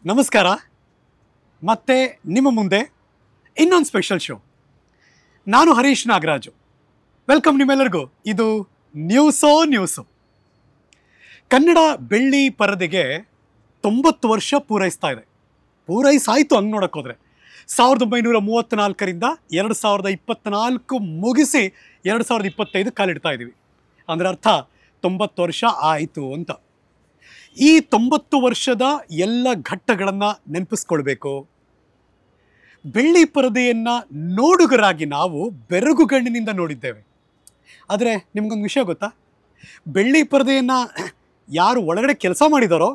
ನಮಸ್ಕಾರ. ಮತ್ತೆ ನಿಮ್ಮ ಮುಂದೆ ಇನ್ನೊಂದು ಸ್ಪೆಷಲ್ ಶೋ. ನಾನು ಹರೀಶ್ ನಾಗರಾಜು. ವೆಲ್ಕಮ್ ನಿಮ್ಮೆಲ್ಲರಿಗೂ. ಇದು ನ್ಯೂಸು. ಕನ್ನಡ ಬೆಳ್ಳಿ ಪರದೆಗೆ 90 ವರ್ಷ ಪೂರೈಸ್ತಾ ಇದೆ. ಪೂರೈಸಾಯಿತು ಹಂಗೆ ನೋಡಕ್ಕೆ ಹೋದರೆ 1934ರಿಂದ 2024 ಮುಗಿಸಿ 2025 ಕಾಲಿಡ್ತಾ ಇದ್ದೀವಿ. ಅಂದರೆ ಅರ್ಥ 90 ವರ್ಷ ಆಯಿತು ಅಂತ. ಈ 90 ವರ್ಷದ ಎಲ್ಲ ಘಟ್ಟಗಳನ್ನು ನೆನಪಿಸ್ಕೊಳ್ಬೇಕು. ಬೆಳ್ಳಿ ಪರದೆಯನ್ನು ನೋಡುಗರಾಗಿ ನಾವು ಬೆರಗುಗಣ್ಣಿನಿಂದ ನೋಡಿದ್ದೇವೆ. ಆದರೆ ನಿಮ್ಗೊಂದು ವಿಷಯ ಗೊತ್ತಾ? ಬೆಳ್ಳಿ ಪರದೆಯನ್ನು ಯಾರು ಒಳಗಡೆ ಕೆಲಸ ಮಾಡಿದಾರೋ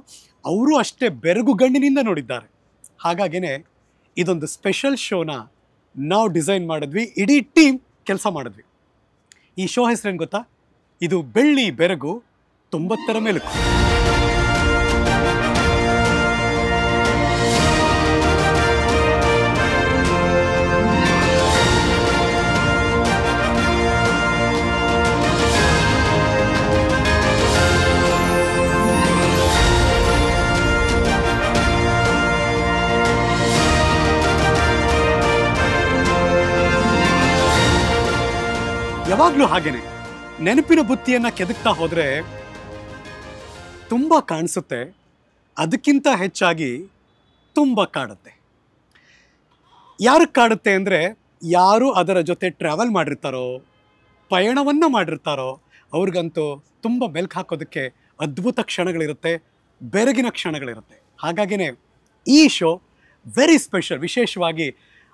ಅವರು ಅಷ್ಟೇ ಬೆರಗುಗಣ್ಣಿನಿಂದ ನೋಡಿದ್ದಾರೆ. ಹಾಗಾಗಿನೇ ಇದೊಂದು ಸ್ಪೆಷಲ್ ಶೋನ ನಾವು ಡಿಸೈನ್ ಮಾಡಿದ್ವಿ. ಇಡೀ ಟೀಮ್ ಕೆಲಸ ಮಾಡಿದ್ವಿ. ಈ ಶೋ ಹೆಸರೇನು ಗೊತ್ತಾ? ಇದು ಬೆಳ್ಳಿ ಬೆರಗು 90ರ ಮೇಲುಕು. ಯಾವಾಗಲೂ ಹಾಗೇನೆ ನೆನಪಿನ ಬುತ್ತಿಯನ್ನು ಕೆದಕ್ತಾ ಹೋದರೆ ತುಂಬ ಕಾಣಿಸುತ್ತೆ, ಅದಕ್ಕಿಂತ ಹೆಚ್ಚಾಗಿ ತುಂಬ ಕಾಡುತ್ತೆ. ಯಾರಿಗೆ ಕಾಡುತ್ತೆ ಅಂದರೆ ಯಾರು ಅದರ ಜೊತೆ ಟ್ರಾವೆಲ್ ಮಾಡಿರ್ತಾರೋ, ಪಯಣವನ್ನು ಮಾಡಿರ್ತಾರೋ ಅವ್ರಿಗಂತೂ ತುಂಬ ಮೆಲ್ಕು ಹಾಕೋದಕ್ಕೆ ಅದ್ಭುತ ಕ್ಷಣಗಳಿರುತ್ತೆ, ಬೆರಗಿನ ಕ್ಷಣಗಳಿರುತ್ತೆ. ಹಾಗಾಗಿನೇ ಈ ಶೋ ವೆರಿ ಸ್ಪೆಷಲ್. ವಿಶೇಷವಾಗಿ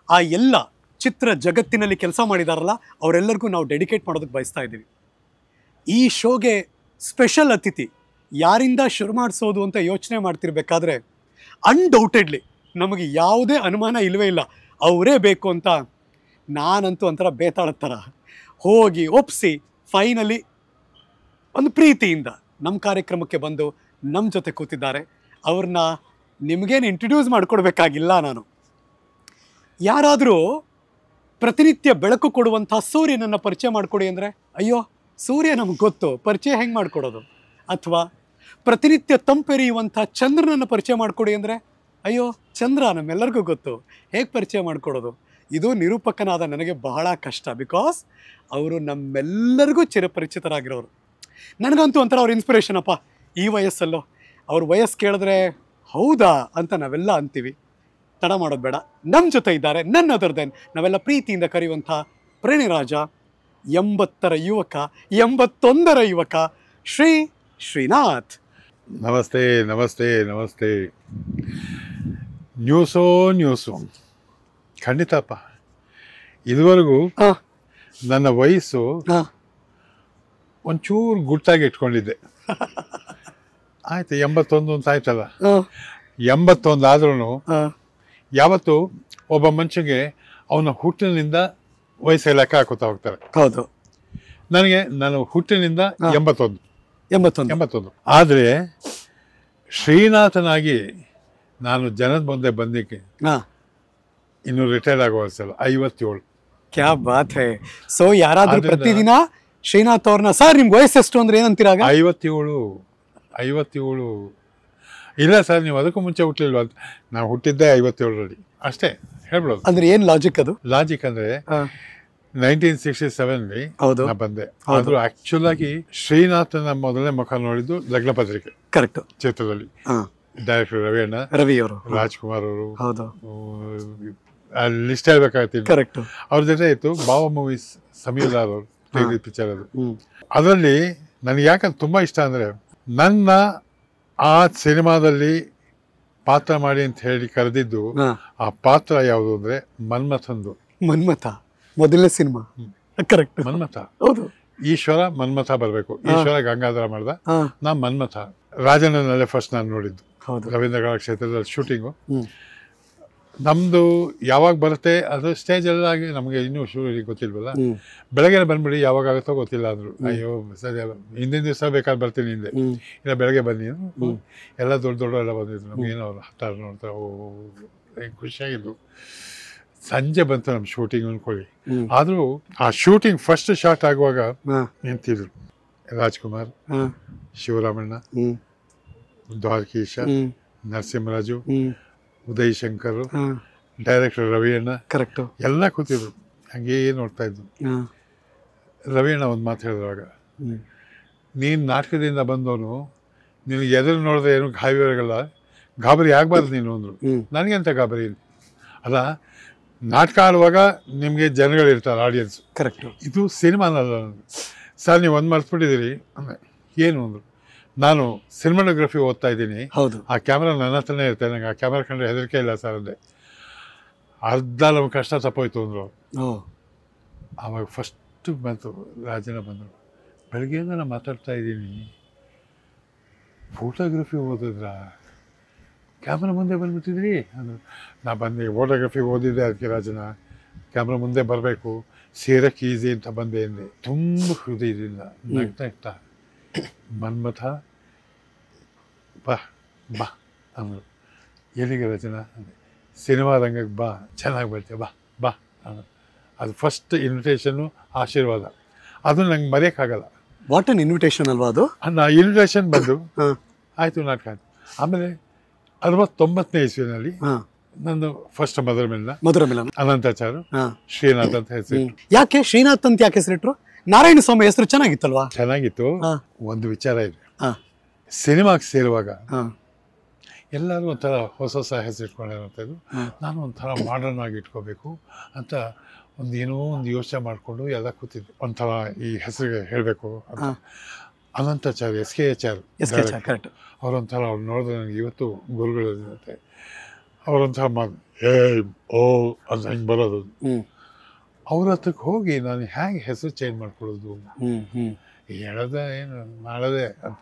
ಆ ಎಲ್ಲ ಚಿತ್ರ ಜಗತ್ತಿನಲ್ಲಿ ಕೆಲಸ ಮಾಡಿದಾರಲ್ಲ ಅವರೆಲ್ಲರಿಗೂ ನಾವು ಡೆಡಿಕೇಟ್ ಮಾಡೋದಕ್ಕೆ ಬಯಸ್ತಾ ಇದ್ದೀವಿ. ಈ ಶೋಗೆ ಸ್ಪೆಷಲ್ ಅತಿಥಿ ಯಾರಿಂದ ಶುರು ಮಾಡಿಸೋದು ಅಂತ ಯೋಚನೆ ಮಾಡ್ತಿರ್ಬೇಕಾದ್ರೆ ಅನ್ಡೌಟೆಡ್ಲಿ ನಮಗೆ ಯಾವುದೇ ಅನುಮಾನ ಇಲ್ಲವೇ ಇಲ್ಲ, ಅವರೇ ಬೇಕು ಅಂತ. ನಾನಂತೂ ಒಂಥರ ಬೇತಾಳದ ಥರ ಹೋಗಿ ಒಪ್ಪಿಸಿ ಫೈನಲಿ ಒಂದು ಪ್ರೀತಿಯಿಂದ ನಮ್ಮ ಕಾರ್ಯಕ್ರಮಕ್ಕೆ ಬಂದು ನಮ್ಮ ಜೊತೆ ಕೂತಿದ್ದಾರೆ. ಅವ್ರನ್ನ ನಿಮಗೇನು ಇಂಟ್ರಡ್ಯೂಸ್ ಮಾಡಿಕೊಡ್ಬೇಕಾಗಿಲ್ಲ ನಾನು. ಯಾರಾದರೂ ಪ್ರತಿನಿತ್ಯ ಬೆಳಕು ಕೊಡುವಂಥ ಸೂರ್ಯನನ್ನು ಪರಿಚಯ ಮಾಡಿಕೊಡಿ ಅಂದರೆ ಅಯ್ಯೋ ಸೂರ್ಯ ನಮ್ಗೆ ಗೊತ್ತು, ಪರಿಚಯ ಹೆಂಗೆ ಮಾಡಿಕೊಡೋದು? ಅಥವಾ ಪ್ರತಿನಿತ್ಯ ತಂಪೆರೆಯುವಂಥ ಚಂದ್ರನನ್ನು ಪರಿಚಯ ಮಾಡಿಕೊಡಿ ಅಂದರೆ ಅಯ್ಯೋ ಚಂದ್ರ ನಮ್ಮೆಲ್ಲರಿಗೂ ಗೊತ್ತು, ಹೇಗೆ ಪರಿಚಯ ಮಾಡಿಕೊಡೋದು? ಇದು ನಿರೂಪಕನಾದ ನನಗೆ ಬಹಳ ಕಷ್ಟ. ಬಿಕಾಸ್ ಅವರು ನಮ್ಮೆಲ್ಲರಿಗೂ ಚಿರಪರಿಚಿತರಾಗಿರೋರು. ನನಗಂತೂ ಒಂಥರ ಅವ್ರ ಇನ್ಸ್ಪಿರೇಷನ್ ಅಪ್ಪ. ಈ ವಯಸ್ಸಲ್ಲೋ ಅವ್ರ ವಯಸ್ಸು ಕೇಳಿದ್ರೆ ಹೌದಾ ಅಂತ ನಾವೆಲ್ಲ ಅಂತೀವಿ. ತಡ ಮಾಡೋದು ಬೇಡ, ನಮ್ಮ ಜೊತೆ ಇದ್ದಾರೆ ನನ್ನ ಅದರ್ದೇನ್ ನಾವೆಲ್ಲ ಪ್ರೀತಿಯಿಂದ ಕರೆಯುವಂಥ ಪ್ರೇಣಿರಾಜ, 80ರ ಯುವಕ, 81ರ ಯುವಕ ಶ್ರೀನಾಥ್. ನಮಸ್ತೆ ನಮಸ್ತೆ ನಮಸ್ತೆ. ನ್ಯೂಸು ಖಂಡಿತಪ್ಪ. ಇದುವರೆಗೂ ನನ್ನ ವಯಸ್ಸು ಒಂಚೂರು ಗುಟ್ಟಾಗಿ ಇಟ್ಕೊಂಡಿದ್ದೆ. ಆಯ್ತು 81 ಅಂತ ಆಯ್ತಲ್ಲ. 81 ಆದ್ರೂ ಯಾವತ್ತು ಒಬ್ಬ ಮನುಷ್ಯಗೆ ಅವನ ಹುಟ್ಟಿನಿಂದ ವಯಸ್ಸು ಲೆಕ್ಕ ಹಾಕೋತಾ ಹೋಗ್ತಾರೆ. ಹೌದು, ನಾನು ಹುಟ್ಟಿನಿಂದ 81. ಆದರೆ ಶ್ರೀನಾಥನಾಗಿ ನಾನು ಜನದ ಮುಂದೆ ಬಂದಿಕ್ಕೆ ಇನ್ನು ರಿಟೈರ್ ಆಗೋ ಅನ್ಸಲ್ಲ, 57. ಕ್ಯಾ ಬಾತ್ ಹೈ. ಸೊ ಯಾರಾದ್ರೂ ಪ್ರತಿದಿನ ಶ್ರೀನಾಥ್ ಅವ್ರನ್ನ ಸರ್ ನಿಮ್ಗೆ ವಯಸ್ಸೆಷ್ಟು ಅಂದ್ರೆ ಏನಂತೀರಾಗ? 57. ಇಲ್ಲ ಸರ್ ನೀವು ಅದಕ್ಕೂ ಮುಂಚೆ ಹುಟ್ಟಲಿಲ್ವ ಅಂತ. ನಾವು ಹುಟ್ಟಿದ್ದೆ 57ರಲ್ಲಿ ಅಷ್ಟೇ ಹೇಳ್ಬಿಡೋದು. ಅಂದ್ರೆ ಏನ್ ಲಾಜಿಕ್ ಅದು? ಲಾಜಿಕ್ ಅಂದ್ರೆ 1967ರಲ್ಲಿ ನಾ ಬಂದೆ. ಆದ್ರೂ ಆಕ್ಚುಲ್ ಆಗಿ ಶ್ರೀನಾಥನ ಮೊದಲನೇ ಮುಖ ನೋಡಿದ್ದು ಲಗ್ನ ಪತ್ರಿಕೆ ಕರೆಕ್ಟ್ ಚಿತ್ರದಲ್ಲಿ. ಡೈರೆಕ್ಟರ್ ರವಿ ಅವರು, ರಾಜ್ಕುಮಾರ್ ಅವರು, ಲಿಸ್ಟ್ ಹೇಳ್ಬೇಕಾಗ್ತೀನಿ. ಕರೆಕ್ಟ್. ಅವ್ರ ಜೊತೆ ಇತ್ತು ಬಾವ ಮೂವೀಸ್, ಸಮೀರ್ದಾರ್ ಅವರು ತೆಗೆದಿದ್ದ ಪಿಕ್ಚರ್ ಅದು. ಅದರಲ್ಲಿ ನನಗೆ ಯಾಕಂದ್ರೆ ತುಂಬಾ ಇಷ್ಟ ಅಂದ್ರೆ ನನ್ನ ಆ ಸಿನಿಮಾದಲ್ಲಿ ಪಾತ್ರ ಮಾಡಿ ಅಂತ ಹೇಳಿ ಕರೆದಿದ್ದು ಆ ಪಾತ್ರ ಯಾವುದು ಅಂದ್ರೆ ಮನ್ಮಥ ಮೊದಲನೇ ಸಿನಿಮಾ. ಕರೆಕ್ಟ್, ಮನ್ಮಥ. ಹೌದು, ಈಶ್ವರ ಮನ್ಮಥ ಬರಬೇಕು. ಈಶ್ವರ ಗಂಗಾಧರ ಮಾಡ್ದ, ನಾ ಮನ್ಮಥ. ರಾಜಣ್ಣನಲ್ಲೇ ಫಸ್ಟ್ ನಾನು ನೋಡಿದ್ದು ರವೀಂದ್ರ ಕಲಾಕ್ಷೇತ್ರದಲ್ಲಿ ಶೂಟಿಂಗು. ನಮ್ದು ಯಾವಾಗ ಬರುತ್ತೆ ಅದು ಸ್ಟೇಜ್ ಎಲ್ಲ ಆಗಿ ನಮಗೆ ಇನ್ನೂ ಗೊತ್ತಿಲ್ವಲ್ಲ. ಬೆಳಗ್ಗೆ ಬಂದ್ಬಿಡಿ, ಯಾವಾಗ ಆಗುತ್ತೋ ಗೊತ್ತಿಲ್ಲ ಅಂದ್ರು. ಅಯ್ಯೋ ಸರಿ, ಹಿಂದಿನ ದಿವಸ ಬೇಕಾದ್ರೆ ಬರ್ತೀನಿ ಹಿಂದೆ, ಇಲ್ಲ ಬೆಳಗ್ಗೆ ಬನ್ನಿ. ಎಲ್ಲ ದೊಡ್ಡ ಬಂದಿದ್ರು. ನಮಗೇನೋ ಅವ್ರು ಹತ್ತಾರು ನೋಡ್ತಾರೆ. ಖುಷಿಯಾಗಿದ್ದು. ಸಂಜೆ ಬಂತು ನಮ್ಮ ಶೂಟಿಂಗ್ ಅನ್ಕೊಳ್ಳಿ. ಆದ್ರೂ ಆ ಶೂಟಿಂಗ್ ಫಸ್ಟ್ ಶಾಟ್ ಆಗುವಾಗ ನಿಂತಿದ್ರು ರಾಜ್ಕುಮಾರ್, ಶಿವರಾಮಣ್ಣ, ದ್ವಾರಕೀಶ, ನರಸಿಂಹರಾಜು, ಉದಯ್ ಶಂಕರ್, ಡೈರೆಕ್ಟರ್ ರವಿಯಣ್ಣ, ಕರೆಕ್ಟ್, ಎಲ್ಲ ಕೂತಿದ್ರು. ಹಂಗೇ ನೋಡ್ತಾ ಇದ್ದು. ರವಿಯಣ್ಣ ಒಂದು ಮಾತು ಹೇಳಿದ್ರಾಗ, ನೀನು ನಾಟಕದಿಂದ ಬಂದವನು, ನಿನಗೆ ಎದುರು ನೋಡಿದ್ರೆ ಏನು ಗಾಬರಿ ಆಗಬಾರ್ದು ನೀನು ಅಂದರು. ನನಗೆಂತ ಗಾಬರಿ ಇಲ್ಲ. ಅಲ್ಲ, ನಾಟಕ ಆಡುವಾಗ ನಿಮಗೆ ಜನಗಳಿರ್ತಾರೆ, ಆಡಿಯನ್ಸ್. ಕರೆಕ್ಟು. ಇದು ಸಿನಿಮಾನಲ್ಲ. ಸರ್ ನೀವು ಒಂದು ಮರ್ತ್ಬಿಟ್ಟಿದ್ದೀರಿ ಅಂದರೆ ಏನು ಅಂದರು. ನಾನು ಸಿನಿಮಾಟೋಗ್ರಫಿ ಓದ್ತಾ ಇದ್ದೀನಿ. ಹೌದು. ಆ ಕ್ಯಾಮ್ರಾ ನನ್ನ ಹತ್ರನೇ ಇರ್ತೇನೆ, ನಂಗೆ ಆ ಕ್ಯಾಮ್ರಾ ಕಂಡ್ರೆ ಹೆದರಿಕೆ ಇಲ್ಲ ಸರ್ ಅಂದೆ. ಅರ್ಧ ನಮ್ಗೆ ಕಷ್ಟ ತಪ್ಪೋಯ್ತು ಅಂದರು. ಆವಾಗ ಫಸ್ಟು ಬಂತು ರಾಜನ ಬಂದರು. ಬೆಳಗ್ಗೆಯಿಂದ ನಾನು ಮಾತಾಡ್ತಾ ಇದ್ದೀನಿ, ಫೋಟೋಗ್ರಫಿ ಓದಿದ್ರ, ಕ್ಯಾಮ್ರಾ ಮುಂದೆ ಬಂದುಬಿಟ್ಟಿದ್ರಿ ಅಂದರು. ನಾ ಬಂದೆ, ಫೋಟೋಗ್ರಫಿ ಓದಿದ್ದೆ, ಅದಕ್ಕೆ ರಾಜನ ಕ್ಯಾಮ್ರಾ ಮುಂದೆ ಬರಬೇಕು, ಸೇರಕ್ಕೆ ಈಸಿ ಅಂತ ಬಂದೆ ಅಂದೆ. ತುಂಬ ಹೃದಯದಿಂದ ನಗ್ತಾ ಮನ್ಮಥ ಬಾ ಬಾ ಅಂದರು. ಎಲ್ಲಿಗೆ ರಚನಾ ಅಂದೆ. ಸಿನಿಮಾ ರಂಗಕ್ಕೆ ಬಾ, ಚೆನ್ನಾಗಿ ಬರ್ತೀಯ, ಬಾ ಬಾ ಅಂದರು. ಅದು ಫಸ್ಟ್ ಇನ್ವಿಟೇಷನ್ನು, ಆಶೀರ್ವಾದ. ಅದು ನಂಗೆ ಮರೆಯೋಕ್ಕಾಗಲ್ಲ. ವಾಟ್ ಅನ್ ಇನ್ವಿಟೇಷನ್ ಅಲ್ವಾ ಅದು. ಇನ್ವಿಟೇಷನ್ ಬಂದು ಆಯಿತು, ನಾಟಕ ಆಯಿತು. ಆಮೇಲೆ 69ನೇ ಇಸ್ವಿನಲ್ಲಿ ನಂದು ಫಸ್ಟ್ ಮಧುರ ಮಿಲನ, ಅನಂತಾಚಾರು, ಶ್ರೀನಾಥ್ ಅಂತ ಹೆಸರು. ಯಾಕೆ ಶ್ರೀನಾಥ್ ಅಂತ ಯಾಕೆ ಹೆಸರಿಟ್ರು? ನಾರಾಯಣ ಸ್ವಾಮಿ ಹೆಸರು ಚೆನ್ನಾಗಿತ್ತಲ್ವಾ? ಚೆನ್ನಾಗಿತ್ತು. ಒಂದು ವಿಚಾರ ಇದೆ, ಸಿನಿಮಾಗೆ ಸೇರುವಾಗ ಎಲ್ಲರೂ ಒಂಥರ ಹೊಸ ಹೆಸರು ಇಟ್ಕೊಂಡಿರೋಂಥದ್ದು. ನಾನು ಒಂಥರ ಮಾಡರ್ನ್ ಆಗಿ ಇಟ್ಕೋಬೇಕು ಅಂತ ಏನೋ ಒಂದು ಯೋಚನೆ ಮಾಡಿಕೊಂಡು ಎಲ್ಲ ಕೂತಿದ್ದೆ. ಒಂಥರ ಈ ಹೆಸರಿಗೆ ಹೇಳಬೇಕು ಅಂತ. ಅನಂತಾಚಾರ್ಯ, SK ಆಚಾರ್, ಅವರೊಂಥರ ಅವ್ರು ನೋಡಿದ್ರೆ ನನಗೆ ಇವತ್ತು ಗುರುಗಳಿರುತ್ತೆ. ಅವರೊಂಥರ ಓ ಅಂತ ಹಿಂಗೆ ಬರೋದು. ಅವ್ರ ಹತ್ರಕ್ಕೆ ಹೋಗಿ ನಾನು ಹೇಗೆ ಹೆಸರು ಚೇಂಜ್ ಮಾಡ್ಕೊಳ್ಳೋದು, ಹೇಳೋದೆ ಏನು ಮಾಡೋದೆ ಅಂತ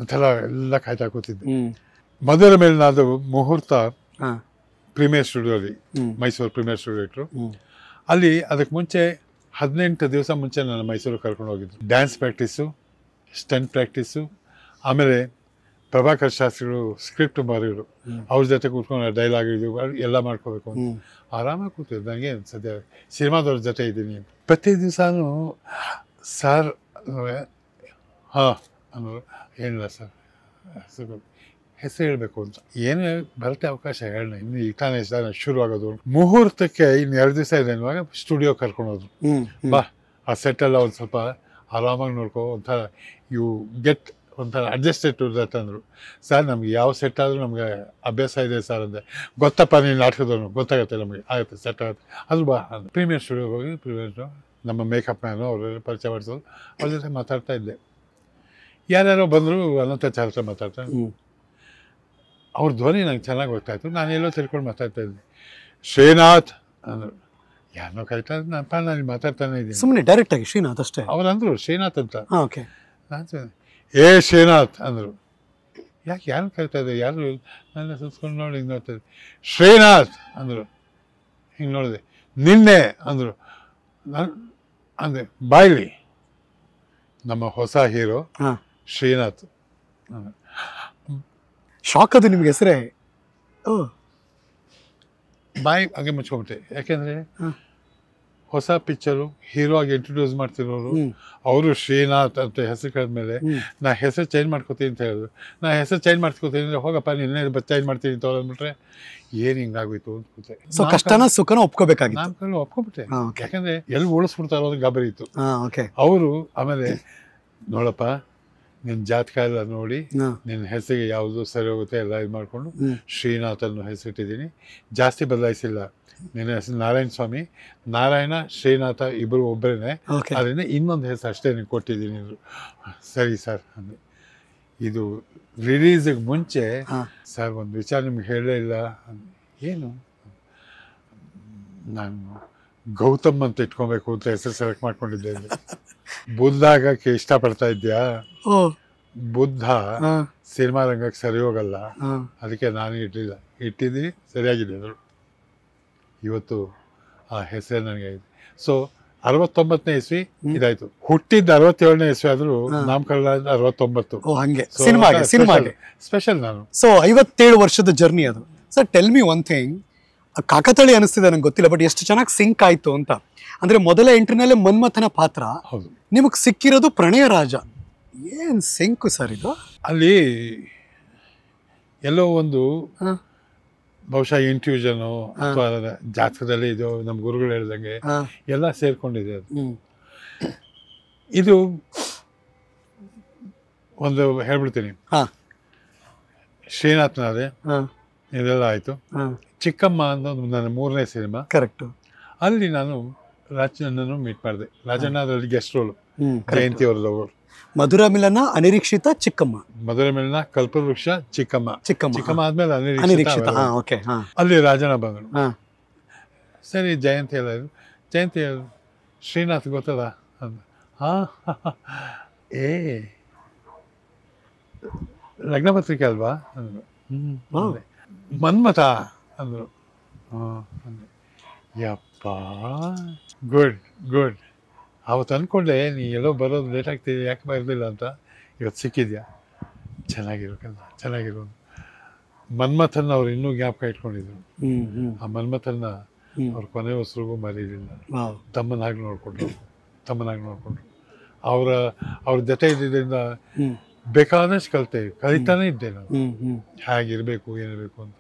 ಒಂಥರ ಎಲ್ಲ ಕಾಯ್ತಾ ಕೂತಿದ್ದೆ. ಮಧುರ ಮಿಲನದು ಮುಹೂರ್ತ ಪ್ರೀಮಿಯರ್ ಸ್ಟುಡಿಯೋಲಿ, ಮೈಸೂರು ಪ್ರೀಮಿಯರ್ ಸ್ಟುಡಿಯೋ ಇಟ್ಟರು. ಅಲ್ಲಿ ಅದಕ್ಕೆ ಮುಂಚೆ 18 ದಿವಸ ಮುಂಚೆ ನಾನು ಮೈಸೂರಿಗೆ ಕರ್ಕೊಂಡು ಹೋಗಿದ್ದು. ಡ್ಯಾನ್ಸ್ ಪ್ರಾಕ್ಟೀಸು, ಸ್ಟಂಟ್ ಪ್ರಾಕ್ಟೀಸು, ಆಮೇಲೆ ಪ್ರಭಾಕರ್ ಶಾಸ್ತ್ರಿಗಳು ಸ್ಕ್ರಿಪ್ಟ್ ಬರೆಯೋರು, ಅವ್ರ ಜೊತೆ ಕೂತ್ಕೊಂಡು ಡೈಲಾಗ್ ಇದು ಎಲ್ಲ ಮಾಡ್ಕೋಬೇಕು ಅಂತ ಆರಾಮಾಗಿ ಕೂತಿದ್ದು. ನನಗೆ ಸದ್ಯ ಸಿನಿಮಾದವ್ರ ಜೊತೆ ಇದ್ದೀನಿ. ಪ್ರತಿ ದಿವಸನೂ ಸರ್ ಹಾಂ ಅನ್ನೋರು, ಏನಿಲ್ಲ ಸರ್ ಹೆಸರು ಹೇಳಬೇಕು ಅಂತ. ಏನೇ ಬರುತ್ತೆ ಅವಕಾಶ ಹೇಳೋಣ, ಇನ್ನು ಈಗ ತಾನೇ ಶುರು ಆಗೋದು. ಮುಹೂರ್ತಕ್ಕೆ ಇನ್ನು 2 ದಿವಸ ಇದೆ ಅನ್ನುವಾಗ ಸ್ಟುಡಿಯೋ ಕರ್ಕೊಂಡೋದ್ರು. ಬಾ, ಆ ಸೆಟ್ಟೆಲ್ಲ ಒಂದು ಸ್ವಲ್ಪ ಆರಾಮಾಗಿ ನೋಡ್ಕೊ, ಒಂಥರ ಯು ಗೆಟ್ ಒಂಥರ ಅಡ್ಜಸ್ಟೆಡ್ ಟು ದಟ್ ಅಂದರು. ಸರ್ ನಮ್ಗೆ ಯಾವ ಸೆಟ್ ಆದರೂ ನಮಗೆ ಅಭ್ಯಾಸ ಇದೆ ಸರ್ ಅಂದೆ. ಗೊತ್ತಪ್ಪ ನೀನು ನಾಟಕದವನು, ಗೊತ್ತಾಗುತ್ತೆ ನಮಗೆ, ಆಗುತ್ತೆ ಸೆಟ್ ಆಗುತ್ತೆ ಅದು ಬಾ. ಪ್ರೀಮಿಯರ್ ಸ್ಟುಡಿಯೋಗೆ ಹೋಗಿ ಪ್ರೀಮಿಯರ್ ನಮ್ಮ ಮೇಕಪ್ ಮ್ಯಾನು ಅವರೆಲ್ಲ ಪರಿಚಯ ಮಾಡಿಸೋದು, ಅವ್ರ ಜೊತೆ ಮಾತಾಡ್ತಾ ಇದ್ದೆ. ಯಾರ್ಯಾರೋ ಬಂದರು, ಅನಂತಾಚಾರ್ಯ ಹತ್ರ ಮಾತಾಡ್ತಾ, ಅವ್ರ ಧ್ವನಿ ನಂಗೆ ಚೆನ್ನಾಗಿ ಗೊತ್ತಾಯಿತು. ನಾನೆಲ್ಲೋ ತಿಳ್ಕೊಂಡು ಮಾತಾಡ್ತಾ ಇದ್ದೆ. ಶ್ರೀನಾಥ್ ಅಂದರು. ಯಾರನ್ನೋ ಕರಿತಾ ನಾನು ಮಾತಾಡ್ತಾನೆ ಇದ್ದೀನಿ, ಸುಮ್ಮನೆ ಡೈರೆಕ್ಟಾಗಿ ಶ್ರೀನಾಥ್ ಅಷ್ಟೇ. ಅವ್ರು ಅಂದರು ಶ್ರೀನಾಥ್ ಅಂತ. ಓಕೆ. ನಾನು ಏ ಶ್ರೀನಾಥ್ ಅಂದರು. ಯಾಕೆ ಯಾರು ಕರಿತಾ ಇದ್ದೆ, ಯಾರು ನನ್ನ ಸುತ್ಕೊಂಡು ನೋಡಿ ಹಿಂಗೆ ನೋಡ್ತಾ ಇದ್ದೆ. ಶ್ರೀನಾಥ್ ಅಂದರು. ಹಿಂಗೆ ನೋಡಿದೆ. ನಿನ್ನೆ ಅಂದರು. ನಾನು ಅಂದೆ, ಬಾಯ್ಲಿ ನಮ್ಮ ಹೊಸ ಹೀರೋ ಶ್ರೀನಾಥ್. ಶಾಕ್ ಅದು ನಿಮ್ಗೆ ಹೆಸರೇ. ಬಾಯಿ ಹಾಗೆ ಮುಚ್ಕೊಂಬಿಟ್ಟೆ. ಯಾಕೆಂದರೆ ಹೊಸ ಪಿಕ್ಚರು, ಹೀರೋ ಆಗಿ ಇಂಟ್ರೊಡ್ಯೂಸ್ ಮಾಡ್ತಿರೋರು, ಅವರು ಶ್ರೀನಾಥ್ ಅಂತ ಹೆಸರು ಕಳೆದ್ಮೇಲೆ ನಾ ಹೆಸರು ಚೇಂಜ್ ಮಾಡ್ಕೋತೀನಿ ಅಂತ ಹೇಳಿದ್ರು. ನಾ ಹೆಸರು ಚೇಂಜ್ ಮಾಡ್ಕೋತೀನಿ ಅಂದರೆ ಹೋಗಪ್ಪ ನಿನ್ನೆ ಚೇಂಜ್ ಮಾಡ್ತೀನಿ ಅಂತ ಅಂದ್ಬಿಟ್ರೆ ಏನು ಹಿಂಗಾಗೋಯ್ತು ಅಂತ ಕೂತೆ. ಸೊ ಕಷ್ಟನ ಸುಖನ ಒಪ್ಕೋಬೇಕಾಗಿತ್ತು. ನಾನು ಒಪ್ಕೊಂಬಿಟ್ಟೆ. ಯಾಕಂದರೆ ಎಲ್ಲಿ ಉಳಿಸ್ಬಿಡ್ತಾರೋ ಅದು ಗಾಬರಿ ಇತ್ತು. ಅವರು ಆಮೇಲೆ ನೋಡಪ್ಪ ನಿನ್ನ ಜಾತಕ ಎಲ್ಲ ನೋಡಿ ನಿನ್ನ ಹೆಸರಿಗೆ ಯಾವುದು ಸರಿ ಹೋಗುತ್ತೆ ಎಲ್ಲ ಇದು ಮಾಡಿಕೊಂಡು ಶ್ರೀನಾಥ್ ಅನ್ನೋ ಹೆಸರಿಟ್ಟಿದ್ದೀನಿ. ಜಾಸ್ತಿ ಬದಲಾಯಿಸಿಲ್ಲ. ನಿನ್ನ ಹೆಸರು ನಾರಾಯಣ ಸ್ವಾಮಿ, ನಾರಾಯಣ ಶ್ರೀನಾಥ ಇಬ್ಬರು ಒಬ್ಬರೇ, ಅದರಿಂದ ಇನ್ನೊಂದು ಹೆಸರು ಅಷ್ಟೇ ನೀನು ಕೊಟ್ಟಿದ್ದೀನಿ ಅಂದರು. ಸರಿ ಸರ್ ಅಂದೆ. ಇದು ರಿಲೀಸಿಗೆ ಮುಂಚೆ ಸರ್ ಒಂದು ವಿಚಾರ ನಿಮ್ಗೆ ಹೇಳಲೇ ಇಲ್ಲ. ಏನು? ನಾನು ಗೌತಮ್ ಅಂತ ಇಟ್ಕೊಬೇಕು ಅಂತ ಹೆಸರು ಸೆಲೆಕ್ಟ್ ಮಾಡ್ಕೊಂಡಿದ್ದೆ. ಬುದ್ಧ ಆಗಕ್ಕೆ ಇಷ್ಟಪಡ್ತಾ ಇದ್ಯಾ? ಬುದ್ಧ ಸಿನಿಮಾ ರಂಗಕ್ಕೆ ಸರಿ ಹೋಗಲ್ಲ, ಅದಕ್ಕೆ ನಾನು ಇಟ್ಟಿದ್ದೀನಿ, ಸರಿಯಾಗಿದೆ ಅಂದರು. ಇವತ್ತು ಆ ಹೆಸರೇ ನನಗೆ ಆಗಿದೆ. ಸೊ 69ನೇ ಇಸ್ವಿ ಇದಾಯ್ತು. ಹುಟ್ಟಿದ್ದು 67ನೇ ಇಸ್ವಿ ಆದರೂ ನಾಮಕರಣ 69. ಹಂಗೆ ಸಿನಿಮಾಗೆ ಸ್ಪೆಷಲ್ ನಾನು. ಸೊ 57 ವರ್ಷದ ಜರ್ನಿ ಅದು. Sir tell me one thing, ಕಾಕತಾಳಿ ಅನಿಸ್ತಿದೆ ನಂಗೆ ಗೊತ್ತಿಲ್ಲ, ಬಟ್ ಎಷ್ಟು ಚೆನ್ನಾಗಿ ಸಿಂಕ್ ಆಯ್ತು ಅಂತ. ಅಂದ್ರೆ ಮೊದಲ ಎಂಟ್ರಿನಲ್ಲೇ ಮನ್ಮಥನ ಪಾತ್ರ, ನಿಮಗೆ ಸಿಕ್ಕಿರೋದು ಪ್ರಣಯ ರಾಜ. ಏನ್ ಸಿಂಕು ಸರ್ ಇದು. ಅಲ್ಲಿ ಎಲ್ಲೋ ಒಂದು ಬಹುಶಃ ಇಂಟ್ಯೂಷನು ಅಥವಾ ಜಾತಕದಲ್ಲಿ ಇದು ನಮ್ಮ ಗುರುಗಳು ಹೇಳ್ದಂಗೆ ಎಲ್ಲ ಸೇರ್ಕೊಂಡಿದೆ ಅದು. ಇದು ಒಂದು ಹೇಳ್ಬಿಡ್ತೀನಿ, ಶ್ರೀನಾಥ್ನಾದೆ ಇದೆಲ್ಲ ಆಯಿತು. ಚಿಕ್ಕಮ್ಮ ಅನ್ನೋದು ನನ್ನ 3ನೇ ಸಿನಿಮಾ. ಕರೆಕ್ಟ್. ಅಲ್ಲಿ ನಾನು ರಾಜಣ್ಣನನ್ನು ಮೀಟ್ ಮಾಡಿದೆ. ರಾಜಣ್ಣ ಅದರಲ್ಲಿ ಗೆಸ್ಟ್ ರೋಲು, ಜಯಂತಿ ಅವ್ರದ್ದು. ಮಧುರ ಮಿಲನ, ಅನಿರೀಕ್ಷಿತ, ಚಿಕ್ಕಮ್ಮ. ಮಧುರ ಮಿಲನ, ಕಲ್ಪವೃಕ್ಷ, ಚಿಕ್ಕಮ್ಮ. ಚಿಕ್ಕಮ್ಮ ಆದ್ಮೇಲೆ ಅನಿರೀಕ್ಷಿತ. ಅಲ್ಲಿ ರಾಜಣ್ಣ ಬಂದರು. ಸರಿ ಜಯಂತಿ ಹೇಳಿದ್ರು. ಜಯಂತಿ ಹೇಳಿದ್ರು, ಶ್ರೀನಾಥ್ ಗೊತ್ತಲ್ಲ ಅಂದ. ಏ ಲಗ್ನ ಪತ್ರಿಕೆ ಅಲ್ವಾ ಅಂದರು. ಮನ್ಮಥ ಅಂದರು. ಅಂದೆ ಯಪ್ಪ, ಗುಡ್ ಗುಡ್. ಅವತ್ತು ಅಂದ್ಕೊಂಡೆ ನೀ ಎಲ್ಲೋ ಬರೋದು ಲೇಟ್ ಆಗ್ತಿದೆ, ಯಾಕೆ ಬರಲಿಲ್ಲ ಅಂತ. ಇವತ್ತು ಸಿಕ್ಕಿದ್ಯಾ, ಚೆನ್ನಾಗಿರೋಕಲ್ಲ, ಚೆನ್ನಾಗಿರೋದು. ಮನ್ಮಥನ್ನ ಅವ್ರು ಇನ್ನೂ ಜ್ಞಾಪಕ ಇಟ್ಕೊಂಡಿದ್ರು. ಆ ಮನ್ಮಥನ್ನ ಅವ್ರ ಕೊನೆ ಉಸಿರಿಗೂ ಮರೀಲಿಲ್ಲ. ತಮ್ಮನಾಗಿ ನೋಡ್ಕೊಂಡ್ರು. ಅವ್ರ ಜೊತೆ ಇದ್ದಿದ್ದರಿಂದ ಬೇಕಾದಷ್ಟು ಕಲಿತಾನೆ ಇದ್ದೆ ನಾನು, ಹೇಗಿರ್ಬೇಕು ಏನಿರಬೇಕು ಅಂತ.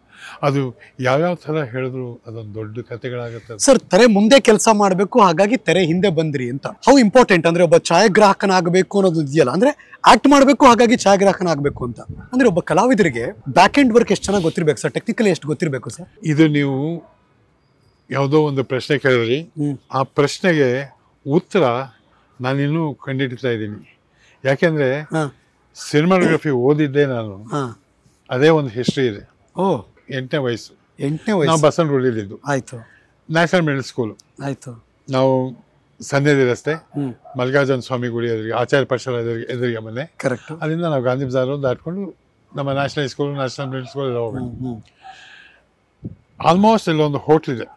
ಅದು ಯಾವ್ಯಾವ ಥರ ಹೇಳಿದ್ರು ಅದೊಂದು ದೊಡ್ಡ ಕಥೆಗಳಾಗುತ್ತೆ. ಸರ್, ತೆರೆ ಮುಂದೆ ಕೆಲಸ ಮಾಡಬೇಕು, ಹಾಗಾಗಿ ತೆರೆ ಹಿಂದೆ ಬಂದ್ರಿ ಅಂತ. ಹೌ ಇಂಪಾರ್ಟೆಂಟ್ ಅಂದ್ರೆ ಒಬ್ಬ ಛಾಯಾಗ್ರಾಹಕನಾಗಬೇಕು ಅನ್ನೋದು ಇದೆಯಲ್ಲ, ಅಂದ್ರೆ ಆಕ್ಟ್ ಮಾಡಬೇಕು, ಹಾಗಾಗಿ ಛಾಯಾಗ್ರಾಹಕನಾಗಬೇಕು ಅಂತ. ಅಂದ್ರೆ ಒಬ್ಬ ಕಲಾವಿದರಿಗೆ ಬ್ಯಾಕ್ ಎಂಡ್ ವರ್ಕ್ ಎಷ್ಟು ಚೆನ್ನಾಗಿ ಗೊತ್ತಿರ್ಬೇಕು ಸರ್, ಟೆಕ್ನಿಕಲಿ ಎಷ್ಟು ಗೊತ್ತಿರಬೇಕು ಸರ್? ಇದು ನೀವು ಯಾವುದೋ ಒಂದು ಪ್ರಶ್ನೆ ಕೇಳಿದ್ರಿ, ಆ ಪ್ರಶ್ನೆಗೆ ಉತ್ತರ ನಾನಿನ್ನೂ ಕಂಡುಹಿಡಿತಾ ಇದ್ದೀನಿ. ಯಾಕೆಂದ್ರೆ ಸಿನಿಮಾಗ್ರಫಿ ಓದಿದ್ದೆ ನಾನು, ಅದೇ ಒಂದು ಹಿಸ್ಟ್ರಿ ಇದೆ. 8ನೇ ವಯಸ್ಸು ನಾವು ಬಸವನಗುಡಿಲಿದ್ದು. ಆಯ್ತು. National middle school. ಆಯ್ತು. ನಾವು ಸನ್ನಿಧಿ ರಸ್ತೆ, ಮಲ್ಲಿಕಾರ್ಜುನ ಸ್ವಾಮಿ ಗುಡಿ ಎದುರಿಗೆ, ಆಚಾರ್ಯ ಪಾಠಶಾಲೆ ಎದುರಿಗೆ ಮನೆ. ಕರೆಕ್ಟ್. ಅಲ್ಲಿಂದ ನಾವು ಗಾಂಧಿ ಬಜಾರ್ ದಾಟ್ಕೊಂಡು ನಮ್ಮ national school, national middle school ಎಲ್ಲ ಹೋಗ್ಬೇಕು. ಆಲ್ಮೋಸ್ಟ್ ಇಲ್ಲೊಂದು ಹೋಟ್ಲ್ ಇದೆ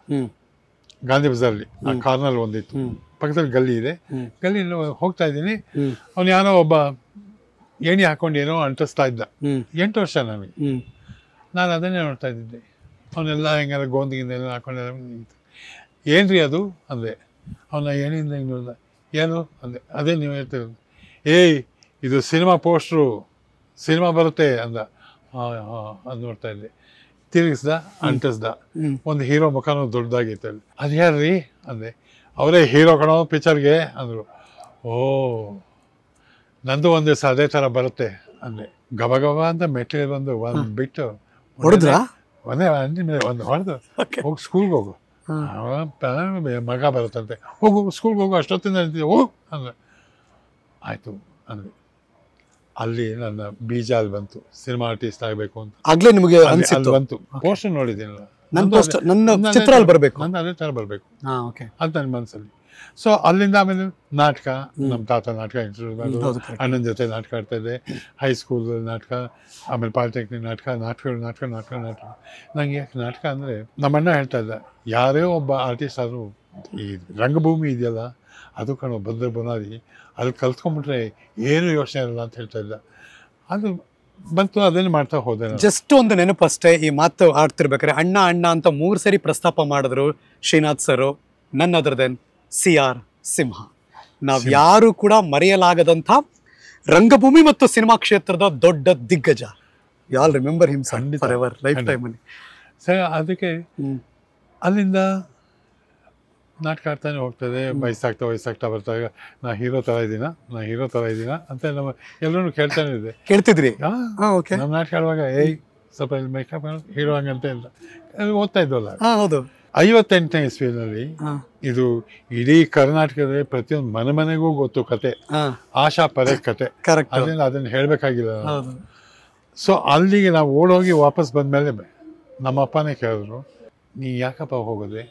ಗಾಂಧಿ ಬಜಾರಲ್ಲಿ, ಆ ಕಾರ್ನರ್ ಒಂದಿತ್ತು. ಪಕ್ಕದಲ್ಲಿ ಗಲ್ಲಿ ಇದೆ. ಗಲ್ಲಿಯಲ್ಲಿ ಹೋಗ್ತಾ ಇದ್ದೀನಿ. ಅವ್ನು ಯಾರೋ ಒಬ್ಬ ಏಣಿ ಹಾಕೊಂಡು ಏನೋ ಅಂಟಿಸ್ತಾ ಇದ್ದ. 8 ವರ್ಷ ನನಗೆ. ನಾನು ಅದನ್ನೇ ನೋಡ್ತಾ ಇದ್ದಿದ್ದೆ. ಅವನ್ನೆಲ್ಲ ಹೆಂಗಾರ ಗೋಂದಿಗಿಂದ ಏನೋ ಹಾಕೊಂಡೆಲ್ಲ ನಿಂತು. ಏನ್ರಿ ಅದು ಅಂದೆ. ಅವನ ಏನಿಂದ ಹಿಂಗೆ ನೋಡ್ದ. ಏನು ಅಂದೆ. ಅದೇ ನೀವು ಹೇಳ್ತಿರೋದು. ಏಯ್, ಇದು ಸಿನಿಮಾ ಪೋಸ್ಟ್ರು, ಸಿನಿಮಾ ಬರುತ್ತೆ ಅಂದ. ಅದು ನೋಡ್ತಾ ಇದ್ದೆ. ತಿರುಗಿಸ್ದ, ಅಂಟಿಸ್ದ. ಒಂದು ಹೀರೋ ಮುಖನೂ ದೊಡ್ಡದಾಗಿತ್ತು ಅಲ್ಲಿ. ಅದು ಯಾರ್ರಿ ಅಂದೆ. ಅವರೇ ಹೀರೋ ಕಣೋ ಪಿಕ್ಚರ್ಗೆ ಅಂದರು. ಓ, ನಂದು ಒಂದು ದಿವಸ ಅದೇ ಥರ ಬರುತ್ತೆ ಅಂದೆ. ಗಬ ಗಬ ಅಂತ ಮೆಟ್ಟಿಗೆ ಬಂದು ಒಂದು ಬಿಟ್ಟು ಹೊಡೆದ್ರ, ಒಂದು ಹೊಡೆದು, ಹೋಗಿ ಸ್ಕೂಲ್ಗೆ ಹೋಗು, ಮಗ ಬರುತ್ತಂತೆ, ಹೋಗು ಸ್ಕೂಲ್ಗೆ ಹೋಗು, ಅಷ್ಟೊತ್ತಿಂದ ಹೋಗು ಅಂದೆ. ಆಯಿತು ಅಂದೆ. ಅಲ್ಲಿ ನನ್ನ ಬೀಜ ಅಲ್ಲಿ ಬಂತು, ಸಿನಿಮಾ ಆರ್ಟಿಸ್ಟ್ ಆಗಬೇಕು ಅಂತ. ಆಗ್ಲೇ ನಿಮಗೆ ಅಲ್ಲಿ ಬಂತು. ಪೋಸ್ಟರ್ ನೋಡಿದ್ದೀನಲ್ಲ, ನನ್ನ ಚಿತ್ರ ಅಲ್ಲಿ ಬರಬೇಕು, ನನ್ನ ಅದೇ ಥರ ಬರಬೇಕು ಅಂತ ನನ್ನ ಮನಸ್ಸಲ್ಲಿ. ಸೊ ಅಲ್ಲಿಂದ ಆಮೇಲೆ ನಾಟಕ, ನಮ್ಮ ತಾತ ನಾಟಕ ಇಂಟ್ರೊಡ್ಯೂಸ್, ಅಣ್ಣನ ಜೊತೆ ನಾಟಕ ಆಡ್ತಾ ಇದ್ದೆ. ಹೈಸ್ಕೂಲ್ ನಾಟಕ, ಆಮೇಲೆ ಪಾಲಿಟೆಕ್ನಿಕ್ ನಾಟಕಗಳು. ನಂಗೆ ಯಾಕೆ ನಾಟಕ ಅಂದರೆ, ನಮ್ಮಣ್ಣ ಹೇಳ್ತಾ ಇದ್ದ, ಯಾರೇ ಒಬ್ಬ ಆರ್ಟಿಸ್ಟ್ ಆದರೂ ಈ ರಂಗಭೂಮಿ ಇದೆಯಲ್ಲ, ಅದು ಕಣೋ ಭದ್ರ ಬುನಾದಿ, ಅಲ್ಲಿ ಕಲ್ತ್ಕೊಂಡ್ಬಿಟ್ರೆ ಏನು ಯೋಚನೆ ಇರಲ್ಲ ಅಂತ ಹೇಳ್ತಾ ಇದ್ದ. ಅದು ಬಂತು, ಅದನ್ನೇ ಮಾಡ್ತಾ ಹೋದೆ. ಜಸ್ಟ್ ಒಂದು ನೆನಪು ಅಷ್ಟೇ. ಈ ಮಾತು ಆಡ್ತಿರ್ಬೇಕಾದ್ರೆ ಅಣ್ಣ ಅಂತ 3 ಸರಿ ಪ್ರಸ್ತಾಪ ಮಾಡಿದ್ರು Srinath sir. None other than CR Simha. ನಾವ್ ಯಾರು ಕೂಡ ಮರೆಯಲಾಗದಂಥ ರಂಗಭೂಮಿ ಮತ್ತು ಸಿನಿಮಾ ಕ್ಷೇತ್ರದ ದೊಡ್ಡ ದಿಗ್ಗಜ. You all remember him forever, life time ಅಲ್ಲಿ. ಸರಿ, ಅದಕ್ಕೆ ಅಲ್ಲಿಂದ ನಾಟಕ ಆಡ್ತಾನೆ ಹೋಗ್ತದೆ. ವಯಸ್ಸಾಗ್ತಾ ಬರ್ತಾಗ ನಾ ಹೀರೋ ಥರ ಇದ್ದೀನ ಅಂತ ನಮ್ಮ ಎಲ್ಲರೂ ಕೇಳ್ತಾನೆ ಇದೆ. ಕೇಳ್ತಿದ್ರಿ? ನಮ್ಮ ನಾಟಕ ಆಡುವಾಗ ಏಯ್ ಸ್ವಲ್ಪ ಮೇಕಪ್ ಹೀರೋ ಹಂಗಂತ ಅಂತ ಓದ್ತಾ ಇದ್ವಲ್ಲ. ಹೌದು. 58ನೇ ಇಸ್ವಿನಲ್ಲಿ ಇದು ಇಡೀ ಕರ್ನಾಟಕದಲ್ಲಿ ಪ್ರತಿಯೊಂದು ಮನೆಗೂ ಗೊತ್ತು ಕತೆ, ಆಶಾ ಪರೇಖ್ ಕತೆ. ಅದನ್ನ ಹೇಳ್ಬೇಕಾಗಿಲ್ಲ. ಸೊ ಅಲ್ಲಿಗೆ ನಾವು ಓಡೋಗಿ ವಾಪಸ್ ಬಂದ್ಮೇಲೆ ನಮ್ಮ ಅಪ್ಪನೇ ಕೇಳಿದ್ರು, ನೀ ಯಾಕಪ್ಪ ಹೋಗೋದೆ?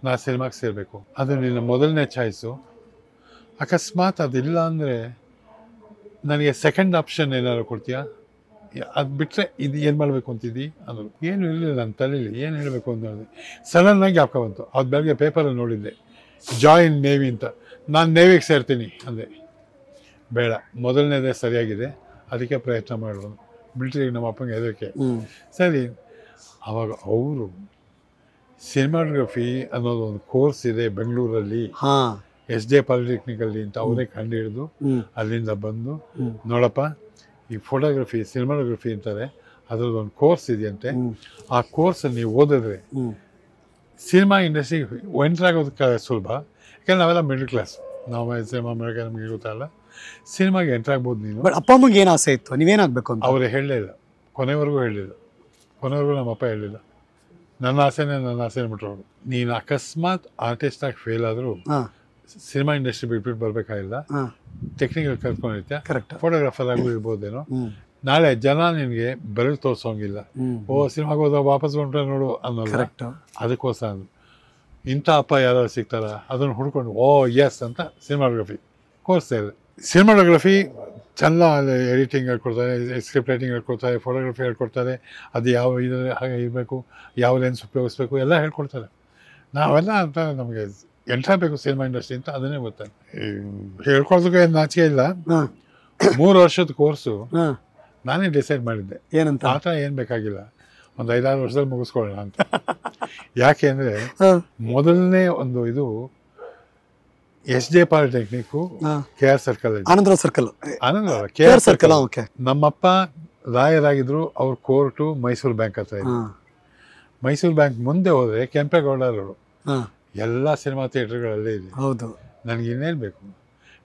ನಾ ಸಿನಿಮಾಗೆ ಸೇರಬೇಕು, ಅದು ನಿನ್ನ ಮೊದಲನೇ ಚಾಯ್ಸು. ಅಕಸ್ಮಾತ್ ಅದಿಲ್ಲ ಅಂದರೆ ನನಗೆ ಸೆಕೆಂಡ್ ಆಪ್ಷನ್ ಏನಾದ್ರು ಕೊಡ್ತೀಯಾ? ಅದು ಬಿಟ್ಟರೆ ಇದು ಏನು ಮಾಡಬೇಕು ಅಂತಿದ್ದಿ ಅಂದರು. ಏನು ಇರಲಿಲ್ಲ ನನ್ನ ತಲೆಯಲ್ಲಿ, ಏನು ಹೇಳಬೇಕು ಅಂತ ಹೇಳಿದೆ. ಸಡನ್ನಾಗಿ ಜ್ಞಾಪಕ ಬಂತು. ಅದು ಬೆಳಗ್ಗೆ ಪೇಪರಲ್ಲಿ ನೋಡಿದ್ದೆ, ಜಾಯಿನ್ ನೇವಿ ಅಂತ. ನಾನು ನೇವಿಗೆ ಸೇರ್ತೀನಿ ಅಂದೆ. ಬೇಡ, ಮೊದಲನೇದೇ ಸರಿಯಾಗಿದೆ, ಅದಕ್ಕೆ ಪ್ರಯತ್ನ ಮಾಡೋದು. ಮಿಲ್ಟ್ರಿಗೆ ನಮ್ಮ ಅಪ್ಪಂಗೆ ಹೆದರಿಕೆ. ಸರಿ, ಆವಾಗ ಅವರು ಸಿನಿಮಾಗ್ರಫಿ ಅನ್ನೋದು ಒಂದು ಕೋರ್ಸ್ ಇದೆ ಬೆಂಗಳೂರಲ್ಲಿ, SJ ಪಾಲಿಟೆಕ್ನಿಕಲ್ಲಿ ಅಂತ ಅವರೇ ಕಂಡು ಹಿಡಿದು ಅಲ್ಲಿಂದ ಬಂದು, ನೋಡಪ್ಪ ಈ ಫೋಟೋಗ್ರಫಿ ಸಿನಿಮಾಗ್ರಫಿ ಅಂತಾರೆ, ಅದ್ರದ್ದು ಒಂದು ಕೋರ್ಸ್ ಇದೆಯಂತೆ. ಆ ಕೋರ್ಸ್ ನೀವು ಓದಿದ್ರೆ ಸಿನಿಮಾ ಇಂಡಸ್ಟ್ರಿಗೆ ಎಂಟರ್ ಆಗೋದಕ್ಕೆ ಸುಲಭ. ಯಾಕಂದ್ರೆ ನಾವೆಲ್ಲ ಮಿಡಲ್ ಕ್ಲಾಸ್, ನಾವು ಸಿನಿಮಾ ಮಾಡೋಕೆ ನಮಗೆ ಗೊತ್ತಲ್ಲ. ಸಿನಿಮಾಗೆ ಎಂಟರ್ ಆಗ್ಬೋದು ನೀನು. ಬಟ್ ಅಪ್ಪ ಅಮ್ಮಗೆ ಏನು ಆಸೆ ಇತ್ತು, ನೀವೇನಾಗಬೇಕು ಅಂತ? ಅವರು ಹೇಳಲೇ ಇಲ್ಲ, ಕೊನೆವರೆಗೂ ಹೇಳಲಿಲ್ಲ. ಕೊನೆವರೆಗೂ ನಮ್ಮ ಅಪ್ಪ ಹೇಳಲಿಲ್ಲ. ನನ್ನ ಆಸೆನೇ ಬಿಟ್ಟರು. ನೀನು ಅಕಸ್ಮಾತ್ ಆರ್ಟಿಸ್ಟಾಗಿ ಫೇಲ್ ಆದರೂ ಸಿನಿಮಾ ಇಂಡಸ್ಟ್ರಿ ಬಿಟ್ಬಿಟ್ಟು ಬರಬೇಕಾಗಿಲ್ಲ. ಟೆಕ್ನಿಕಲ್ ಕಲ್ತ್ಕೊಂಡಿರ್ತೀಯ, ಫೋಟೋಗ್ರಾಫರ್ ಆಗೂ ಇರ್ಬೋದೇನೋ. ನಾಳೆ ಜನ ನಿನಗೆ ಬೆರಳು ತೋರಿಸೋಂಗಿಲ್ಲ. ಸಿನಿಮಾಗೆ ಹೋದಾಗ ವಾಪಸ್ ಹೊಂಟ್ರೆ ನೋಡು ಅನ್ನೋಲ್ಲ. ಅದಕ್ಕೋಸ್ಕರ ಇಂಥ ಅಪ್ಪ ಯಾರು ಸಿಗ್ತಾರ, ಅದನ್ನು ಹುಡ್ಕೊಂಡು ಎಸ್ ಅಂತ ಸಿನಿಮಾಟೋಗ್ರಫಿ ಕೋರ್ಸ್ ಇದೆ. ಸಿನಿಮಾಟೋಗ್ರಫಿ ಚೆಂದ ಎಡಿಟಿಂಗ್ ಹೇಳ್ಕೊಡ್ತಾರೆ, ಸ್ಕ್ರಿಪ್ಟ್ ರೈಟಿಂಗ್ ಹೇಳ್ಕೊಡ್ತಾರೆ, ಫೋಟೋಗ್ರಫಿ ಹೇಳ್ಕೊಡ್ತಾರೆ. ಅದು ಯಾವ ಇದರಲ್ಲಿ ಹಾಗೆ ಇರಬೇಕು, ಯಾವ ಲೆನ್ಸ್ ಉಪಯೋಗಿಸ್ಬೇಕು ಎಲ್ಲ ಹೇಳ್ಕೊಡ್ತಾರೆ. ನಾವೆಲ್ಲ ಅಂತ ನಮಗೆ ಎಂಟರ್ ಬೇಕು ಸಿನಿಮಾ ಇಂಡಸ್ಟ್ರಿ ಅಂತ ಅದನ್ನೇ ಗೊತ್ತಾನೆ. ಹೇಳ್ಕೊಳೋದಕ್ಕೆ ನಾಚಿಕೆ ಇಲ್ಲ. 3 ವರ್ಷದ ಕೋರ್ಸು ನಾನೇ ಡಿಸೈಡ್ ಮಾಡಿದ್ದೆ. ಏನಂತ? ಆ ಥರ ಏನು ಬೇಕಾಗಿಲ್ಲ, ಒಂದು 5-6 ವರ್ಷದಲ್ಲಿ ಮುಗಿಸ್ಕೊಳ್ಳೋಣ ಅಂತ. ಯಾಕೆ ಅಂದರೆ ಮೊದಲನೇ ಒಂದು ಇದು SJ polytechnic KR circle, Anandrao circle, KR circle. ನಮ್ಮಪ್ಪ ರಾಯರಾಗಿದ್ರು, ಅವ್ರ ಕೋರ್ಟು ಮೈಸೂರು ಬ್ಯಾಂಕ್ ಹತ್ರ ಇದೆ. ಮೈಸೂರು ಬ್ಯಾಂಕ್ ಮುಂದೆ ಹೋದರೆ ಕೆಂಪೇಗೌಡ ರೋಡು, ಎಲ್ಲ ಸಿನಿಮಾ ಥಿಯೇಟರ್ಗಳಲ್ಲೇ ಇದೆ. ಹೌದು. ನನಗೆ ಇನ್ನೇನು ಬೇಕು?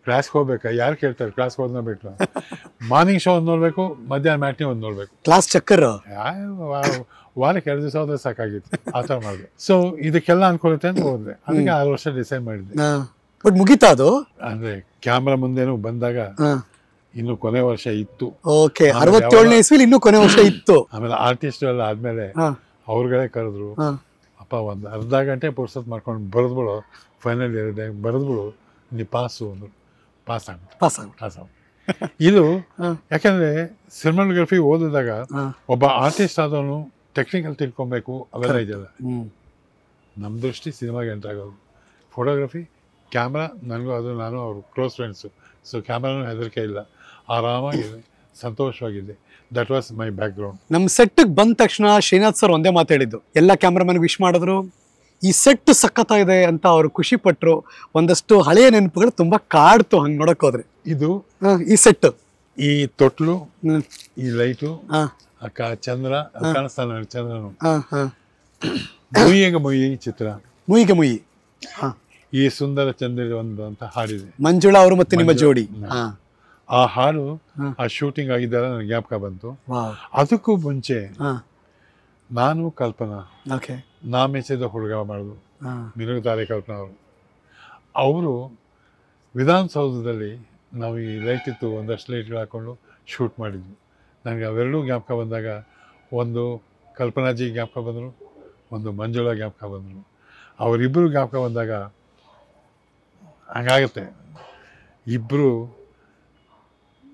ಕ್ಲಾಸ್ಗೆ ಹೋಗ್ಬೇಕಾ? ಯಾರು ಕೇಳ್ತಾರೆ? ಕ್ಲಾಸ್ಗೆ ಹೋದ್ನ ಬಿಟ್ಟು ಮಾರ್ನಿಂಗ್ ಶೋ ಒಂದು ನೋಡಬೇಕು, ಮಧ್ಯಾಹ್ನ ಮ್ಯಾಟ್ನಿ ಒಂದು ನೋಡಬೇಕು. ಕ್ಲಾಸ್ ಚಕ್ಕರ್ ವಾರಕ್ಕೆ 2 ದಿವಸ ಹೋದ್ರೆ ಸಾಕಾಗಿತ್ತು. ಆ ಥರ ಮಾಡಿದೆ. ಸೊ ಇದಕ್ಕೆಲ್ಲ ಅನ್ಕೊಳುತ್ತೆ ಅಂತ ಹೋದ್ರೆ ಅದಕ್ಕೆ 6 ವರ್ಷ ಡಿಸೈಡ್ ಮಾಡಿದ್ದೆ. ಬಟ್ ಮುಗೀತಾ ಅದು? ಅಂದರೆ ಕ್ಯಾಮ್ರಾ ಮುಂದೆನೂ ಬಂದಾಗ ಇನ್ನು ಕೊನೆ ವರ್ಷ ಇತ್ತು. ಓಕೆ, 67ನೇ ಇಸ್ವಿಲಿ ಇನ್ನೂ ಕೊನೆ ವರ್ಷ ಇತ್ತು. ಆಮೇಲೆ ಆರ್ಟಿಸ್ಟ್ ಎಲ್ಲ ಆದಮೇಲೆ ಅವ್ರುಗಳೇ ಕರೆದ್ರು, ಅಪ್ಪ ಒಂದು ಅರ್ಧ ಗಂಟೆ ಪುರ್ಸತ್ ಮಾಡ್ಕೊಂಡು ಬರೆದ್ಬಿಡು, ಫೈನಲ್ ಇಯರ್ ಬರೆದ್ಬಿಡು, ನೀ ಪಾಸು ಅಂದರು. ಪಾಸ್ ಇದು ಯಾಕಂದರೆ ಸಿನಿಮಾಟೋಗ್ರಫಿ ಓದಿದಾಗ ಒಬ್ಬ ಆರ್ಟಿಸ್ಟ್ ಆದವನು ಟೆಕ್ನಿಕಲ್ ತಿಳ್ಕೊಬೇಕು, ಅವೆಲ್ಲ ಇದೆಯಲ್ಲ. ನಮ್ಮ ದೃಷ್ಟಿ ಸಿನಿಮಾಗೆ ಎಂಟರ್ ಆಗೋದು. ಫೋಟೋಗ್ರಫಿ, ಕ್ಯಾಮ್ರಾ, ನನಗೂ ಅದು ನಾನು ಅವರು ಕ್ಲೋಸ್ ಫ್ರೆಂಡ್ಸು. ಸೊ ಕ್ಯಾಮ್ರಾನೂ ಹೆದರಿಕೆ ಇಲ್ಲ, ಆರಾಮಾಗಿದೆ, ಸಂತೋಷವಾಗಿದೆ. That was my back ground. ನಮ್ಮ ಸೆಟ್ಗೆ ಬಂದ ತಕ್ಷಣ ಶ್ರೀನಾಥ್ ಸರ್ ಒಂದೇ ಮಾತಾಡಿದ್ದು, ಎಲ್ಲ ಕ್ಯಾಮ್ರಾಮನ್ಗೆ ವಿಶ್ ಮಾಡಿದ್ರು, ಈ ಸೆಟ್ ಸಖತ್ತಾಗಿದೆ ಅಂತ ಅವ್ರು ಖುಷಿ ಪಟ್ಟರು. ಒಂದಷ್ಟು ಹಳೆಯ ನೆನಪುಗಳು ತುಂಬ ಕಾಡ್ತು ಹಂಗೆ ನೋಡಕ್ ಹೋದ್ರೆ. ಇದು ಈ ಸೆಟ್, ಈ ತೊಟ್ಲು, ಈ ಲೈಟು, ಚಂದ್ರ ಕಾಣಿಸ್ತಾನ, ಚಂದ್ರನು ಮುಯ್ಯಿಗೆ ಚಿತ್ರ, ಮುಯ್ಯಿಗೆ ಮುಯ್ಯಿ, ಈ ಸುಂದರ ಚಂದ್ರ ಒಂದು ಅಂತ ಹಾಡಿದೆ, ಮಂಜುಳಾ ಅವರು ಮತ್ತೆ ನಿಮ್ಮ ಜೋಡಿ. ಆ ಹಾಡು ಆ ಶೂಟಿಂಗ್ ಆಗಿದ್ದಾಗ ನನಗೆ ಜ್ಞಾಪಕ ಬಂತು. ಅದಕ್ಕೂ ಮುಂಚೆ ನಾನು ಕಲ್ಪನಾ ನಾ ಮೆಚ್ಚಿದ ಹುಡುಗ ಮಾಡೋದು, ಮಿನುಗುತ್ತಾರೆ ಕಲ್ಪನಾ ಅವರು ವಿಧಾನಸೌಧದಲ್ಲಿ ನಾವು ಈ ಲೈಟ್ ಇತ್ತು, ಒಂದಷ್ಟು ಲೈಟ್ಗಳು ಹಾಕ್ಕೊಂಡು ಶೂಟ್ ಮಾಡಿದ್ವಿ. ನನಗೆ ಅವೆರಡೂ ಜ್ಞಾಪಕ ಬಂದಾಗ ಒಂದು ಕಲ್ಪನಾಜಿ ಜ್ಞಾಪಕ ಬಂದರು, ಒಂದು ಮಂಜುಳಾ ಜ್ಞಾಪಕ ಬಂದರು. ಅವರಿಬ್ಬರು ಜ್ಞಾಪಕ ಬಂದಾಗ ಹಂಗಾಗತ್ತೆ. ಇಬ್ಬರು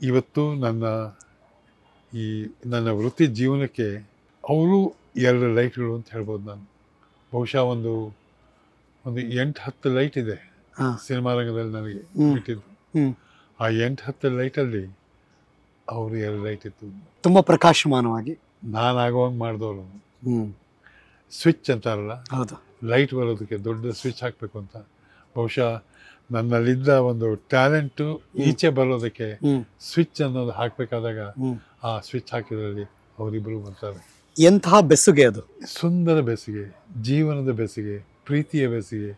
ಇವತ್ತು ನನ್ನ ವೃತ್ತಿ ಜೀವನಕ್ಕೆ ಅವರು 2 ಲೈಟ್ಗಳು ಅಂತ ಹೇಳ್ಬೋದು. ನಾನು ಬಹುಶಃ ಒಂದು 8-10 ಲೈಟ್ ಇದೆ ಸಿನಿಮಾ ರಂಗದಲ್ಲಿ ನನಗೆ ಬಿಟ್ಟಿದ್ದು. ಆ 8-10 ಲೈಟಲ್ಲಿ ಅವರು 2 ಲೈಟ್ ಇತ್ತು, ತುಂಬ ಪ್ರಕಾಶಮಾನವಾಗಿ. ನಾನು ಆಗುವಂಗೆ ಮಾಡಿದವರು. ಸ್ವಿಚ್ ಅಂತಾರಲ್ಲ, ಲೈಟ್ ಬರೋದಕ್ಕೆ ದೊಡ್ಡ ಸ್ವಿಚ್ ಹಾಕಬೇಕು ಅಂತ. ಬಹುಶಃ ನನ್ನಲ್ಲಿದ್ದ ಒಂದು ಟ್ಯಾಲೆಂಟು ಈಚೆ ಬರೋದಕ್ಕೆ ಸ್ವಿಚ್ ಅನ್ನೋದು ಹಾಕಬೇಕಾದಾಗ ಆ ಸ್ವಿಚ್ ಹಾಕಿದ್ರಲ್ಲಿ ಅವರಿಬ್ಬರು ಬರ್ತಾರೆ. ಎಂತಹ ಬೆಸುಗೆ ಅದು! ಸುಂದರ ಬೆಸುಗೆ, ಜೀವನದ ಬೆಸುಗೆ, ಪ್ರೀತಿಯ ಬೆಸುಗೆ,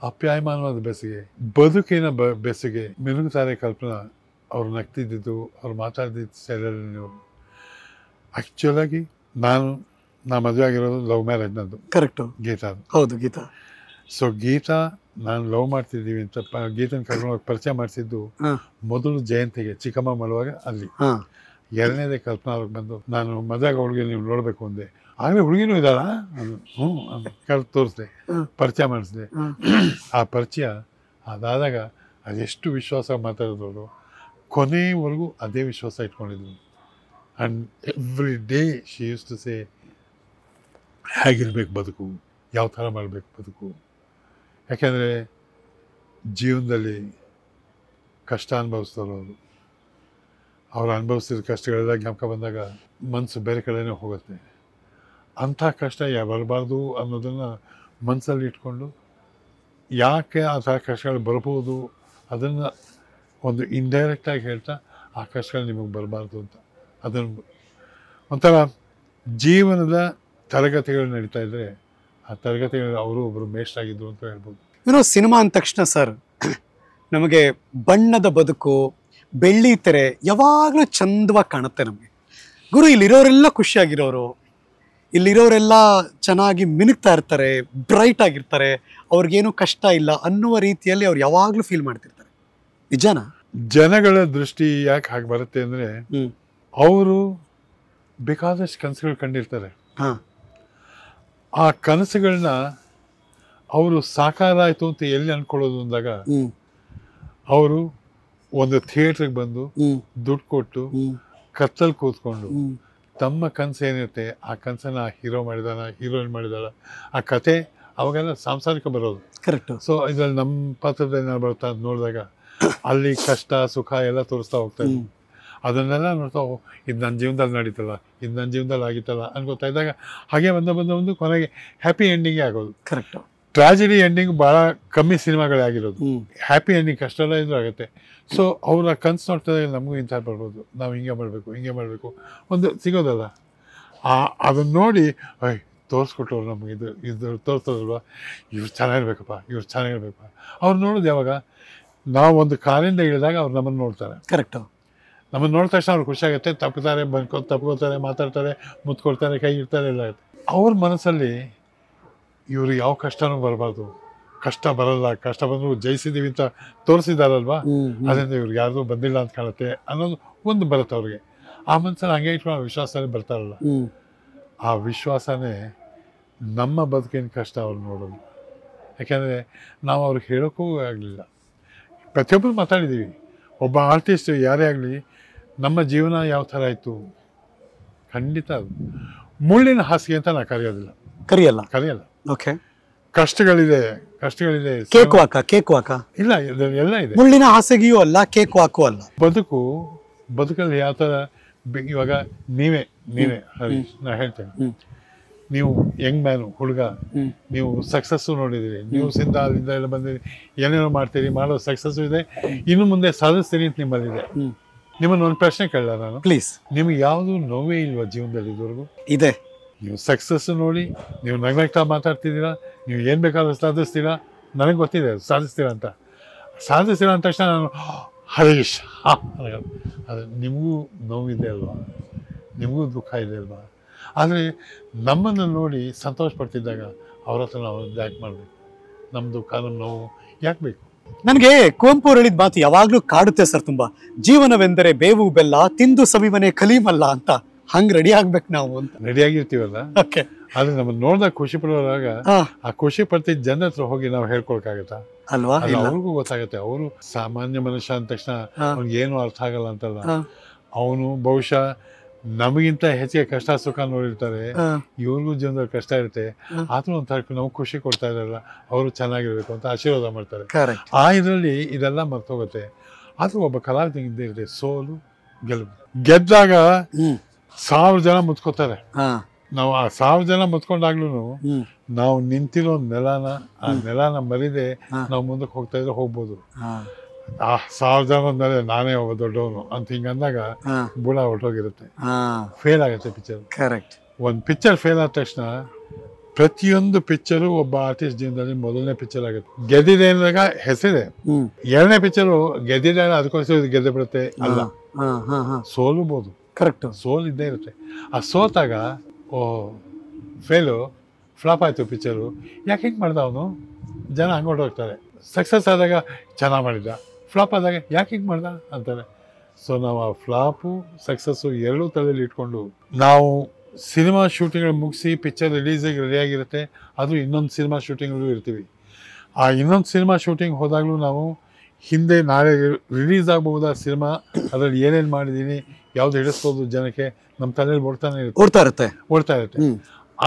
ಅಪ್ಯಾಯಮಾನವಾದ ಬೆಸುಗೆ, ಬದುಕಿನ ಬೆಸುಗೆ. ಮಿನುಗುತ್ತಾರೆ ಕಲ್ಪನಾ ಅವ್ರು ನಗ್ತಿದ್ದು, ಅವ್ರು ಮಾತಾಡ್ತಿದ್ದ ಸ್ಟೈಲಲ್ಲಿ ನೀವು. ಆ್ಯಕ್ಚುಲಾಗಿ ನಾ ಮದುವೆ ಆಗಿರೋದು ಲವ್ ಮ್ಯಾರೇಜ್ ನಂದು. ಕರೆಕ್ಟು. ಗೀತಾ. ಹೌದು, ಗೀತಾ. ಸೊ ಗೀತಾ ನಾನು ಲವ್ ಮಾಡ್ತಿದ್ದೀವಿ ಅಂತ ಗೀತನ ಕರ್ಕೊಂಡೋಗಿ ಪರಿಚಯ ಮಾಡಿಸಿದ್ದು ಮೊದಲು ಜಯಂತಿಗೆ, ಚಿಕ್ಕಮ್ಮ ಮಾಡುವಾಗ ಅಲ್ಲಿ. 2ನೇದೇ ಕಲ್ಪನಾ ಅವ್ರಿಗೆ ಬಂದು, ನಾನು ಮದುವೆ ಹುಡುಗಿ ನೀವು ನೋಡಬೇಕು ಅಂದೆ. ಆಗಲೇ ಹುಡುಗಿನೂ ಇದ್ದಾಳ? ಹ್ಞೂ ಕರೆದು ತೋರಿಸ್ದೆ, ಪರಿಚಯ ಮಾಡಿಸಿದೆ. ಆ ಪರಿಚಯ ಅದಾದಾಗ ಅದೆಷ್ಟು ವಿಶ್ವಾಸ ಮಾತಾಡಿದವರು, ಕೊನೆವರೆಗೂ ಅದೇ ವಿಶ್ವಾಸ ಇಟ್ಕೊಂಡಿದ್ರು. And every day she use to say, ಹೇಗಿರ್ಬೇಕು ಬದುಕು, ಯಾವ ಥರ ಮಾಡಬೇಕು ಬದುಕು. ಯಾಕೆಂದರೆ ಜೀವನದಲ್ಲಿ ಕಷ್ಟ ಅನುಭವಿಸ್ತಾರೋ ಅವ್ರು ಅನುಭವಿಸಿದ ಕಷ್ಟಗಳೆಲ್ಲ ಜ್ಞಾಪಕ ಬಂದಾಗ ಮನಸ್ಸು ಬೇರೆ ಕಡೆನೇ ಹೋಗುತ್ತೆ. ಅಂಥ ಕಷ್ಟ ಬರಬಾರ್ದು ಅನ್ನೋದನ್ನು ಮನಸ್ಸಲ್ಲಿ ಇಟ್ಕೊಂಡು, ಯಾಕೆ ಆ ಥರ ಕಷ್ಟಗಳು ಬರ್ಬೋದು ಅದನ್ನು ಒಂದು ಇಂಡೈರೆಕ್ಟಾಗಿ ಹೇಳ್ತಾ, ಆ ಕಷ್ಟಗಳು ನಿಮಗೆ ಬರಬಾರ್ದು ಅಂತ. ಅದನ್ನು ಒಂಥರ ಜೀವನದ ತರಗತಿಗಳು ನಡೀತಾ ಇದ್ರೆ ಆ ತರಗತಿಗಳು ಅವರು ಒಬ್ಬರು ಮೇಷ್ಟ್ರಾಗಿದ್ರು ಅಂತ ಹೇಳ್ಬೋದು. ಏನೋ ಸಿನಿಮಾ ಅಂದ ತಕ್ಷಣ ಸರ್ ನಮಗೆ ಬಣ್ಣದ ಬದುಕು, ಬೆಳ್ಳಿ ತೆರೆ ಯಾವಾಗಲೂ ಚಂದವಾಗಿ ಕಾಣುತ್ತೆ ನಮಗೆ. ಗುರು, ಇಲ್ಲಿರೋರೆಲ್ಲ ಖುಷಿಯಾಗಿರೋರು, ಇಲ್ಲಿರೋರೆಲ್ಲ ಚೆನ್ನಾಗಿ ಮಿನುಗ್ತಾ ಇರ್ತಾರೆ, ಬ್ರೈಟ್ ಆಗಿರ್ತಾರೆ, ಅವ್ರಿಗೇನು ಕಷ್ಟ ಇಲ್ಲ ಅನ್ನುವ ರೀತಿಯಲ್ಲಿ ಅವ್ರು ಯಾವಾಗಲೂ ಫೀಲ್ ಮಾಡ್ತಿರ್ತಾರೆ. ನಿಜಾನಾ? ಜನಗಳ ದೃಷ್ಟಿ ಯಾಕೆ ಹಾಗೆ ಬರುತ್ತೆ ಅಂದರೆ ಅವರು ಬೇಕಾದಷ್ಟು ಕನಸುಗಳು ಕಂಡಿರ್ತಾರೆ. ಆ ಕನಸುಗಳನ್ನ ಅವರು ಸಾಕಾರ ಆಯಿತು ಅಂತ ಎಲ್ಲಿ ಅನ್ಕೊಳ್ಳೋದು ಅಂದಾಗ ಅವರು ಒಂದು ಥಿಯೇಟ್ರಿಗೆ ಬಂದು ದುಡ್ಡು ಕೊಟ್ಟು ಕತ್ತಲ್ಲಿ ಕೂತ್ಕೊಂಡು ತಮ್ಮ ಕನಸು ಏನಿರುತ್ತೆ ಆ ಕನಸನ್ನ ಹೀರೋ ಮಾಡಿದಾನ, ಹೀರೋಯಿನ್ ಮಾಡಿದಾಳ, ಆ ಕತೆ ಅವಾಗೆಲ್ಲ ಸಾಂಸಾರಿಕ ಬರೋದು. ಕರೆಕ್ಟ್. ಸೊ ಇದ್ರಲ್ಲಿ ನಮ್ಮ ಪಾತ್ರದಲ್ಲಿ ನಾನು ಬರ್ತಾ ನೋಡಿದಾಗ ಅಲ್ಲಿ ಕಷ್ಟ ಸುಖ ಎಲ್ಲ ತೋರಿಸ್ತಾ ಹೋಗ್ತಾ ಇದ್ವಿ. ಅದನ್ನೆಲ್ಲ ನೋಡ್ತಾ ಇದು ನನ್ನ ಜೀವನದಲ್ಲಿ ನಡೀತಲ್ಲ, ಇದು ನನ್ನ ಜೀವನದಲ್ಲಿ ಆಗಿತ್ತಲ್ಲ ಅನ್ಕೋತಾ ಇದ್ದಾಗ ಹಾಗೆ ಬಂದು ಕೊನೆಗೆ ಹ್ಯಾಪಿ ಎಂಡಿಂಗೇ ಆಗೋದು. ಕರೆಕ್ಟ್. ಟ್ರಾಜಿಡಿ ಎಂಡಿಂಗ್ ಭಾಳ ಕಮ್ಮಿ ಸಿನಿಮಾಗಳೇ ಆಗಿರೋದು. ಹ್ಯಾಪಿ ಎಂಡಿಂಗ್ ಕಷ್ಟೆಲ್ಲ ಇದ್ರೂ ಆಗುತ್ತೆ. ಸೊ ಅವರ ಕನ್ಸು ನೋಡ್ತಾ ನಮಗೂ ಇಂಥ ಬರ್ಬೋದು, ನಾವು ಹಿಂಗೆ ಮಾಡಬೇಕು ಒಂದು ಸಿಗೋದಲ್ಲ. ಅದನ್ನು ನೋಡಿ ತೋರಿಸ್ಕೊಟ್ರು ನಮಗೆ ಇದು ತೋರಿಸೋದಲ್ವ, ಇವ್ರು ಚೆನ್ನಾಗಿರ್ಬೇಕಪ್ಪ, ಅವ್ರು ನೋಡೋದು ಯಾವಾಗ ನಾವು ಒಂದು ಕಾರಿಂದ ಇಳಿದಾಗ ಅವ್ರು ನಮ್ಮನ್ನು ನೋಡ್ತಾರೆ. ಕರೆಕ್ಟು. ನಮ್ಮನ್ನು ನೋಡಿದ ತಕ್ಷಣ ಅವ್ರು ಖುಷಿಯಾಗುತ್ತೆ, ತಪ್ಕೋತಾರೆ, ಮಾತಾಡ್ತಾರೆ, ಮುತ್ಕೊಳ್ತಾರೆ, ಕೈ ಇಡ್ತಾರೆ, ಎಲ್ಲ ಆಗುತ್ತೆ. ಅವ್ರ ಮನಸ್ಸಲ್ಲಿ ಇವರು ಯಾವ ಕಷ್ಟನೂ ಬರಬಾರ್ದು, ಕಷ್ಟ ಬರಲ್ಲ, ಕಷ್ಟ ಬಂದರೂ ಜಯಿಸಿದ್ದೀವಿ ಅಂತ ತೋರಿಸಿದಾರಲ್ವಾ, ಅದರಿಂದ ಇವ್ರಿಗೆ ಯಾರ್ದು ಬಂದಿಲ್ಲ ಅಂತ ಕಾಣುತ್ತೆ ಅನ್ನೋದು ಒಂದು ಬರುತ್ತೆ ಅವ್ರಿಗೆ. ಆ ಮನಸ್ಸಲ್ಲಿ ಹಂಗೆ ಇಟ್ಕೊಂಡು ವಿಶ್ವಾಸದಲ್ಲಿ ಬರ್ತಾರಲ್ಲ, ಆ ವಿಶ್ವಾಸನೇ ನಮ್ಮ ಬದುಕಿನ ಕಷ್ಟ ಅವ್ರು ನೋಡೋದು. ಯಾಕೆಂದರೆ ನಾವು ಅವ್ರಿಗೆ ಹೇಳೋಕ್ಕೂ ಆಗಲಿಲ್ಲ. ಪ್ರತಿಯೊಬ್ಬರು ಮಾತಾಡಿದ್ದೀವಿ. ಒಬ್ಬ ಆರ್ಟಿಸ್ಟ್ ಯಾರೇ ಆಗಲಿ ನಮ್ಮ ಜೀವನ ಯಾವ ಥರ ಇತ್ತು, ಖಂಡಿತ ಅದು ಮುಳ್ಳಿನ ಹಾಸಿಗೆ ಅಂತ ನಾನು ಕರೆಯಲ್ಲ. ಓಕೆ. ಕಷ್ಟಗಳಿದೆ. ಕೇಕ್ ವಾಕ ಇಲ್ಲ, ಎಲ್ಲ ಇದೆ. ಮುಳ್ಳಿನ ಹಾಸಿಗೆಯೂ ಅಲ್ಲ, ಕೇಕ್ ವಾಕು ಅಲ್ಲ. ಬದುಕಲ್ಲಿ ಯಾವ ಥರ ಇವಾಗ ನೀವೇ ಹರೀಶ್, ನಾ ಹೇಳ್ತೇನೆ, ನೀವು ಯಂಗ್ ಮ್ಯಾನು, ಹುಡುಗ, ನೀವು ಸಕ್ಸಸ್ಸು ನೋಡಿದ್ದೀರಿ, ನ್ಯೂಸಿಂದ ಅಲ್ಲಿಂದ ಎಲ್ಲ ಬಂದಿರಿ, ಏನೇನೋ ಮಾಡ್ತೀರಿ, ಮಾಡೋ ಸಕ್ಸಸ್ಸು ಇದೆ, ಇನ್ನು ಮುಂದೆ ಸಾಧಿಸ್ತೀರಿ ಅಂತ ನಿಮ್ಮಲ್ಲಿದೆ. ನಿಮ್ಮನ್ನು ಒಂದು ಪ್ರಶ್ನೆ ಕೇಳಲ್ಲ ನಾನು, ಪ್ಲೀಸ್. ನಿಮ್ಗೆ ಯಾವುದು ನೋವೇ ಇಲ್ವಾ ಜೀವನದಲ್ಲಿ ಇದುವರೆಗೂ? ಇದೆ. ನೀವು ಸಕ್ಸಸ್ಸು ನೋಡಿ ನೀವು ನಗ್ನಗ್ತಾ ಮಾತಾಡ್ತಿದ್ದೀರಾ, ನೀವು ಏನು ಬೇಕಾದ್ರೂ ಸಾಧಿಸ್ತೀರಾ, ನನಗೆ ಗೊತ್ತಿದೆ ಸಾಧಿಸ್ತೀರಾ ಅಂತ ತಕ್ಷಣ ನಾನು ಹರೀಶ್ ಅದು ನಿಮಗೂ ನೋವಿದೆ ಅಲ್ವಾ, ನಿಮಗೂ ದುಃಖ ಇದೆ ಅಲ್ವಾ? ಆದರೆ ನಮ್ಮನ್ನು ನೋಡಿ ಸಂತೋಷ ಪಡ್ತಿದ್ದಾಗ ಅವ್ರ ಹತ್ರ ನಾವು ಯಾಕೆ ಮಾಡಬೇಕು? ನಮ್ಮ ದುಃಖ, ನಮ್ಮ ನೋವು ಯಾಕೆ ಬೇಕು? ನನಗೆ ಕುವೆಂಪು ಅವ್ರು ಹೇಳಿದ ಮಾತು ಯಾವಾಗಲೂ ಕಾಡುತ್ತೆ ಸರ್ ತುಂಬ. ಜೀವನವೆಂದರೆ ಬೇವು ಬೆಲ್ಲ, ತಿಂದು ಸವಿವನೆ ಕಲೀಮಲ್ಲ ಅಂತ. ಹಂಗೆ ರೆಡಿ ಆಗ್ಬೇಕು ನಾವು ಅಂತ. ರೆಡಿಯಾಗಿರ್ತೀವಲ್ಲ. ಆದರೆ ನಮ್ಮನ್ನು ನೋಡಿದಾಗ ಖುಷಿ ಪಡುವಾಗ ಆ ಖುಷಿ ಪಡ್ತಿದ್ದ ಜನ ಹತ್ರ ಹೋಗಿ ನಾವು ಹೇಳ್ಕೊಳಕ್ಕಾಗತ್ತಾ? ಅಲ್ವಾ? ಅವ್ರಿಗೂ ಗೊತ್ತಾಗುತ್ತೆ. ಅವರು ಸಾಮಾನ್ಯ ಮನುಷ್ಯ ಅಂದ ತಕ್ಷಣ ಅವ್ನಿಗೆ ಏನು ಅರ್ಥ ಆಗಲ್ಲ ಅಂತಲ್ಲ. ಅವನು ಬಹುಶಃ ನಮಗಿಂತ ಹೆಚ್ಚಿಗೆ ಕಷ್ಟ ಸುಖ ನೋಡಿರ್ತಾರೆ, ಇವ್ರಿಗೂ ಜೀವನದಲ್ಲಿ ಕಷ್ಟ ಇರುತ್ತೆ. ಆದ್ರೂ ಒಂಥರ ನಮಗೆ ಖುಷಿ ಕೊಡ್ತಾ ಇದಾರಲ್ಲ, ಅವರು ಚೆನ್ನಾಗಿರ್ಬೇಕು ಅಂತ ಆಶೀರ್ವಾದ ಮಾಡ್ತಾರೆ. ಆ ಇದರಲ್ಲಿ ಇದೆಲ್ಲ ಮರ್ತೋಗುತ್ತೆ. ಆದ್ರೂ ಒಬ್ಬ ಕಲಾವಿದ ಇದ್ದೇ ಇರುತ್ತೆ, ಸೋಲು ಗೆಲುವು. ಗೆದ್ದಾಗ 1000 ಜನ ಮುತ್ಕೋತಾರೆ. ನಾವು ಆ 1000 ಜನ ಮುತ್ಕೊಂಡಾಗ್ಲೂ ನಾವು ನಿಂತಿರೋ ನೆಲನ ಮರಿದೆ ನಾವು ಮುಂದಕ್ಕೆ ಹೋಗ್ತಾ ಇದ್ರೆ ಹೋಗ್ಬೋದು. 1000 ಜನ ಮೇಲೆ ನಾನೇ ಒಬ್ಬ ದೊಡ್ಡವನು ಅಂತ ಹಿಂಗಂದಾಗ ಬುಡ ಹೊರಟೋಗಿರುತ್ತೆ, ಫೇಲ್ ಆಗುತ್ತೆ ಪಿಕ್ಚರ್. ಕರೆಕ್ಟ್. ಒಂದು ಪಿಕ್ಚರ್ ಫೇಲ್ ಆದ ತಕ್ಷಣ ಪ್ರತಿಯೊಂದು ಪಿಕ್ಚರು ಒಬ್ಬ ಆರ್ಟಿಸ್ಟ್ ಜೀವನದಲ್ಲಿ ಮೊದಲನೇ ಪಿಕ್ಚರ್ ಆಗುತ್ತೆ. ಗೆದ್ದಿದೆ ಅಂದಾಗ ಹೆಸರಿದೆ, ಎರಡನೇ ಪಿಕ್ಚರು ಗೆದ್ದಿದೆ ಅದಕ್ಕೋಸ್ಕರ ಗೆದ್ದೆ ಬಿಡುತ್ತೆ ಅಲ್ಲ, ಸೋಲುಬೋದು. ಕರೆಕ್ಟ್. ಸೋಲ್ ಇದ್ದೇ ಇರುತ್ತೆ. ಆ ಸೋತಾಗ ಫ್ಲಾಪ್ ಆಯಿತು ಪಿಕ್ಚರು, ಯಾಕೆ ಹಿಂಗೆ ಮಾಡ್ದ ಅವನು, ಜನ ಹಂಗೆ ಹೋಗ್ತಾರೆ. ಸಕ್ಸಸ್ ಆದಾಗ ಚೆನ್ನಾಗಿ ಮಾಡಿದ್ದ, ಫ್ಲಾಪ್ ಆದಾಗ ಯಾಕೆ ಹಿಂಗೆ ಮಾಡ್ದ ಅಂತಾರೆ. ಸೊ ನಾವು ಆ ಫ್ಲಾಪು ಸಕ್ಸಸ್ಸು ಎರಡೂ ತಲೆಯಲ್ಲಿ ಇಟ್ಕೊಂಡು ನಾವು ಸಿನಿಮಾ ಶೂಟಿಂಗ್ಗಳು ಮುಗಿಸಿ ಪಿಕ್ಚರ್ ರಿಲೀಸಿಗೆ ರೆಡಿಯಾಗಿರುತ್ತೆ, ಅದು ಇನ್ನೊಂದು ಸಿನಿಮಾ ಶೂಟಿಂಗ್ಗಳು ಇರ್ತೀವಿ. ಆ ಇನ್ನೊಂದು ಸಿನಿಮಾ ಶೂಟಿಂಗ್ ಹೋದಾಗಲೂ ನಾವು ಹಿಂದೆ ನಾಳೆ ರಿಲೀಸ್ ಆಗಬಹುದಾದ ಸಿನಿಮಾ ಅದರಲ್ಲಿ ಏನೇನು ಮಾಡಿದ್ದೀನಿ, ಯಾವ್ದು ಹಿಡಿಸ್ಬೋದು ಜನಕ್ಕೆ, ನಮ್ಮ ತಲೆಯಲ್ಲಿ ಓಡ್ತಾ ಇರುತ್ತೆ.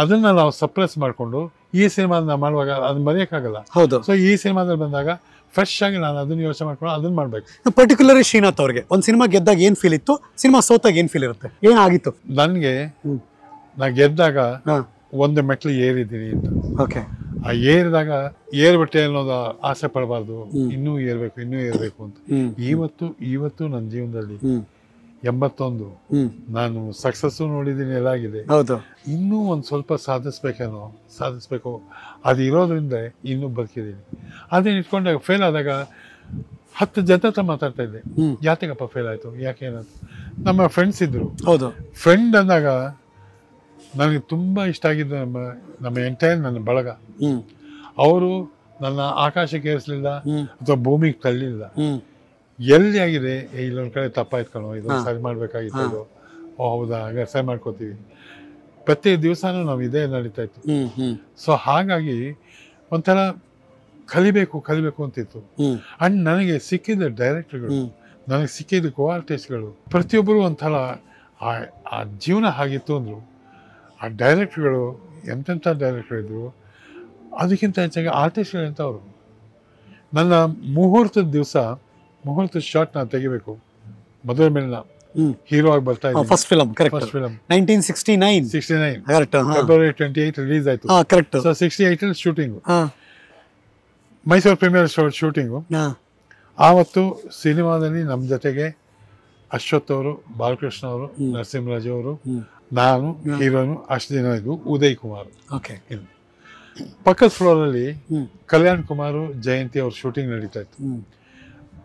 ಅದನ್ನ ನಾವು ಸಪ್ರೆಸ್ ಮಾಡಿಕೊಂಡು ಈ ಸಿನಿಮಾನ ಮಾಡುವಾಗ ಅದನ್ನ ಮರೆಯೋಕ್ಕಾಗಲ್ಲ. ಹೌದು. ಸೊ ಈ ಸಿನಿಮಾದಲ್ಲಿ ಬಂದಾಗ ಫ್ರೆಶ್ ಆಗಿ ನಾನು ಅದನ್ನ ಯೋಚನೆ ಮಾಡ್ಕೊಂಡು ಅದನ್ನ ಮಾಡ್ಬೇಕು. ಪರ್ಟಿಕ್ಯುಲರ್ ಶ್ರೀನಾಥ್ ಅವ್ರಿಗೆ ಒಂದು ಸಿನಿಮಾ ಗೆದ್ದಾಗ ಏನ್ ಫೀಲ್ ಇತ್ತು, ಸಿನಿಮಾ ಸೋತಾಗ ಏನ್ ಫೀಲ್ ಇರುತ್ತೆ, ಏನಾಗಿತ್ತು? ನನಗೆ ನಾ ಗೆದ್ದಾಗ ಒಂದು ಮೆಟ್ಲು ಏರಿದ್ದೀನಿ ಅಂತ. ಓಕೆ. ಆ ಏರಿದಾಗ ಏರ್ಬಿಟ್ಟೆ ಅನ್ನೋದು ಆಸೆ ಪಡಬಾರ್ದು, ಇನ್ನೂ ಏರ್ಬೇಕು ಅಂತ. ಇವತ್ತು ನನ್ನ ಜೀವನದಲ್ಲಿ 81 ನಾನು ಸಕ್ಸಸ್ಸು ನೋಡಿದ್ದೀನಿ, ಎಲ್ಲ ಆಗಿದೆ. ಹೌದು. ಇನ್ನೂ ಒಂದು ಸ್ವಲ್ಪ ಸಾಧಿಸ್ಬೇಕು, ಅದು ಇರೋದ್ರಿಂದ ಇನ್ನೂ ಬದುಕಿದ್ದೀನಿ. ಅದೇನು ಇಟ್ಕೊಂಡಾಗ ಫೇಲ್ ಆದಾಗ 10 ಜನ ಹತ್ರ ಮಾತಾಡ್ತಾ ಇದ್ದೆ, ಯಾತಕ್ಕಪ್ಪ ಫೇಲ್ ಆಯಿತು, ಯಾಕೇನಂತ. ನಮ್ಮ ಫ್ರೆಂಡ್ಸ್ ಇದ್ದರು. ಹೌದು. ಫ್ರೆಂಡ್ ಅಂದಾಗ ನನಗೆ ತುಂಬ ಇಷ್ಟ ಆಗಿದ್ದು ನಮ್ಮ ಎಂಟೈರ್ ನನ್ನ ಬಳಗ. ಅವರು ನನ್ನ ಆಕಾಶಕ್ಕೆ ಏರಿಸಲಿಲ್ಲ ಅಥವಾ ಭೂಮಿಗೆ ತಳ್ಳಿಲ್ಲ. ಎಲ್ಲಿ ಆಗಿದೆ, ಇಲ್ಲೊಂದು ಕಡೆ ತಪ್ಪಾಯ್ತು ಕಣೋ, ಇದನ್ನು ಸರಿ ಮಾಡಬೇಕಾಗಿತ್ತು, ಇದು ಹೌದಾ, ಹಾಗಾದ್ರೆ ಸರಿ ಮಾಡ್ಕೋತೀವಿ. ಪ್ರತಿ ದಿವಸನೂ ನಾವು ಇದೇ ನಡೀತಾ ಇತ್ತು. ಸೊ ಹಾಗಾಗಿ ಒಂಥರ ಕಲಿಬೇಕು ಅಂತಿತ್ತು. ಅಂಡ್ ನನಗೆ ಸಿಕ್ಕಿದ ಡೈರೆಕ್ಟರ್ಗಳು, ನನಗೆ ಸಿಕ್ಕಿದ ಕೋ-ಆರ್ಟಿಸ್ಟ್ಗಳು ಪ್ರತಿಯೊಬ್ಬರು ಒಂಥರ ಆ ಜೀವನ ಹಾಗಿತ್ತು ಅಂದರು. ಆ ಡೈರೆಕ್ಟ್ರುಗಳು ಎಂತೆಂಥ ಡೈರೆಕ್ಟ್ರು ಅದಕ್ಕಿಂತ ಹೆಚ್ಚಾಗಿ ಆರ್ಟಿಸ್ಟ್ಗಳು ಎಂಥವ್ರು. ನನ್ನ ಮುಹೂರ್ತದ ದಿವಸ ಮುಹೂರ್ತದ ಶಾಟ್ ನಾನು ತೆಗಿಬೇಕು, ಮದುವೆ ಮೇಲೆ ಹೀರೋ ಆಗಿ ಬರ್ತಾ ಇದ್ದೀನಿ. ಫಸ್ಟ್ ಫಿಲಮ್ 1969 ಫೆಬ್ರವರಿ 28 ರಿಲೀಸ್ ಆಯಿತು. So 68 shooting, Mysuru premiere shooting. ಆವತ್ತು ಸಿನಿಮಾದಲ್ಲಿ ನಮ್ಮ ಜೊತೆಗೆ ಅಶ್ವಥ್ ಅವರು, ಬಾಲಕೃಷ್ಣ ಅವರು, ನರಸಿಂಹರಾಜ್ ಅವರು, ನಾನು ಹೀರೋನು, ಅಷ್ಟು ದಿನ ಇದು ಉದಯ್ ಕುಮಾರ್. ಇದು ಪಕ್ಕದ ಫ್ಲೋರಲ್ಲಿ ಕಲ್ಯಾಣ್ ಕುಮಾರ್, ಜಯಂತಿ ಅವ್ರ ಶೂಟಿಂಗ್ ನಡೀತಾ ಇತ್ತು.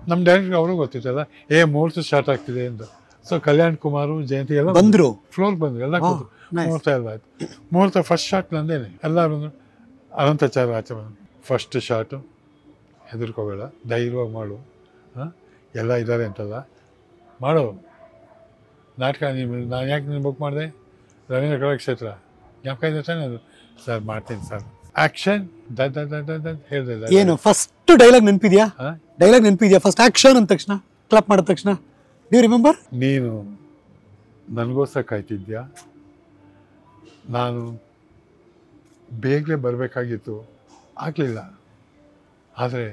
ನಮ್ಮ ಡೈರೆಕ್ಟರ್ ಅವರು ಗೊತ್ತಿತ್ತಲ್ಲ, ಮುಹೂರ್ತ ಸ್ಟಾರ್ಟ್ ಆಗ್ತಿದೆ ಅಂತ. ಸೊ ಕಲ್ಯಾಣ್ ಕುಮಾರ್, ಜಯಂತಿ ಎಲ್ಲ ಬಂದರು, ಫ್ಲೋರ್ ಬಂದರು, ಎಲ್ಲ ಕೂತು ಮುಹೂರ್ತ ಎಲ್ಲ ಆಯ್ತು. ಮುಹೂರ್ತ ಫಸ್ಟ್ ಶಾಟ್ ನಂದೇನೆ. ಎಲ್ಲ ಬಂದರು. ಅನಂತಾಚಾರ್ಯ ಆಚೆ ಬಂದರು. ಫಸ್ಟ್ ಶಾಟು, ಹೆದರ್ಕೋಬೇಡ, ಧೈರ್ಯವಾಗಿ ಮಾಡು, ಎಲ್ಲ ಇದ್ದಾರೆ ಅಂತಲ್ಲ, ಮಾಡು ನಾಟಕ. ನಾನು ಯಾಕೆ ನೀನು ಬುಕ್ ಮಾಡಿದೆ, ರವೀಂದ್ರ ಕಲಾಕ್ಷೇತ್ರ ಜ್ಞಾಪಕ ಇದೆ ತಾನೆ? ಅದು ಸರ್ ಮಾಡ್ತೀನಿ ಸರ್, ಆಕ್ಷನ್ ಹೇಳಿದೆ. ಏನು ಫಸ್ಟ್ ಡೈಲಾಗ್ ನೆನಪಿದ್ಯಾ? ಡೈಲಾಗ್ ನೆನಪಿದ್ಯಾ? ಫಸ್ಟ್ ಆಕ್ಷನ್ ಅಂದ ತಕ್ಷಣ, ಕ್ಲಾಪ್ ಮಾಡಿದ ತಕ್ಷಣ, ಡ್ಯೂ ರಿಮೆಂಬರ್? ನೀನು ನನಗೋಸ್ಕರ ಕಾಯ್ತಿದ್ಯಾ, ನಾನು ಬೇಗನೆ ಬರಬೇಕಾಗಿತ್ತು, ಆಗಲಿಲ್ಲ. ಆದರೆ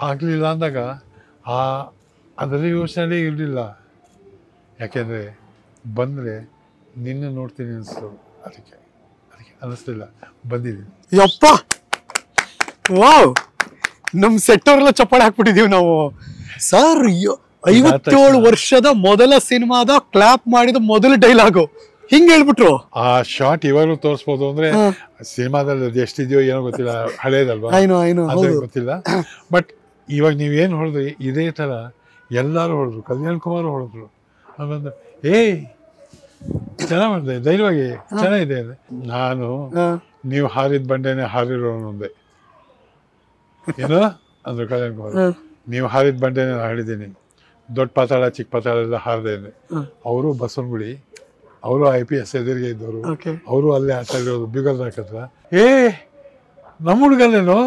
ಆಗಲಿಲ್ಲ ಅಂದಾಗ ಅದರ ಯೋಚನೆ ಇರಲಿಲ್ಲ. ಯಾಕೆಂದರೆ ಬಂದರೆ ನಿನ್ನ ನೋಡ್ತೀನಿ ಅನಿಸ್ತು, ಅದಕ್ಕೆ ಅನ್ನಿಸ್ಲಿಲ್ಲ, ಬಂದಿದ್ದೀನಿ. ಯಪ್ಪ, ವಾವ್, ನಮ್ಮ ಸೆಟ್ಟವರೆಲ್ಲ ಚಪ್ಪಾಳೆ ಹಾಕ್ಬಿಟ್ಟಿದೀವಿ ನಾವು. ಸರ್ 57 ವರ್ಷದ ಮೊದಲ ಸಿನಿಮಾದ ಕ್ಲಾಪ್ ಮಾಡಿದ ಮೊದಲ ಡೈಲಾಗು ಹಿಂಗೆ ಹೇಳ್ಬಿಟ್ರು. ಆ ಶಾಟ್ ಇವಾಗಲೂ ತೋರಿಸ್ಬೋದು. ಅಂದ್ರೆ ಸಿನಿಮಾದಲ್ಲಿ ಅದು ಎಷ್ಟಿದೆಯೋ ಏನೋ ಗೊತ್ತಿಲ್ಲ, ಹಳೇದಲ್ವಾ, ಗೊತ್ತಿಲ್ಲ. ಬಟ್ ಇವಾಗ ನೀವೇನು ಹೊಡೆದ್ರಿ, ಇದೇ ಥರ ಎಲ್ಲರೂ ಹೊಡೆದ್ರು. ಕಲ್ಯಾಣ್ ಕುಮಾರ್ ಹೊಡೆದ್ರು. ಆಮೇಲೆ ಚೆನ್ನಾಗಿ ಮಾಡಿದೆ, ಧೈರ್ಯವಾಗಿ ಚೆನ್ನಾಗಿದೆ. ನಾನು ನೀವು ಹಾರಿದ ಬಂಡೆನೆ ಹಾರಿರೋನು ಒಂದೇ ಏನೋ ಅಂದ್ರು ಕಲ್ಯಾಣ್ ಕುಮಾರ್. ನೀವು ಹಾರಿದ ಬಂಡೆನೆ ಹಾಡಿದ್ದೀನಿ, ದೊಡ್ಡ ಪಾತಾಳ ಚಿಕ್ಕ ಪಾತಾಳ ಎಲ್ಲ ಹಾರದೇನೆ. ಅವರು ಬಸವನಗುಡಿ, ಅವರು IPS ಎದುರಿಗೆ ಇದ್ದವರು, ಅವರು ಅಲ್ಲೇ ಆಟ ಇರೋದು ಬಿಗಲ್ನಾಕ್ ಹತ್ರ. ನಮ್ಮ ಹುಡುಗಲ್ಲೇನೋ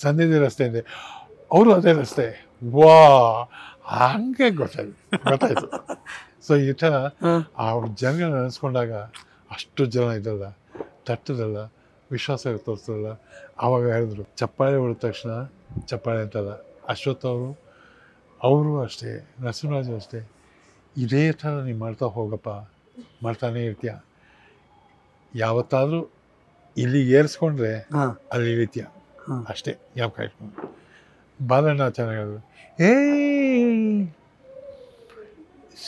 ಸನ್ನಿಧಿ ರಸ್ತೆ ಇದೆ, ಅವರು ಅದೇ ರಸ್ತೆ. ವಾ, ಹಂಗೆ ಗೊತ್ತಾಯ್ತು. ಸೊ ಈ ಥರ ಅವ್ರ ಜನಗಳನ್ನ ನೆನೆಸ್ಕೊಂಡಾಗ ಅಷ್ಟು ಜನ ಇದ್ದಲ್ಲ, ತಟ್ಟದಲ್ಲ, ವಿಶ್ವಾಸ ತೋರಿಸಲ್ಲ. ಆವಾಗ ಹೇಳಿದ್ರು ಚಪ್ಪಾಳೆ ಹೊಡೆದ ತಕ್ಷಣ ಚಪ್ಪಾಳೆ ಅಂತಲ್ಲ. ಅಶ್ವಥ್ ಅವರು ಅಷ್ಟೇ, ನರಸಿಂಹರಾಜು ಅಷ್ಟೇ, ಇದೇ ಥರ ನೀವು ಮಾಡ್ತಾ ಹೋಗಪ್ಪ, ಮಾಡ್ತಾನೆ ಇರ್ತೀಯ. ಯಾವತ್ತಾದರೂ ಇಲ್ಲಿ ಏರಿಸ್ಕೊಂಡ್ರೆ ಅಲ್ಲಿ ಇಳಿತೀಯ ಅಷ್ಟೇ. ಜ್ಞಾಪಕ ಇಟ್ಕೊಂಡು ಬಾಲಣ್ಣ ಚೆನ್ನಾಗಿರೋದು.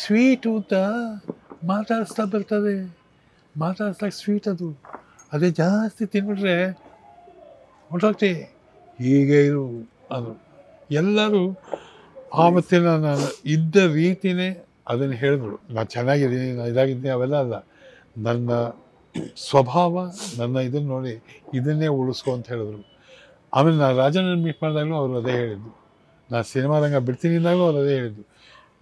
ಸ್ವೀಟ್ ಊಟ ಮಾತಾಡಿಸ್ತಾ ಬರ್ತದೆ, ಮಾತಾಡಿಸ್ದಾಗ ಸ್ವೀಟ್ ಅದು, ಅದೇ ಜಾಸ್ತಿ ತಿನ್ಬಿಟ್ರೆ ಹೊರಟೋಗ್ತಿ. ಹೀಗೆ ಇರು ಅದು. ಎಲ್ಲರೂ ಆವತ್ತಿನ ನಾನು ಇದ್ದ ರೀತಿಯೇ ಅದನ್ನು ಹೇಳಿದ್ರು. ನಾನು ಚೆನ್ನಾಗಿದ್ದೀನಿ, ನಾನು ಇದಾಗಿದ್ದೀನಿ, ಅವೆಲ್ಲ ಅಲ್ಲ. ನನ್ನ ಸ್ವಭಾವ, ನನ್ನ ಇದನ್ನು ನೋಡಿ ಇದನ್ನೇ ಉಳಿಸ್ಕೊ ಅಂತ ಹೇಳಿದ್ರು. ಆಮೇಲೆ ನಾನು ರಾಜನನ್ನು ಮೀಟ್ ಮಾಡಿದಾಗಲೂ ಅವರು ಅದೇ ಹೇಳಿದ್ದು. ನಾನು ಸಿನಿಮಾ ರಂಗ ಬಿಡ್ತೀನಿ ಅಂದಾಗಲೂ ಅವ್ರು ಅದೇ ಹೇಳಿದ್ದು,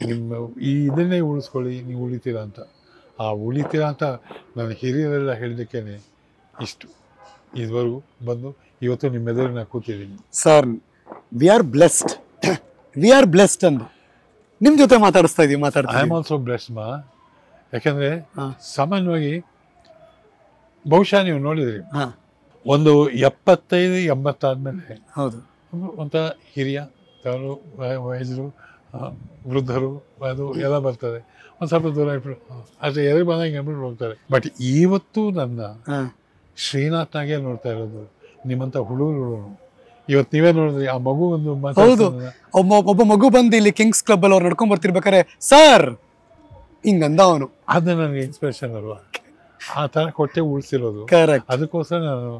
ನಿಮ್ಮ ಇದನ್ನೇ ಉಳಿಸ್ಕೊಳ್ಳಿ, ನೀವು ಉಳಿತೀರಾ ಅಂತ. ಆ ಉಳಿತೀರಾ ಅಂತ ನನ್ನ ಹಿರಿಯರೆಲ್ಲ ಹೇಳಿದ್ದಕ್ಕೇ ಇಷ್ಟು ಇದುವರೆಗೂ ಬಂದು ಇವತ್ತು ನಿಮ್ಮ ಎದುರು ನಾನು ಕೂತಿದ್ದೀನಿ. ಸರ್, ವಿ ಆರ್ ಬ್ಲೆಸ್ಡ್ ಅಂದು ನಿಮ್ಮ ಜೊತೆ ಮಾತಾಡಿಸ್ತಾ ಇದ್ದೀವಿ. ಐ ಆಮ್ ಆಲ್ಸೋ ಬ್ಲೆಸ್ಡ್ ಮಾ. ಯಾಕೆಂದರೆ ಸಾಮಾನ್ಯವಾಗಿ ಬಹುಶಃ ನೀವು ನೋಡಿದ್ರಿ, ಒಂದು 75-80 ಆದಮೇಲೆ ಹೌದು ಒಂಥರ ಹಿರಿಯ ವಯಸ್ಸರು, ವೃದ್ಧರು, ಅದು ಎಲ್ಲ ಬರ್ತದೆ. ಒಂದು ಸ್ವಲ್ಪ ದೂರ ಇಟ್ಬಿಟ್ಟು ಅಷ್ಟೇ, ಎದುರು ಬಂದಾಗ ಹೇಳ್ಬಿಟ್ಟು ಹೋಗ್ತಾರೆ. ಬಟ್ ಇವತ್ತು ನನ್ನ ಶ್ರೀನಾಥ್ನಾಗೆ ನೋಡ್ತಾ ಇರೋದು ನಿಮ್ಮಂಥ ಹುಡುಗರು. ಇವತ್ತು ನೀವೇ ನೋಡಿದ್ರಿ, ಆ ಮಗು ಒಂದು ಒಬ್ಬ ಮಗು ಬಂದು ಇಲ್ಲಿ ಕಿಂಗ್ಸ್ ಕ್ಲಬ್ ಅಲ್ಲಿ ಅವ್ರು ನಡ್ಕೊಂಡ್ ಬರ್ತಿರ್ಬೇಕಾರೆ, ಸರ್ ಹಿಂಗಂದ ಅವನು. ಅದು ನನಗೆ ಇನ್ಸ್ಪಿರೇಷನ್ ಅಲ್ವಾ, ಆ ಥರ ಕೊಟ್ಟೆ ಉಳಿಸಿರೋದು. ಕರೆಕ್ಟ್. ಅದಕ್ಕೋಸ್ಕರ ನಾನು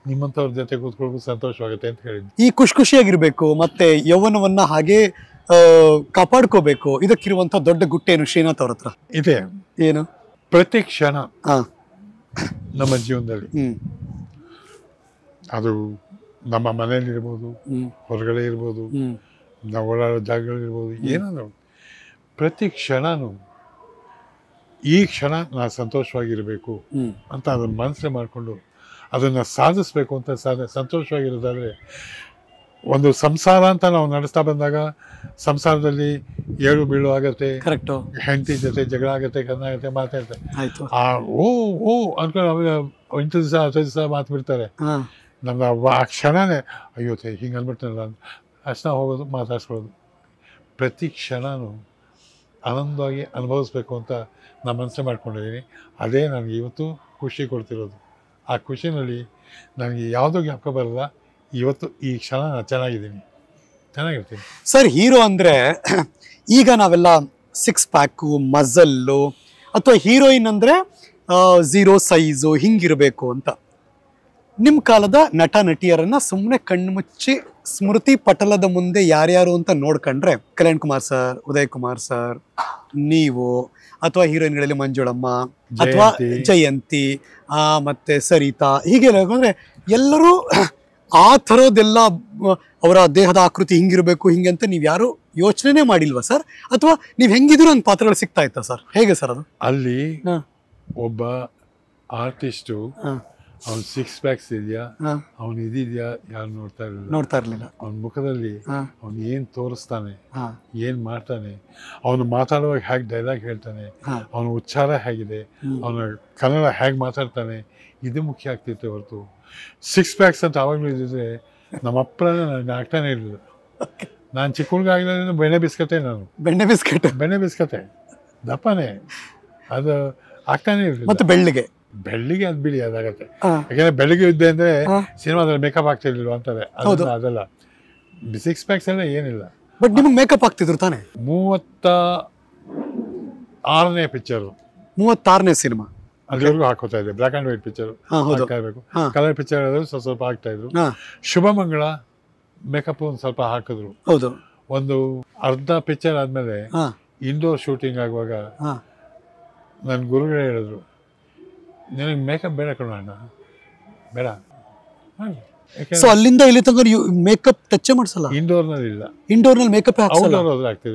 ನಿಮ್ಮಂಥವ್ರ ಜೊತೆ ಕೂತ್ಕೊಳ್ಳೋದು ಸಂತೋಷವಾಗುತ್ತೆ ಅಂತ ಹೇಳಿದ್ದೆ. ಈ ಖುಷಿಯಾಗಿರ್ಬೇಕು ಮತ್ತೆ ಯೌವನವನ್ನ ಹಾಗೆ ಕಾಪಾಡ್ಕೋಬೇಕು, ಇದಕ್ಕಿರುವಂತ ದೊಡ್ಡ ಗುಟ್ಟೇನು ಶ್ರೀನಾಥ್ ಅವ್ರ ಹತ್ರ ಇದೆ. ಏನು? ಪ್ರತಿ ಕ್ಷಣ ಹಾ. ನಮ್ಮ ಜೀವನದಲ್ಲಿ, ಅದು ನಮ್ಮ ಮನೆಯಲ್ಲಿ ಇರ್ಬೋದು, ಹೊರಗಡೆ ಇರ್ಬೋದು, ನಾವು ಓಡಾಡೋ ಜಾಗಗಳಿರ್ಬೋದು, ಏನಾದ್ರು ಪ್ರತಿ ಕ್ಷಣನೂ ಈ ಕ್ಷಣ ನಾನು ಸಂತೋಷವಾಗಿರಬೇಕು ಅಂತ ಅದನ್ನು ಮನಸ್ಸೇ ಮಾಡಿಕೊಂಡು ಅದನ್ನು ಸಾಧಿಸ್ಬೇಕು ಅಂತ ಸಂತೋಷವಾಗಿರೋದಾದರೆ, ಒಂದು ಸಂಸಾರ ಅಂತ ನಾವು ನಡೆಸ್ತಾ ಬಂದಾಗ ಸಂಸಾರದಲ್ಲಿ ಏಳು ಬೀಳು ಆಗತ್ತೆ, ಕರೆಕ್ಟು, ಹೆಂಡತಿ ಜೊತೆ ಜಗಳ ಆಗತ್ತೆ, ಕನ್ನ ಆಗತ್ತೆ, ಮಾತಾಡ್ತಾರೆ. ಆ ಓ ಅನ್ಕೊಂಡು ಅವಾಗ 8 ದಿವಸ 10 ದಿವಸ ಮಾತು ಬಿಡ್ತಾರೆ. ನಮ್ಗೆ ಆ ಕ್ಷಣನೇ ಅಯ್ಯೋ ಹಿಂಗೆ ಅಂದ್ಬಿಡ್ತಾನಲ್ಲ ಅಷ್ಟನ್ನ ಹೋಗೋದು, ಮಾತಾಡ್ಸ್ಕೊಳ್ಳೋದು. ಪ್ರತಿ ಕ್ಷಣನೂ ಆನಂದವಾಗಿ ಅನುಭವಿಸ್ಬೇಕು ಅಂತ ನಾನು ಮನಸ್ಸು ಮಾಡ್ಕೊಂಡಿದ್ದೀನಿ. ಅದೇ ನನಗೆ ಇವತ್ತು ಖುಷಿ ಕೊಡ್ತಿರೋದು. ಆ ಖುಷಿನಲ್ಲಿ ನನಗೆ ಯಾವುದೋ ಜ್ಞಾಪಕ ಬರಲ್ಲ. ಇವತ್ತು ಈ ಕ್ಷಣ ನಾನು ಚೆನ್ನಾಗಿರ್ತೀನಿ. ಸರ್, ಹೀರೋ ಅಂದರೆ ಈಗ ನಾವೆಲ್ಲ 6 ಪ್ಯಾಕು, ಮಜಲ್ಲು, ಅಥವಾ ಹೀರೋಯಿನ್ ಅಂದರೆ 0 ಸೈಜು ಹಿಂಗಿರಬೇಕು ಅಂತ. ನಿಮ್ಮ ಕಾಲದ ನಟ ನಟಿಯರನ್ನ ಸುಮ್ಮನೆ ಕಣ್ಮುಚ್ಚಿ ಸ್ಮೃತಿ ಪಟಲದ ಮುಂದೆ ಯಾರ್ಯಾರು ಅಂತ ನೋಡ್ಕೊಂಡ್ರೆ ಕಲ್ಯಾಣ್ ಕುಮಾರ್ ಸರ್, ಉದಯ್ ಕುಮಾರ್ ಸರ್, ನೀವು, ಅಥವಾ ಹೀರೋಯಿನ್ಗಳಲ್ಲಿ ಮಂಜುಳಮ್ಮ ಅಥವಾ ಜಯಂತಿ, ಮತ್ತೆ ಸರಿತಾ, ಹೀಗೆ ಅಂದರೆ ಎಲ್ಲರೂ ಆ ಥರದ್ದೆಲ್ಲ ಅವರ ದೇಹದ ಆಕೃತಿ ಹಿಂಗಿರಬೇಕು ಹಿಂಗೆ ಅಂತ ನೀವು ಯಾರು ಯೋಚನೆ ಮಾಡಿಲ್ವಾ ಸರ್? ಅಥವಾ ನೀವು ಹೆಂಗಿದ್ರು ಅಂತ ಪಾತ್ರಗಳು ಸಿಗ್ತಾ ಇತ್ತಾ ಸರ್? ಹೇಗೆ ಸರ್ ಅದು? ಅಲ್ಲಿ ಒಬ್ಬ ಆರ್ಟಿಸ್ಟು ಅವ್ನು 6 ಪ್ಯಾಕ್ಸ್ ಇದೆಯಾ, ಅವ್ನು ಇದಿದೆಯಾ ಯಾರು ನೋಡ್ತಾ ಇರಲಿಲ್ಲ. ಅವನ ಮುಖದಲ್ಲಿ ಅವ್ನು ಏನು ತೋರಿಸ್ತಾನೆ, ಏನು ಮಾಡ್ತಾನೆ, ಅವನು ಮಾತಾಡುವಾಗ ಹೇಗೆ ಡೈಲಾಗ್ ಹೇಳ್ತಾನೆ, ಅವನ ಉಚ್ಚಾರ ಹೇಗಿದೆ, ಅವನ ಕನ್ನಡ ಹೇಗೆ ಮಾತಾಡ್ತಾನೆ, ಇದು ಮುಖ್ಯ ಆಗ್ತಿತ್ತು ಹೊರತು 6 ಪ್ಯಾಕ್ಸ್ ಅಂತ ಆವಾಗಲೂ ಇದ್ದಿದ್ರೆ ನಮ್ಮ ಅಪ್ಪನೇ ನನಗೆ ಆಗ್ತಾನೆ ಇರಲಿಲ್ಲ. ನಾನು ಚಿಕ್ಕ ಹುಡುಗ ಆಗಿಲ್ಲ, ಬೆಣ್ಣೆ ಬಿಸ್ಕಟ್ಟೆ ದಪ್ಪನೇ ಅದು ಆಗ್ತಾನೆ ಇರಲಿಲ್ಲ. ಮತ್ತೆ ಬೆಳ್ಳಿಗೆ ಅದು ಬಿಡಿ ಅದಾಗತ್ತೆ. ಯಾಕೆಂದ್ರೆ ಬೆಳಿಗ್ಗೆ ಇದ್ದೆ ಅಂದ್ರೆ ಸಿನಿಮಾದಲ್ಲಿ ಮೇಕಪ್ ಆಗ್ತಿರ್ಲಿಲ್ವ ಅಂತಾರೆ. ಅದೆಲ್ಲ 6 ಪ್ಯಾಕ್ಸ್ ಎಲ್ಲ ಏನಿಲ್ಲ. ಬಟ್ ನಿಮ್ಗೆ ಮೇಕಪ್ ಆಗ್ತಿದ್ರು ತಾನೆ? 36ನೇ ಪಿಕ್ಚರು, 36ನೇ ಸಿನಿಮಾ ಅಲ್ಲಿವರೆಗೂ ಹಾಕೋತಾ ಇದೆ. ಬ್ಲಾಕ್ ಆ್ಯಂಡ್ ವೈಟ್ ಪಿಕ್ಚರ್ ಆಗ್ತಾ ಇರಬೇಕು. ಕಲರ್ ಪಿಕ್ಚರ್ ಸ್ವಲ್ಪ ಆಗ್ತಾ ಇದ್ರು. ಶುಭಮಂಗಳ ಮೇಕಪ್ ಒಂದು ಸ್ವಲ್ಪ ಹಾಕಿದ್ರು. ಹೌದು. ಒಂದು ಅರ್ಧ ಪಿಕ್ಚರ್ ಆದ್ಮೇಲೆ ಇಂಡೋರ್ ಶೂಟಿಂಗ್ ಆಗುವಾಗ ನನ್ನ ಗುರುಗಳೇ ಹೇಳಿದ್ರು, ನಿನಗೆ ಮೇಕಪ್ ಬೇಡ ಕಣಣ್ಣ, ಬೇಡ. ಸೊ ಅಲ್ಲಿಂದ ಇಲ್ಲಿ ತನಕ ಮೇಕಪ್ ಟಚ್ ಮಾಡಿಸಲ್ಲ. ಇಂಡೋರ್ನಲ್ಲಿ ಮೇಕಪ್ ಆಗ್ತಿದೆ,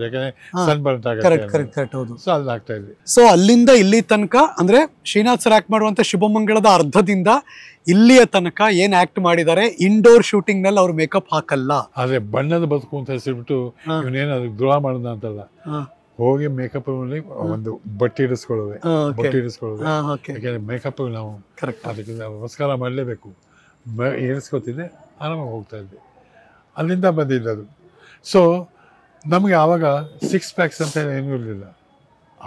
ಯಾಕಂದ್ರೆ ಸನ್ಬರ್ನ್ ಆಗುತ್ತೆ. ಸೊ ಅಲ್ಲಿ ಆಗ್ತಾ ಇದೆ. ಸೊ ಅಲ್ಲಿಂದ ಇಲ್ಲಿ ತನಕ ಅಂದ್ರೆ ಶ್ರೀನಾಥ್ ಸರ್ ಆಕ್ಟ್ ಮಾಡುವಂತ ಶುಭಮಂಗಳದ ಅರ್ಧದಿಂದ ಇಲ್ಲಿಯ ತನಕ ಏನ್ ಆಕ್ಟ್ ಮಾಡಿದ್ದಾರೆ, ಇಂಡೋರ್ ಶೂಟಿಂಗ್ ನಲ್ಲಿ ಅವ್ರು ಮೇಕಪ್ ಹಾಕಲ್ಲ. ಆದ್ರೆ ಬಣ್ಣದ ಬದುಕು ಅಂತ ಹೆಸರಿಬಿಟ್ಟು ಇವನೇನು ಅದಕ್ಕೆ ದ್ರೋಹ ಮಾಡೋದ ಅಂತಲ್ಲ, ಹೋಗಿ ಮೇಕಪ್ ಒಂದು ಬಟ್ಟೆ ಇಡಿಸ್ಕೊಳ್ಳೋದೆ. ಯಾಕಂದ್ರೆ ಮೇಕಪ್ ನಾವು ಅದಕ್ಕೆ ನಮಸ್ಕಾರ ಮಾಡಲೇಬೇಕು. ಏರಿಸ್ಕೊತಿದ್ದೆ, ಆರಾಮಾಗಿ ಹೋಗ್ತಾ ಇದ್ದೆ. ಅಲ್ಲಿಂದ ಬಂದಿದ್ದದು. ಸೊ ನಮಗೆ ಆವಾಗ 6 ಪ್ಯಾಕ್ಸ್ ಅಂತ ಏನೂ ಇರಲಿಲ್ಲ.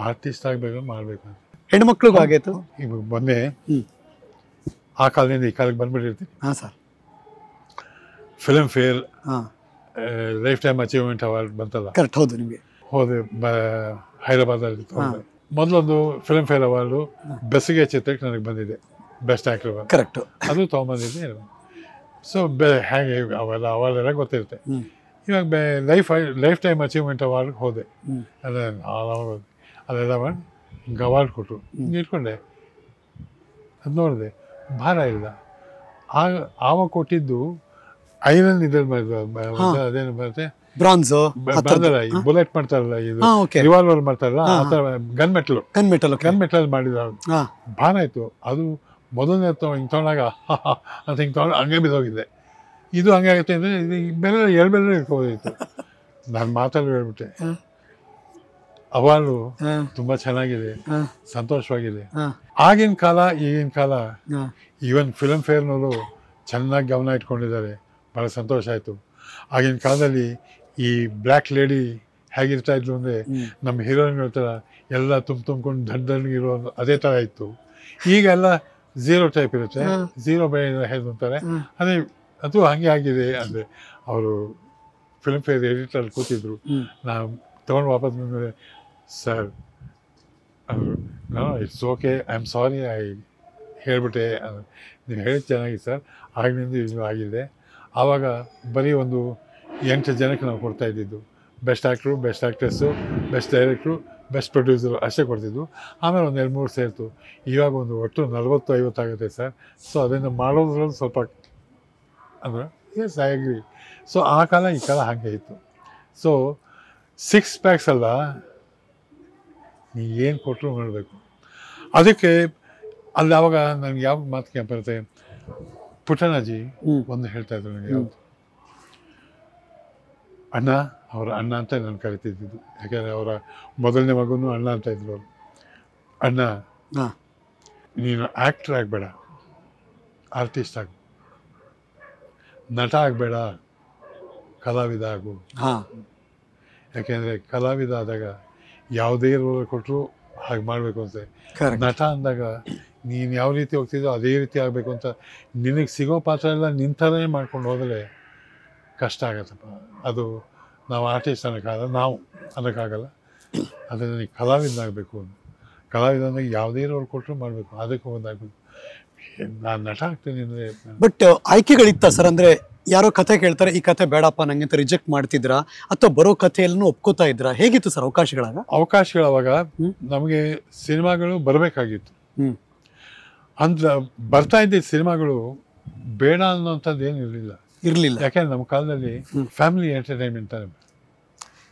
ಆರ್ಟಿಸ್ಟ್ ಆಗಬೇಕು, ಮಾಡಬೇಕು ಅಂತ. ಹೆಣ್ಮಕ್ಳಿಗೂ ಆಗೈತು. ಈಗ ಮೊನ್ನೆ ಆ ಕಾಲದಿಂದ ಈ ಕಾಲಕ್ಕೆ ಬಂದ್ಬಿಟ್ಟಿರ್ತೀನಿ. Filmfare lifetime achievement award ಬಂತಲ್ಲ, ಹೌದು. ನಿಮಗೆ ಹೋದೆ ಹೈದರಾಬಾದಲ್ಲಿ. ಮೊದಲೊಂದು ಫಿಲ್ಮ್ ಫೇರ್ ಅವಾರ್ಡು ಬೆಸುಗೆ ಚಿತ್ರಕ್ಕೆ ನನಗೆ ಬಂದಿದೆ, ಬೆಸ್ಟ್ ಆ್ಯಕ್ಟರ್. ಕರೆಕ್ಟ್. ಅದು ತೊಗೊಂಬಂದಿದ್ದೆ. ಸೊ ಹೇಗೆ ಅವೆಲ್ಲ ಅವಾರ್ಡ್ ಎಲ್ಲ ಗೊತ್ತಿರುತ್ತೆ. ಇವಾಗ ಲೈಫ್ ಟೈಮ್ ಅಚೀವ್ಮೆಂಟ್ ಅವಾರ್ಡ್ಗೆ ಹೋದೆ. ಅಲ್ಲೆಲ್ಲ ಮಾಡಿ ಹಿಂಗೆ ಅವಾರ್ಡ್ ಕೊಟ್ಟರು. ಹಿಂಗೆ ಇಟ್ಕೊಂಡೆ, ಅದು ನೋಡಿದೆ, ಭಾರ ಇಲ್ಲ. ಆವಾಗ ಕೊಟ್ಟಿದ್ದು ಐರನ್ ಇದ್ರಲ್ಲಿ ಅದೇನು ಬರುತ್ತೆ, ಬ್ರಾನ್ಸ್, ಬುಲೆಟ್ ಮಾಡ್ತಾರಲ್ಲ, ಇದು ರಿವಾಲ್ವರ್ ಮಾಡ್ತಾರಲ್ಲ, ಆ ಥರ ಗನ್ ಮೆಟಲ್ ಮಾಡಿದ. ಭಾರ ಆಯಿತು. ಅದು ಮೊದಲನೇ ಹಿಂಗೆ ತೊಗೊಂಡಾಗ ಅಂತ ಹಿಂಗೆ ತೊಗೊಂಡು ಹಂಗೆ ಬಿದ್ದೋಗಿದ್ದೆ. ಇದು ಹಂಗೆ ಆಗುತ್ತೆ ಅಂದರೆ ಇದು ಬೆಲೆ ಇಟ್ಕೋಬೋದಿತ್ತು. ನಾನು ಮಾತಾಡಿ ಹೇಳ್ಬಿಟ್ಟೆ. ಅವಾರ್ಡು ತುಂಬ ಚೆನ್ನಾಗಿದೆ, ಸಂತೋಷವಾಗಿದೆ. ಆಗಿನ ಕಾಲ ಈಗಿನ ಕಾಲ ಈವನ್ ಫಿಲ್ಮ್ ಫೇರ್ನವರು ಚೆನ್ನಾಗಿ ಗಮನ ಇಟ್ಕೊಂಡಿದ್ದಾರೆ, ಭಾಳ ಸಂತೋಷ ಆಯಿತು. ಆಗಿನ ಕಾಲದಲ್ಲಿ ಈ ಬ್ಲ್ಯಾಕ್ ಲೇಡಿ ಹೇಗಿರ್ತಾ ಇದ್ರು ಅಂದರೆ ನಮ್ಮ ಹೀರೋಯಿನ್ಗಳ ಥರ ಎಲ್ಲ ತುಂಬ್ಕೊಂಡು ದಡ್ಡಗಿರೋ ಅದೇ ಥರ ಇತ್ತು. ಈಗೆಲ್ಲ 0 ಟೈಪ್ ಇರುತ್ತೆ, 0 ಬೆಳೆ ಹೇಗೆ ಅಂತಾರೆ. ಅದೇ ಅದು ಹಾಗೆ ಆಗಿದೆ ಅಂದರೆ ಅವರು ಫಿಲ್ಮ್ ಫೇರ್ ಎಡಿಟರ್ ಕೂತಿದ್ರು. ನಾವು ತೊಗೊಂಡು ವಾಪಸ್ ಬಂದಮೇಲೆ, ಸರ್ ಅಂದರು. ನಾನು it's okay, I am sorry, ಹೇಳ್ಬಿಟ್ಟೆ. ನೀವು ಹೇಳಿದ್ದು ಚೆನ್ನಾಗಿ ಸರ್, ಆಗಲಿಂದ ಇದು ಆಗಿದೆ. ಆವಾಗ ಬರೀ ಒಂದು 8 ಜನಕ್ಕೆ ನಾವು ಕೊಡ್ತಾ ಇದ್ದಿದ್ದು. Best actor, best actress, best director, best producer ಅಷ್ಟೇ ಕೊಡ್ತಿದ್ದು. ಆಮೇಲೆ ಒಂದು 2-3 ಸೇರಿತು. ಇವಾಗ ಒಂದು ಒಟ್ಟು 40-50 ಆಗುತ್ತೆ ಸರ್. ಸೊ ಅದನ್ನು ಮಾಡೋದ್ರಲ್ಲಿ ಸ್ವಲ್ಪ ಅಂದರೆ ಎಸ್ ಐ ಅಗ್ರಿ. ಸೊ ಆ ಕಾಲ ಈ ಕಾಲ ಹಾಗೆ ಇತ್ತು. ಸೊ 6 ಪ್ಯಾಕ್ಸ್ ಅಲ್ಲ, ನೀವು ಏನು ಕೊಟ್ಟರು ಮಾಡಬೇಕು. ಅದಕ್ಕೆ ಅಲ್ಲಿ ಆವಾಗ ನನಗೆ ಯಾವ ಮಾತು ಬರುತ್ತೆ, ಪುಟ್ಟಣ್ಣಾಜಿ ಒಂದು ಹೇಳ್ತಾ ಇದ್ರು ನನಗೆ, ಯಾವುದು ಅಣ್ಣ, ಅವರ ಅಣ್ಣ ಅಂತ ನಾನು ಕರಿತಿದ್ದು. ಯಾಕೆಂದರೆ ಅವರ ಮೊದಲನೇ ಮಗನೂ ಅಣ್ಣ ಅಂತ ಇದ್ರು ಅವರು. ಅಣ್ಣ, ನೀನು ಆ್ಯಕ್ಟ್ರ್ ಆಗಬೇಡ, ಆರ್ಟಿಸ್ಟ್ ಆಗು. ನಟ ಆಗಬೇಡ, ಕಲಾವಿದ ಆಗು. ಯಾಕೆಂದರೆ ಕಲಾವಿದ ಆದಾಗ ಯಾವುದೇ ರೋಲ್ ಕೊಟ್ಟರು ಹಾಗೆ ಮಾಡಬೇಕು ಅಂತ. ನಟ ಅಂದಾಗ ನೀನು ಯಾವ ರೀತಿ ಹೋಗ್ತಿದ್ದೋ ಅದೇ ರೀತಿ ಆಗಬೇಕು ಅಂತ ನಿನಗೆ ಸಿಗೋ ಪಾತ್ರ ಎಲ್ಲ ನಿಂತರೇ ಮಾಡ್ಕೊಂಡು ಹೋದರೆ ಕಷ್ಟ ಆಗತ್ತಪ್ಪ. ಅದು ನಾವು ಆರ್ಟಿಸ್ಟ್ ಅನ್ನೋಕ್ಕಾಗಲ್ಲ, ನಾವು ಅನ್ನೋಕ್ಕಾಗಲ್ಲ. ಆದರೆ ನನಗೆ ಕಲಾವಿದನಾಗಬೇಕು ಅಂತ. ಕಲಾವಿದನಾಗ ಯಾವುದೇ ರೋಲ್ ಕೊಟ್ಟರು ಮಾಡಬೇಕು, ಅದಕ್ಕೆ ಒಂದಾಗಬೇಕು. ನಾನು ನಟ ಆಗ್ತೀನಿ ಅಂದರೆ. ಬಟ್ ಆಯ್ಕೆಗಳಿತ್ತ ಸರ್? ಅಂದರೆ ಯಾರೋ ಕತೆ ಕೇಳ್ತಾರೆ, ಈ ಕತೆ ಬೇಡಪ್ಪ ನಂಗೆ ಅಂತ ರಿಜೆಕ್ಟ್ ಮಾಡ್ತಿದ್ರಾ, ಅಥವಾ ಬರೋ ಕಥೆಯನ್ನು ಒಪ್ಕೋತಾ ಇದ್ರಾ? ಹೇಗಿತ್ತು ಸರ್ ಅವಕಾಶಗಳಾಗ? ಅವಕಾಶಗಳು ಅವಾಗ ನಮಗೆ ಸಿನಿಮಾಗಳು ಬರಬೇಕಾಗಿತ್ತು. ಅಂದ್ರೆ ಬರ್ತಾ ಇದ್ದಿದ್ದ ಸಿನಿಮಾಗಳು ಬೇಡ ಅನ್ನೋಂಥದ್ದು ಏನು ಇರಲಿಲ್ಲ. ಯಾಕೆಂದ್ರೆ ನಮ್ಮ ಕಾಲದಲ್ಲಿ ಫ್ಯಾಮಿಲಿ ಎಂಟರ್ಟೈನ್ಮೆಂಟ್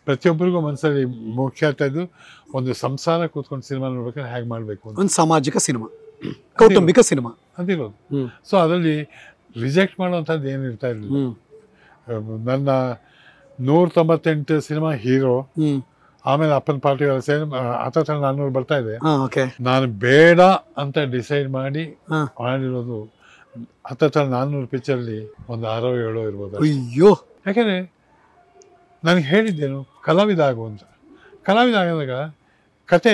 ಪ್ರತಿಯೊಬ್ಬರಿಗೂ ಮನಸ್ಸಲ್ಲಿ ಮುಖ್ಯ ಆಗ್ತಾ ಇದ್ದು ಒಂದು ಸಂಸಾರ ಕೂತ್ಕೊಂಡು ಸಿನಿಮಾ ನೋಡ್ಬೇಕಾದ್ರೆ ಹೇಗೆ ಮಾಡಬೇಕು, ಒಂದು ಸಾಮಾಜಿಕ ಸಿನಿಮಾ, ಕೌಟುಂಬಿಕ ಸಿನಿಮಾ ಅದಿರೋದು. ಸೊ ಅದರಲ್ಲಿ ರಿಜೆಕ್ಟ್ ಮಾಡುವಂಥದ್ದು ಏನು ಇರ್ತಾ ಇರಲಿಲ್ಲ. ನನ್ನ 198 ಸಿನಿಮಾ ಹೀರೋ, ಆಮೇಲೆ ಅಪ್ಪನ ಪಾರ್ಟಿ ಸಿನಿಮಾ 400 ಬರ್ತಾ ಇದೆ. ನಾನು ಬೇಡ ಅಂತ ಡಿಸೈಡ್ ಮಾಡಿರೋದು 400 ಪಿಕ್ಚರ್ಲಿ ಒಂದು 6-7 ಇರ್ಬೋದು. ಅಯ್ಯೋ, ಯಾಕೆಂದರೆ ನನಗೆ ಹೇಳಿದ್ದೇನು, ಕಲಾವಿದ ಆಗು ಅಂತ. ಕಲಾವಿದ ಆಗೋದಾಗ ಕತೆ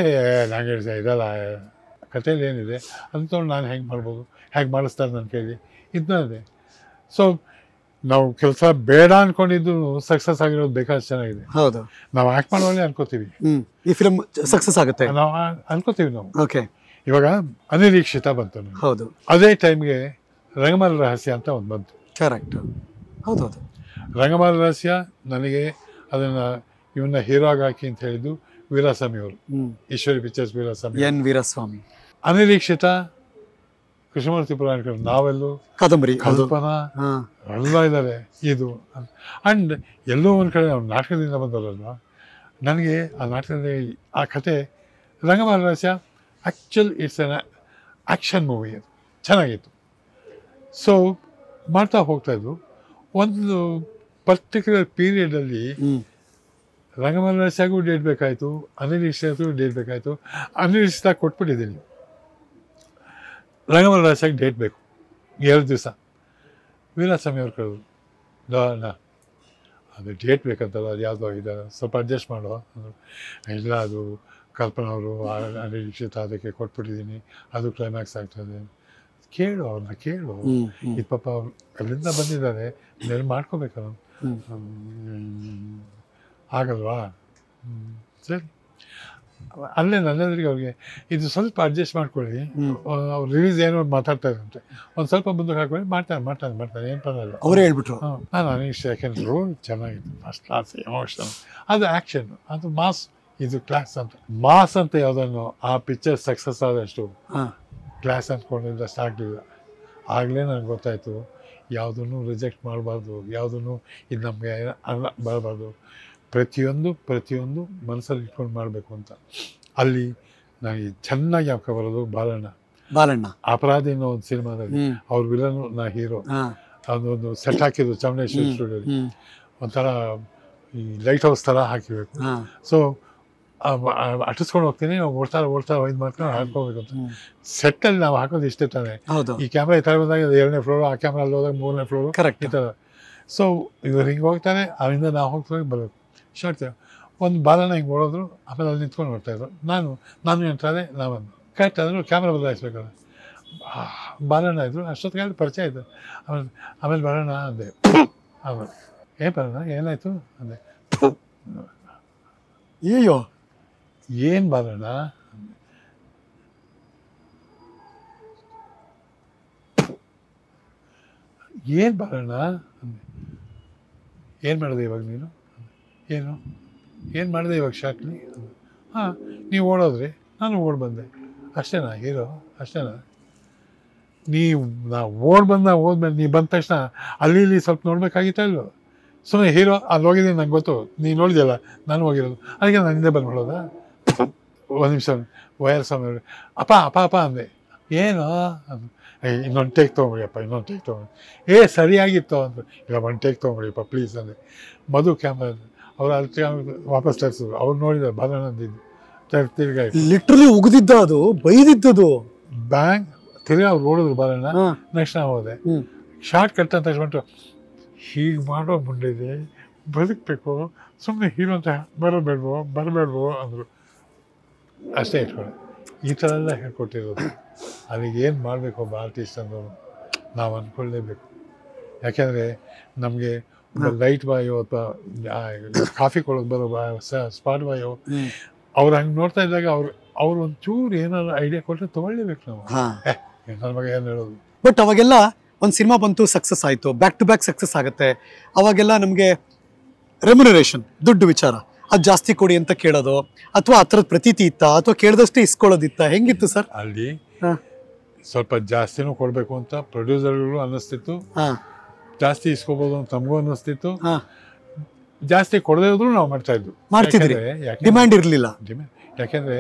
ನನಗೆ ಇದಲ್ಲ, ಕಥೆಯಲ್ಲಿ ಏನಿದೆ ಅಂತ ನಾನು ಹೆಂಗೆ ಮಾಡ್ಬೋದು, ಹೇಗೆ ಮಾಡಿಸ್ತಾರೆ ನನ್ನ ಕೈಲಿ, ಇದನ್ನದೇ. ಸೊ ನಾವು ಕೆಲಸ ಬೇಡ ಅನ್ಕೊಂಡಿದ್ದು ಸಕ್ಸಸ್ ಆಗಿರೋದು ಬೇಕಾದಷ್ಟು ಚೆನ್ನಾಗಿದೆ. ಹೌದು, ನಾವು ಆ್ಯಕ್ಟ್ ಮಾಡುವಾಗಲೇ ಅನ್ಕೋತೀವಿ ಈ ಫಿಲ್ಮ್ ಸಕ್ಸಸ್ ಆಗುತ್ತೆ, ನಾವು ಅನ್ಕೋತೀವಿ ನಾವು. ಓಕೆ, ಇವಾಗ ಅನಿರೀಕ್ಷಿತ ಬಂತು. ಹೌದು, ಅದೇ ಟೈಮ್ಗೆ ರಂಗಮಹಲ್ ರಹಸ್ಯ ಅಂತ ಒಂದು ಬಂತು. ಕರೆಕ್ಟ್, ಹೌದೌದು. ರಂಗಮಹಲ್ ರಹಸ್ಯ ನನಗೆ ಅದನ್ನು ಇವನ್ನ ಹೀರೋ ಆಗಿ ಹಾಕಿ ಅಂತ ಹೇಳಿದ್ದು ವೀರಾಸ್ವಾಮಿ ಅವರು, ಈಶ್ವರಿ ಪಿಕ್ಚರ್ಸ್ ವೀರಾಸ್ವಾಮಿ, ಎನ್ ವೀರಸ್ವಾಮಿ. ಅನಿರೀಕ್ಷಿತ ಕೃಷ್ಣಮೂರ್ತಿ ಪುರಾಣಿಕರು, ನಾವೆಲ್ಲೂ, ಕಾದಂಬರಿ, ಕಲ್ಪನಾ ಎಲ್ಲ ಇದ್ದಾರೆ. ಇದು ಆ್ಯಂಡ್ ಎಲ್ಲೋ ಒಂದು ಕಡೆ ಅವ್ರು ನಾಟಕದಿಂದ ಬಂದವರಲ್ವ, ನನಗೆ ಆ ನಾಟಕದಲ್ಲಿ ಆ ಕತೆ ರಂಗಮಹಲ್ ರಹಸ್ಯ actual it's an action movie, ಅದು ಚೆನ್ನಾಗಿತ್ತು. ಸೊ ಮಾಡ್ತಾ ಹೋಗ್ತಾಯಿದ್ದು. ಒಂದು ಪರ್ಟಿಕ್ಯುಲರ್ ಪೀರಿಯಡಲ್ಲಿ ರಂಗಮಹಲ್ ರಹಸ್ಯಗೂ ಡೇಟ್ ಬೇಕಾಯಿತು, ಅನಿರೀಕ್ಷಿತಗೂ ಡೇಟ್ ಬೇಕಾಯಿತು. ಅನಿರೀಕ್ಷಿತ ಕೊಟ್ಬಿಟ್ಟಿದ್ದೀನಿ, ರಂಗಮಹಲ್ ರಹಸ್ಯಕ್ಕೆ ಡೇಟ್ ಬೇಕು 2 ದಿವಸ. ವೀರಾಸ್ವಾಮಿ ಅವ್ರು ಕರೆದ್ರು, ಅದು ಡೇಟ್ ಬೇಕಂತಲ್ಲ, ಅದು ಯಾವುದೋ ಇದೆ, ಸ್ವಲ್ಪ ಅಡ್ಜಸ್ಟ್ ಮಾಡುವ. ಇಲ್ಲ, ಅದು ಕಲ್ಪನಾ ಅವರು ಅನಿರೀಕ್ಷಿತ ಅದಕ್ಕೆ ಕೊಟ್ಬಿಟ್ಟಿದ್ದೀನಿ, ಅದು ಕ್ಲೈಮ್ಯಾಕ್ಸ್ ಆಗ್ತದೆ. ಕೇಳು, ಅವ್ರನ್ನ ಕೇಳು. ಇದು ಪಾಪ ಅವ್ರು ಅಲ್ಲಿಂದ ಬಂದಿದ್ದಾರೆ, ನೆಲೆ ಮಾಡ್ಕೋಬೇಕಲ್ಲ, ಆಗಲ್ವಾ? ಸರಿ, ಅಲ್ಲೇ ನನ್ನೆದ್ರಿಗೆ ಅವ್ರಿಗೆ ಇದು ಸ್ವಲ್ಪ ಅಡ್ಜಸ್ಟ್ ಮಾಡ್ಕೊಳ್ಳಿ, ಅವ್ರು ರಿಲೀಸ್ ಏನೋ ಮಾತಾಡ್ತಾ ಇದ್ರಂತೆ, ಒಂದು ಸ್ವಲ್ಪ ಮುಂದಕ್ಕೆ ಹಾಕೊಳ್ಳಿ, ಮಾಡ್ತಾನೆ ಏನು ಪರವಾಗಿಲ್ಲ ಅವರೇ ಹೇಳ್ಬಿಟ್ರು. ನಾನು ಅನಿಷ್ಟ, ಯಾಕೆಂದ್ರೆ ರೋಲ್ ಚೆನ್ನಾಗಿತ್ತು, ಫಸ್ಟ್ ಕ್ಲಾಸ್ ಎಮೋಷನಲ್, ಅದು ಆ್ಯಕ್ಷನ್, ಅದು ಮಾಸ್, ಇದು ಕ್ಲಾಸ್ ಅಂತ. ಮಾಸ್ ಅಂತ ಯಾವುದನ್ನು ಆ ಪಿಕ್ಚರ್ ಸಕ್ಸಸ್ ಆದಷ್ಟು ಕ್ಲಾಸ್ ಅಂದ್ಕೊಂಡಿದ್ದಷ್ಟು ಆಗಲಿಲ್ಲ. ಆಗಲೇ ನನಗೆ ಗೊತ್ತಾಯಿತು, ಯಾವುದನ್ನು ರಿಜೆಕ್ಟ್ ಮಾಡಬಾರ್ದು, ಯಾವುದನ್ನು ಇದು ನಮಗೆ ಅಲ್ಲ ಬರಬಾರ್ದು, ಪ್ರತಿಯೊಂದು ಮನಸ್ಸಲ್ಲಿ ಇಟ್ಕೊಂಡು ಮಾಡಬೇಕು ಅಂತ. ಅಲ್ಲಿ ನನಗೆ ಚೆನ್ನಾಗಿ ಯಾಕೆ ಬರೋದು ಬಾಲಣ್ಣ ಅಪರಾಧಿ ಅನ್ನೋ ಒಂದು ಸಿನಿಮಾದಲ್ಲಿ ಅವ್ರ ವಿಲನು, ನಾ ಹೀರೋ. ಅದೊಂದು ಸೆಟ್ ಹಾಕಿದ್ರು ಚಾಮುಂಡೇಶ್ವರಿ ಸ್ಟುಡಿಯೋಲಿ, ಒಂಥರ ಈ ಲೈಟ್ ಹೌಸ್ ಥರ ಹಾಕಿಬೇಕು. ಸೊ ಅಟಿಸ್ಕೊಂಡು ಹೋಗ್ತೀನಿ, ಓಡ್ತಾ ಇದು ಮಾಡ್ಕೊಂಡು ಹಾಕೋಬೇಕು ಅಂತ. ಸೆಟ್ಟಲ್ಲಿ ನಾವು ಹಾಕೋದು ಇಷ್ಟೇ ತಾನೆ, ಈ ಕ್ಯಾಮ್ರಾ ಈ ಥರ ಬಂದಾಗ 2ನೇ ಫ್ಲೋರು, ಆ ಕ್ಯಾಮ್ರಾ ಅಲ್ಲಿ ಹೋದಾಗ 3ನೇ ಫ್ಲೋರು, ಕರೆಕ್ಟ್ ಈ ಥರ. ಸೊ ಇವ್ರು ಹಿಂಗೆ ಹೋಗ್ತಾನೆ, ಅಲ್ಲಿಂದ ನಾವು ಹೋಗ್ತೀವಿ ಬರಬೇಕು. ಶಾರ್ಟ್ ಒಂದು ಬಾಲನ ಹಿಂಗೆ ಓಡೋದ್ರು, ಆಮೇಲೆ ಅಲ್ಲಿ ನಿಂತ್ಕೊಂಡು ನೋಡ್ತಾಯಿದ್ರು. ನಾನು ಎಂಟ್ರಾದೆ, ನಾವೊಂದು ಕರೆಕ್ಟ್ ಆದರೂ ಕ್ಯಾಮ್ರಾ ಬದಲಾಯಿಸ್ಬೇಕಲ್ಲ. ಬಾಲಣ್ಣ ಇದ್ದರು, ಅಷ್ಟೊತ್ತಿಗೆ ಪರಿಚಯ ಆಯಿತು. ಆಮೇಲೆ ಬರೋಣ ಅಂದೆ. ಆಮೇಲೆ ಬರೋಣ, ಏನಾಯಿತು ಅಂದೆ. ಅಯ್ಯೋ, ಏನು ಬಾಲಣ್ಣ? ಏನು ಬಾಲಣ್ಣ ಅಂದೆ. ಏನು ಮಾಡಿದೆ ಇವಾಗ ನೀನು? ಏನು ಮಾಡಿದೆ ಇವಾಗ ಶಾರ್ಟ್ಲಿ? ಹಾಂ, ನೀವು ಓಡೋದ್ರಿ, ನಾನು ಓಡ್ ಬಂದೆ, ಅಷ್ಟೇನಾ ಹೀರೋ? ಅಷ್ಟೇನಾ? ನಾ ಹೋದ್ಮೇಲೆ ನೀ ಬಂದ ತಕ್ಷಣ ಅಲ್ಲಿ ಇಲ್ಲಿ ಸ್ವಲ್ಪ ನೋಡ್ಬೇಕಾಗಿತ್ತ ಇಲ್ವೋ? ಸುಮ್ಮನೆ ಹೀರೋ ಅಲ್ಲಿ ಹೋಗಿದ್ದೀನಿ ನಂಗೆ ಗೊತ್ತು, ನೀನು ನೋಡಿದೆಯಲ್ಲ ನಾನು ಹೋಗಿರೋದು, ಅದಕ್ಕೆ ನಾನು ಹಿಂದೆ ಬಂದ್ಬಿಡೋದಾ? ಒಂದು ನಿಮಿಷ ವಯರ್ ಸ್ವಾಮಿ ಅಪ್ಪ ಅಪ್ಪ ಅಪ್ಪ ಅಂದೆ. ಏನು ಅದು? ಇನ್ನೊಂದು ಟೇಕ್ ತೊಗೊಂಬಿಡಿಯಪ್ಪ, ಇನ್ನೊಂದು ಟೇಕ್ ತೊಗೊಂಡು. ಸರಿಯಾಗಿತ್ತು ಅಂದರು. ಇಲ್ಲ ಒಂದು ಟೇಕ್ ತೊಗೊಂಬಿಡಿಯಪ್ಪ ಪ್ಲೀಸ್ ಅಂದೆ. ಮಧು ಕ್ಯಾಮ್ರಾ ಅವ್ರು ಅಲ್ಲಿ ವಾಪಸ್ ತರಿಸಿದ್ರು. ಅವ್ರು ನೋಡಿದ್ದಾರೆ ಬಾಲಣ್ಣ ಅಂದಿದ್ದು ತಿರ್ಗಾ ಲಿಟ್ರಲಿ ಉಗಿದಿದ್ದ, ಅದು ಬೈದಿದ್ದದು. ಬ್ಯಾಂಕ್ ತಿರ್ಗಾ ಅವ್ರು ಓಡಿದ್ರು ಬಾಲಣ್ಣ. ನೆಕ್ಸ್ಟ್ ನಾವು ಹೋದೆ. ಶಾರ್ಟ್ ಕಟ್ ಅಂತ ಹೇಳ್ಬಿಟ್ಟು ಹೀಗೆ ಮಾಡೋ ಮುಂದಿದೆ, ಬದುಕಬೇಕು, ಸುಮ್ಮನೆ ಹೀರೋ ಅಂತ ಬರಬೇಡ್ವೋ ಅಂದರು. ಅಷ್ಟೇ ಇಟ್ಕೊಳ್ಳಿ. ಈ ಥರ ಎಲ್ಲ ಹೇಳ್ಕೊಟ್ಟಿರೋದು. ಅಲ್ಲಿಗೆ ಏನು ಮಾಡಬೇಕು ಒಬ್ಬ ಆರ್ಟಿಸ್ಟ್ ಅಂದವರು ನಾವು ಅಂದ್ಕೊಳ್ಳೇಬೇಕು. ಯಾಕೆಂದರೆ ನಮಗೆ ಲೈಟ್ ಬಾಯೋ ಅಥವಾ ಕಾಫಿ ಕೊಡೋಕೆ ಬರೋ ಸ್ಪಾಟ್ ಬಾಯೋ ಅವ್ರು ಹಂಗೆ ನೋಡ್ತಾ ಇದ್ದಾಗ ಅವ್ರು ಒಂಚೂರು ಏನಾದ್ರು ಐಡಿಯಾ ಕೊಟ್ಟರೆ ತೊಗೊಳ್ಳೇಬೇಕು ನಾವು. ನನ್ನ ಮಗ ಏನು ಹೇಳೋದು. ಬಟ್ ಅವಾಗೆಲ್ಲ ಒಂದು ಸಿನಿಮಾ ಬಂತು, ಸಕ್ಸಸ್ ಆಯಿತು, ಬ್ಯಾಕ್ ಟು ಬ್ಯಾಕ್ ಸಕ್ಸಸ್ ಆಗುತ್ತೆ. ಅವಾಗೆಲ್ಲ ನಮಗೆ ರೆಮ್ಯುನರೇಷನ್, ದುಡ್ಡು ವಿಚಾರ, ಅದು ಜಾಸ್ತಿ ಕೊಡಿ ಅಂತ ಕೇಳೋದು, ಅಥವಾ ಆ ಥರದ ಪ್ರತೀತಿ ಇತ್ತ, ಅಥವಾ ಕೇಳಿದಷ್ಟೇ ಇಸ್ಕೊಳ್ಳೋದಿತ್ತ, ಹೆಂಗಿತ್ತು ಸರ್? ಅಲ್ಲಿ ಸ್ವಲ್ಪ ಜಾಸ್ತಿನೂ ಕೊಡಬೇಕು ಅಂತ ಪ್ರೊಡ್ಯೂಸರ್ಗಳು ಅನ್ನಿಸ್ತಿತ್ತು, ಜಾಸ್ತಿ ಇಸ್ಕೋಬೋದು ಅಂತ ನಮಗೂ ಅನ್ನಿಸ್ತಿತ್ತು. ಜಾಸ್ತಿ ಕೊಡದೇ ಹೋದ್ರು ನಾವು ಮಾಡ್ತಿದ್ವಿ. ಡಿಮ್ಯಾಂಡ್ ಇರಲಿಲ್ಲ. ಯಾಕೆಂದ್ರೆ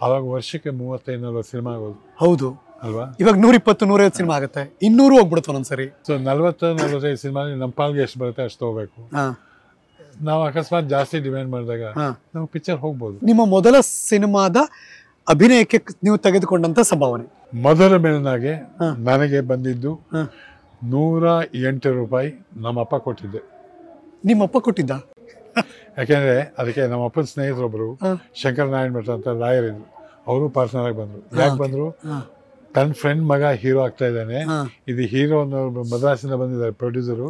ಅವಾಗ ವರ್ಷಕ್ಕೆ 35-40 ಸಿನಿಮಾ ಆಗೋದು. ಹೌದು ಅಲ್ವಾ? ಇವಾಗ 120-150 ಸಿನಿಮಾ ಆಗುತ್ತೆ, 200 ಹೋಗ್ಬಿಡುತ್ತೆ ಒಂದೊಂದ್ಸರಿ. ಸೊ 40-45 ಸಿನಿಮಾ ನಮ್ಮ ಪಾಲ್ಗೆ ಎಷ್ಟು ಬರುತ್ತೆ ಅಷ್ಟು ಹೋಗ್ಬೇಕು. ನಾವು ಅಕಸ್ಮಾತ್ ಜಾಸ್ತಿ ಡಿಮ್ಯಾಂಡ್ ಮಾಡಿದಾಗ ನಾವು ಪಿಕ್ಚರ್ ಹೋಗ್ಬೋದು. ನಿಮ್ಮ ಮೊದಲ ಸಿನಿಮಾದ ಅಭಿನಯಕ್ಕೆ ನೀವು ತೆಗೆದುಕೊಂಡಂತ ಸಂಭಾವನೆ? ಮೊದಲ ಮೇಲಿನಾಗೆ ನನಗೆ ಬಂದಿದ್ದು 108 ರೂಪಾಯಿ ನಮ್ಮಪ್ಪ ಕೊಟ್ಟಿದ್ದೆ. ನಿಮ್ಮಪ್ಪ ಕೊಟ್ಟಿದ್ದ? ಯಾಕೆಂದ್ರೆ ಅದಕ್ಕೆ ನಮ್ಮಪ್ಪನ ಸ್ನೇಹಿತರೊಬ್ಬರು ಶಂಕರ ನಾರಾಯಣ ಭಟ್ ಅಂತ ಲಾಯರ್ ಇದ್ರು, ಅವರು ಪಾರ್ಟ್ನರ್ ಆಗಿ ಬಂದರು. ಯಾಕೆ ಬಂದರು? ತನ್ನ ಫ್ರೆಂಡ್ ಮಗ ಹೀರೋ ಆಗ್ತಾ ಇದ್ದಾನೆ, ಇದು ಹೀರೋ ಅನ್ನೋರು ಮದ್ರಾಸಿಂದ ಬಂದಿದ್ದಾರೆ ಪ್ರೊಡ್ಯೂಸರು,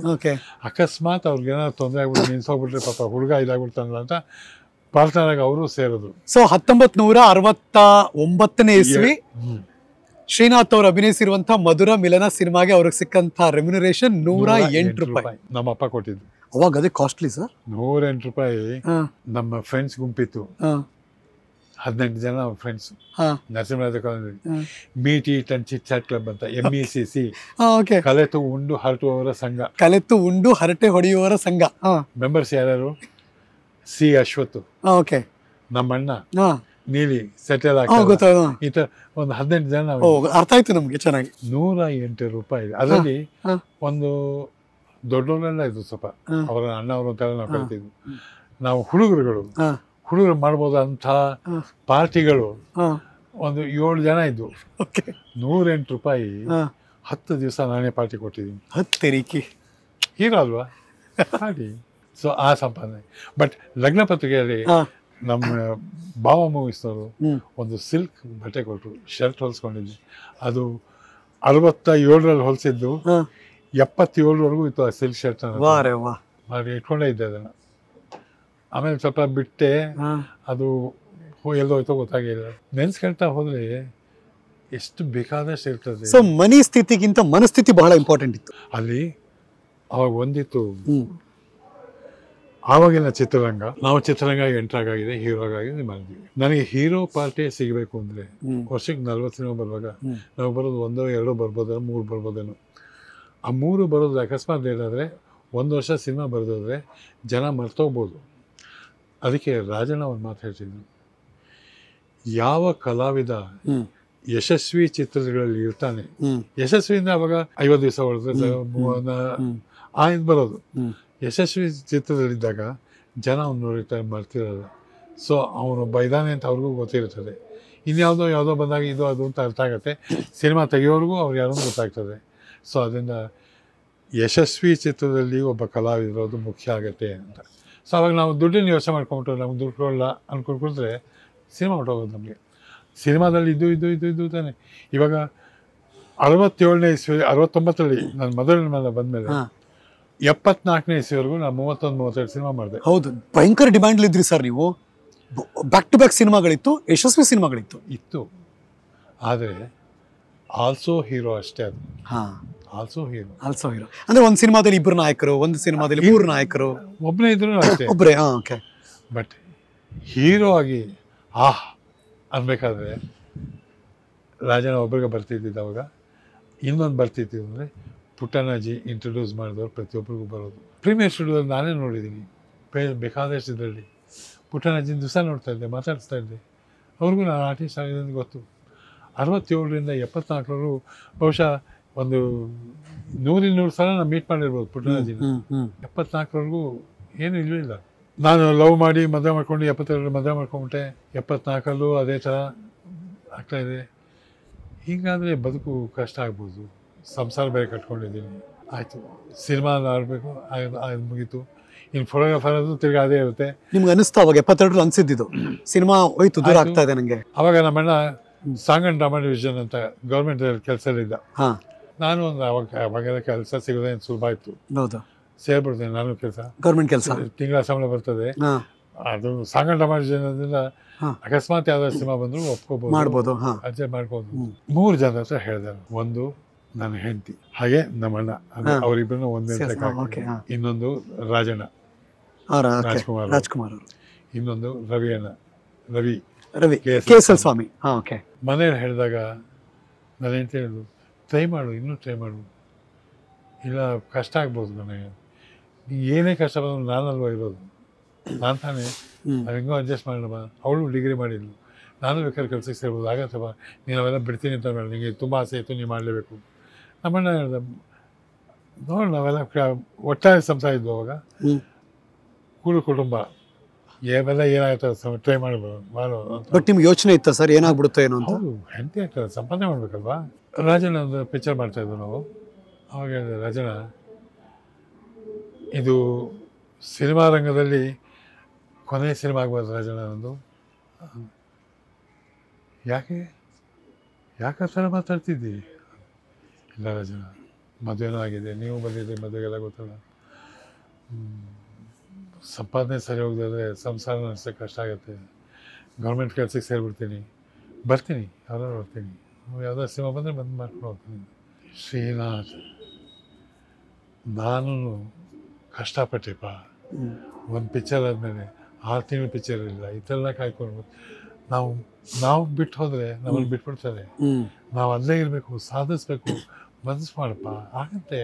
ಅಕಸ್ಮಾತ್ ಅವ್ರಿಗೆ ಏನಾದ್ರು ತೊಂದರೆ ಆಗ್ಬಿಟ್ಟು ನಿನ್ಸೋಗ್ಬಿಟ್ರೆ ಪಾಪ ಹುಡುಗ ಇದಾಗ್ಬಿಡ್ತಾನಲ್ಲ ಅಂತ ಪಾರ್ಟ್ನರ್ ಆಗಿ ಅವರು ಸೇರಿದ್ರು. ಸೊ 1969ನೇ ಇಸ್ವಿ ಶ್ರೀನಾಥ್ ಅವರು ಅಭಿನಯಿಸಿರುವಂತ ಮಧುರ ಮಿಲನ ಸಿನಿಮಾಗೆ ಅವ್ರಿಗೆ ಸಿಕ್ಕಂತ ರೆಮ್ಯುನರೇಷನ್ 108 ರೂಪಾಯಿ ನಮ್ಮಪ್ಪ ಕೊಟ್ಟಿದ್ದು. ಅವಾಗ ಅದೇ ಕಾಸ್ಟ್ಲಿ ಸರ್. 108 ರೂಪಾಯಿ. ನಮ್ಮ ಫ್ರೆಂಡ್ಸ್ ಗುಂಪಿತ್ತು, 18 ಜನ friends, Narasimharaja college meet eat and chit chat club ಅಂತ, MECC, ಕಲೆತು ಉಂಡು ಹರಟುವವರ ಸಂಘ. ಕಲೆತು ಉಂಡು ಹರಟೆ ಹೊಡೆಯುವವರ ಸಂಘ. ಮೆಂಬರ್ಸ್ ಯಾರ್ಯಾರು? C. ಅಶ್ವತ್, ನಮ್ಮಣ್ಣ ನೀಲಿ, ಸೆಟಲ್ ಈ ತರ ಒಂದು 18 ಜನ. ಅರ್ಥ ಆಯ್ತು ನಮ್ಗೆ ಚೆನ್ನಾಗಿ. 108 ರೂಪಾಯಿ. ಅದರಲ್ಲಿ ಒಂದು ದೊಡ್ಡವರೆಲ್ಲ ಇದ್ರು, ಸ್ವಲ್ಪ ಅವರ ಅಣ್ಣ ಅವರು ಅಂತೆಲ್ಲ ನಾವು ಕರಿತಿದ್ವಿ. ನಾವು ಹುಡುಗರು ಮಾಡ್ಬೋದಂಥ ಪಾರ್ಟಿಗಳು ಒಂದು 7 ಜನ ಇದ್ವು. 108 ರೂಪಾಯಿ 10 ದಿವಸ ನಾನೇ ಪಾರ್ಟಿ ಕೊಟ್ಟಿದ್ದೀನಿ. 10 ಹೀರೋ ಅಲ್ವಾ ಹಾಗೆ. ಸೊ ಆ ಸಂಪಾದನೆ. ಬಟ್ ಲಗ್ನ ಪತ್ರಿಕೆಯಲ್ಲಿ ನಮ್ಮ ಭಾವ ಮೂವೀಸ್ನವರು ಒಂದು ಸಿಲ್ಕ್ ಬಟ್ಟೆ ಕೊಟ್ಟರು, ಶರ್ಟ್ ಹೊಲ್ಸ್ಕೊಂಡಿದ್ವಿ. ಅದು 67ರಲ್ಲಿ ಹೊಲಿಸಿದ್ದು, 77ವರೆಗೂ ಇತ್ತು ಆ ಸಿಲ್ಕ್ ಶರ್ಟ್. ಮಾಡಿ ಇಟ್ಕೊಂಡೇ ಇದ್ದೆ ಅದನ್ನು. ಆಮೇಲೆ ಸ್ವಲ್ಪ ಬಿಟ್ಟೆ, ಅದು ಎಲ್ಲೋಯ್ತೋ ಗೊತ್ತಾಗಿಲ್ಲ. ನೆನ್ಸ್ಕೊಳ್ತಾ ಹೋದ್ರೆ ಎಷ್ಟು ಬೇಕಾದಷ್ಟು ಇರ್ತದೆ. ಸೊ ಮನಿ ಸ್ಥಿತಿಗಿಂತ ಮನಸ್ಥಿತಿ ಬಹಳ ಇಂಪಾರ್ಟೆಂಟ್ ಇತ್ತು ಅಲ್ಲಿ. ಅವಾಗ ಒಂದಿತ್ತು, ಆವಾಗಿನ ಚಿತ್ರರಂಗ, ನಾವು ಚಿತ್ರರಂಗ ಎಂಟ್ರಾಗಿದೆ, ಹೀರೋಗಾಗಿದೆ ಮಾಡಿದ್ವಿ. ನನಗೆ ಹೀರೋ ಪಾರ್ಟಿ ಸಿಗಬೇಕು ಅಂದರೆ ವರ್ಷಕ್ಕೆ 40 ಸಿನಿಮಾ ಬರುವಾಗ ನಾವು ಬರೋದು 1-2 ಬರ್ಬೋದೇನೋ, 3 ಬರ್ಬೋದೇನೋ. ಆ 3 ಬರೋದು ಅಕಸ್ಮಾತ್ ಹೇಳಾದರೆ 1 ವರ್ಷ ಸಿನಿಮಾ ಬರೆದೋದ್ರೆ ಜನ ಮರ್ತೋಗ್ಬೋದು. ಅದಕ್ಕೆ ರಾಜಣ್ಣ ಒಂದು ಮಾತು ಹೇಳ್ತಿದ್ರು, ಯಾವ ಕಲಾವಿದ ಯಶಸ್ವಿ ಚಿತ್ರಗಳಲ್ಲಿ ಇರ್ತಾನೆ, ಯಶಸ್ವಿಯಿಂದ ಅವಾಗ 50 ದಿವಸ ಹೊಡೆದ್ರೆ ಇದು ಬರೋದು, ಯಶಸ್ವಿ ಚಿತ್ರದಲ್ಲಿದ್ದಾಗ ಜನ ಅವ್ನು ನೋಡಿರ್ತಾರೆ, ಮರ್ತಿರೋದು. ಸೊ ಅವನೊಬ್ಬ ಇದ್ದಾನೆ ಅಂತ ಅವ್ರಿಗೂ ಗೊತ್ತಿರ್ತದೆ. ಇನ್ಯಾವುದೋ ಬಂದಾಗ ಇದು ಅದು ಅಂತ ಅರ್ಥ ಆಗುತ್ತೆ. ಸಿನಿಮಾ ತೆಗೆಯೋರಿಗೂ ಅವ್ರು ಯಾರೂ ಗೊತ್ತಾಗ್ತದೆ. ಸೊ ಅದರಿಂದ ಯಶಸ್ವಿ ಚಿತ್ರದಲ್ಲಿ ಒಬ್ಬ ಕಲಾವಿದರೋದು ಮುಖ್ಯ ಆಗುತ್ತೆ ಅಂತ. ಸೊ ಅವಾಗ ನಾವು ದುಡ್ಡಿನ ಯೋಚನೆ ಮಾಡ್ಕೊಂಬಿಟ್ರೆ, ನಮ್ಗೆ ದುಡ್ಡು ಕೊಡಲ್ಲ ಅಂದ್ಕೊಂಡ್ರೆ ಸಿನಿಮಾ ಹೊಟ್ಟೋಗೋದು ನಮಗೆ. ಸಿನಿಮಾದಲ್ಲಿ ಇದು ತಾನೆ. ಇವಾಗ 67ನೇ ಇಸ್ವಿ 69ರಲ್ಲಿ ನಾನು ಮೊದಲ ಬಂದಮೇಲೆ 74ನೇ ಇಸ್ವಿವರೆಗೂ ನಾನು 31-32 ಸಿನಿಮಾ ಮಾಡಿದೆ. ಹೌದು, ಭಯಂಕರ ಡಿಮ್ಯಾಂಡ್ ಇದ್ರಿ ಸರ್ ನೀವು. ಬ್ಯಾಕ್ ಟು ಬ್ಯಾಕ್ ಸಿನಿಮಾಗಳಿತ್ತು, ಯಶಸ್ವಿ ಸಿನಿಮಾಗಳಿತ್ತು. ಆದರೆ ಆಲ್ಸೋ ಹೀರೋ ಅಷ್ಟೇ. ಅದು ಆಲ್ಸೋ ಹೀರೋ. ಆಲ್ಸೋ ಹೀರೋ ಅಂದ್ರೆ ಒಂದು ಸಿನಿಮಾದಲ್ಲಿ ಇಬ್ಬರು ನಾಯಕರು, ಒಂದು ಸಿನಿಮಾದಲ್ಲಿ ಮೂರು ನಾಯಕರು, ಒಬ್ಬನೇ ಇದ್ರು ಅಷ್ಟೇ. ಒಬ್ಬರೇ. ಓಕೆ. ಬಟ್ ಹೀರೋ ಆಗಿ ಅನ್ಬೇಕಾದ್ರೆ ರಾಜಣ್ಣ ಒಬ್ರಿಗೆ ಬರ್ತಿದ್ದಿದ್ದು. ಅವಾಗ ಇನ್ನೊಂದು ಬರ್ತಿದ್ದಿದ್ದು ಅಂದರೆ ಪುಟ್ಟಣ್ಣಾಜಿ ಇಂಟ್ರೊಡ್ಯೂಸ್ ಮಾಡಿದವ್ರು ಪ್ರತಿಯೊಬ್ಬರಿಗೂ ಬರೋದು. ಪ್ರೀಮಿಯರ್ ಸ್ಟುಡಿಯೋದಲ್ಲಿ ನಾನೇ ನೋಡಿದ್ದೀನಿ ಬೇಕಾದಷ್ಟು ಇದರಲ್ಲಿ. ಪುಟ್ಟಣ್ಣಾಜಿನ ದಿವಸ ನೋಡ್ತಾ ಇದ್ದೆ, ಮಾತಾಡಿಸ್ತಾ ಇದ್ದೆ. ಅವ್ರಿಗೂ ನಾನು ಆರ್ಟಿಸ್ಟ್ ಆಗಿದೆ ಅಂತ ಗೊತ್ತು. 67ರಿಂದ 74 ಬಹುಶಃ ಒಂದು 100-200 ಸಲ ನಾನು ಮೀಟ್ ಮಾಡಿರ್ಬೋದು ಪುಟ್ಟಣ್ಣಾಜಿನ. 74ವರೆಗೂ ಏನೂ ಇರಲಿಲ್ಲ. ನಾನು ಲವ್ ಮಾಡಿ ಮದುವೆ ಮಾಡ್ಕೊಂಡು 72 ಮದುವೆ ಮಾಡ್ಕೊಂಬಿಟ್ಟೆ. 74 ಅದೇ ಥರ ಆಗ್ತಾಯಿದೆ. ಹೀಗಾದರೆ ಬದುಕು ಕಷ್ಟ ಆಗ್ಬೋದು. ಸಂಸಾರ ಬೇರೆ ಕಟ್ಕೊಂಡಿದ್ದೀನಿ. ಆಯಿತು, ಸಿನಿಮಾ ಆಡಬೇಕು, ಅದು ಮುಗೀತು. ಇನ್ನು ಫೋಟೋಗ್ರಾಫರ್ ಅದು ತಿರ್ಗಿ ಅದೇ ಇರುತ್ತೆ. ನಿಮ್ಗೆ ಅನಿಸ್ತಾ ಅವಾಗ 72 ಅನಿಸಿದ್ದು ಸಿನಿಮಾ ಹೋಯ್ತು, ದೂರ ಆಗ್ತಾ ಇದೆ ನನಗೆ? ಅವಾಗ ನಮ್ಮಣ್ಣ ಸಾಂಗ್ ಆ್ಯಂಡ್ ಡ್ರಾಮಾ ಡಿವಿಷನ್ ಅಂತ ಗೌರ್ಮೆಂಟ್ ಕೆಲಸದಲ್ಲಿದ್ದ. ನಾನು ಒಂದು ಅವಾಗೆಲ್ಲ ಕೆಲಸ ಸಿಗೋದೇನು ಸುಲಭ ಇತ್ತು. ಹೌದು, ಸೇರ್ಬಿಡ್ತೇನೆ ನಾನು ಕೆಲಸ, ಗೌರ್ಮೆಂಟ್ ಕೆಲಸ, ತಿಂಗಳ ಸಂಬಳ ಬರ್ತದೆ. ಅದು ಸಾಂಗ್ ಆ್ಯಂಡ್ ಡ್ರಾಮಾ ಡಿವಿಷನ್ ಅದರಿಂದ ಅಕಸ್ಮಾತ್ ಯಾವ್ದಾದ್ರು ಸಿನಿಮಾ ಬಂದರೂ ಒಪ್ಕೋಬೋದು, ಮಾಡ್ಬೋದು, ಅಡ್ಜಸ್ಟ್ ಮಾಡ್ಬೋದು. 3 ಜನ ಹತ್ರ ಹೇಳಿದೆ. ಒಂದು ನನ್ನ ಹೆಂಡತಿ, ಹಾಗೆ ನಮ್ಮಣ್ಣ, ಅವರಿಬ್ಬರನ್ನ ಒಂದೇ ಲೆಕ್ಕ. ಇನ್ನೊಂದು ರಾಜಣ್ಣ ರಾಜ್ಕುಮಾರ್, ಇನ್ನೊಂದು ರವಿ ಸ್ವಾಮಿ. ಮನೇಲಿ ಹೇಳಿದಾಗ ನನ್ನ ಹೆಂಡತಿ ಹೇಳಿದ್ರು, ಟ್ರೈ ಮಾಡು, ಇನ್ನೂ ಟ್ರೈ ಮಾಡು, ಇಲ್ಲ ಕಷ್ಟ ಆಗ್ಬೋದು ನನಗೆ. ಏನೇ ಕಷ್ಟ ಬಂದ್ರು ನಾನಲ್ವ ಇರೋದು, ನಾನು ತಾನೇ, ನಾವು ಹೆಂಗೋ ಅಡ್ಜಸ್ಟ್ ಮಾಡೋಣ. ಅವಳು ಡಿಗ್ರಿ ಮಾಡಿದ್ಲು, ನಾನು ಬೇಕಾದ್ರೆ ಕೆಲಸಕ್ಕೆ ಸೇರ್ಬೋದು, ಆಗತ್ತಪ್ಪ, ನೀನು ಅವೆಲ್ಲ ಬಿಡ್ತೀನಿ ಅಂತ ಬೇಡ, ನಿಮಗೆ ತುಂಬ ಆಸೆ ಇತ್ತು, ನೀವು ಮಾಡಲೇಬೇಕು. ನಮ್ಮಣ್ಣ ಹೇಳ್ದೆ, ನೋಡಿ ನಾವೆಲ್ಲ ಒಟ್ಟಾರೆ ಸಂಸಾರ ಇದ್ವು ಅವಾಗ, ಕೂಡು ಕುಟುಂಬ, ಇವೆಲ್ಲ ಏನಾಗ್ತದೆ ಟ್ರೈ ಮಾಡ್ಬೋದು ಮಾಡೋ. ಬಟ್ ನಿಮ್ಗೆ ಯೋಚನೆ ಇತ್ತ ಸರ್ ಏನಾಗ್ಬಿಡುತ್ತೋ ಏನೋ ಅಂತ? ಹೌದು, ಹೆಂಡತಿ ಆಗ್ತದೆ, ಸಂಪಾದನೆ ಮಾಡ್ಬೇಕಲ್ವಾ. ರಾಜಣ್ಣ ಒಂದು ಪಿಕ್ಚರ್ ಮಾಡ್ತಾಯಿದ್ವು ನಾವು. ಅವಾಗ ಹೇಳಿದೆ, ರಾಜಣ್ಣ ಇದು ಸಿನಿಮಾ ರಂಗದಲ್ಲಿ ಕೊನೆಯ ಸಿನಿಮಾ ಆಗ್ಬೋದು ರಾಜಣ್ಣ ನಂದು. ಯಾಕೆ ಆ ಥರ ಮಾತಾಡ್ತಿದ್ದಿ? ಇಲ್ಲ ರಾಜಣ್ಣ, ಮದುವೆನೂ ಆಗಿದೆ, ನೀವು ಬಂದಿದ್ದೆ ಮದುವೆಗೆಲ್ಲ ಗೊತ್ತಲ್ಲ, ಸಂಪಾದನೆ ಸರಿ ಹೋಗಿದ್ರೆ ಸಂಸಾರ ನಡೆಸೋಕ್ಕೆ ಕಷ್ಟ ಆಗುತ್ತೆ. ಗೌರ್ಮೆಂಟ್ ಕೆಲಸಕ್ಕೆ ಸೇರಿಬಿಡ್ತೀನಿ, ಬರ್ತೀನಿ, ಯಾವ್ದಾದ್ರು ಬರ್ತೀನಿ, ಯಾವುದಾದ್ರು ಸಿನಿಮಾ ಬಂದರೆ ಬಂದು ಮಾಡ್ಕೊಂಡು ಹೋಗ್ತೀನಿ. ಶ್ರೀನಾಥ್, ನಾನು ಕಷ್ಟಪಟ್ಟೆಪ್ಪ. ಒಂದು ಪಿಕ್ಚರ್ ಆದಮೇಲೆ 6 ತಿಂಗಳು ಪಿಕ್ಚರ್ ಇಲ್ಲ, ಇದೆಲ್ಲ ಕಾಯ್ಕೊಂಡು ನಾವು ಬಿಟ್ಟು ಹೋದರೆ ನಮ್ಮನ್ನು ಬಿಟ್ಬಿಡ್ತಾರೆ. ನಾವು ಅಲ್ಲೇ ಇರಬೇಕು, ಸಾಧಿಸ್ಬೇಕು, ಮನಸ್ಸು ಮಾಡಪ್ಪ, ಆಗುತ್ತೆ.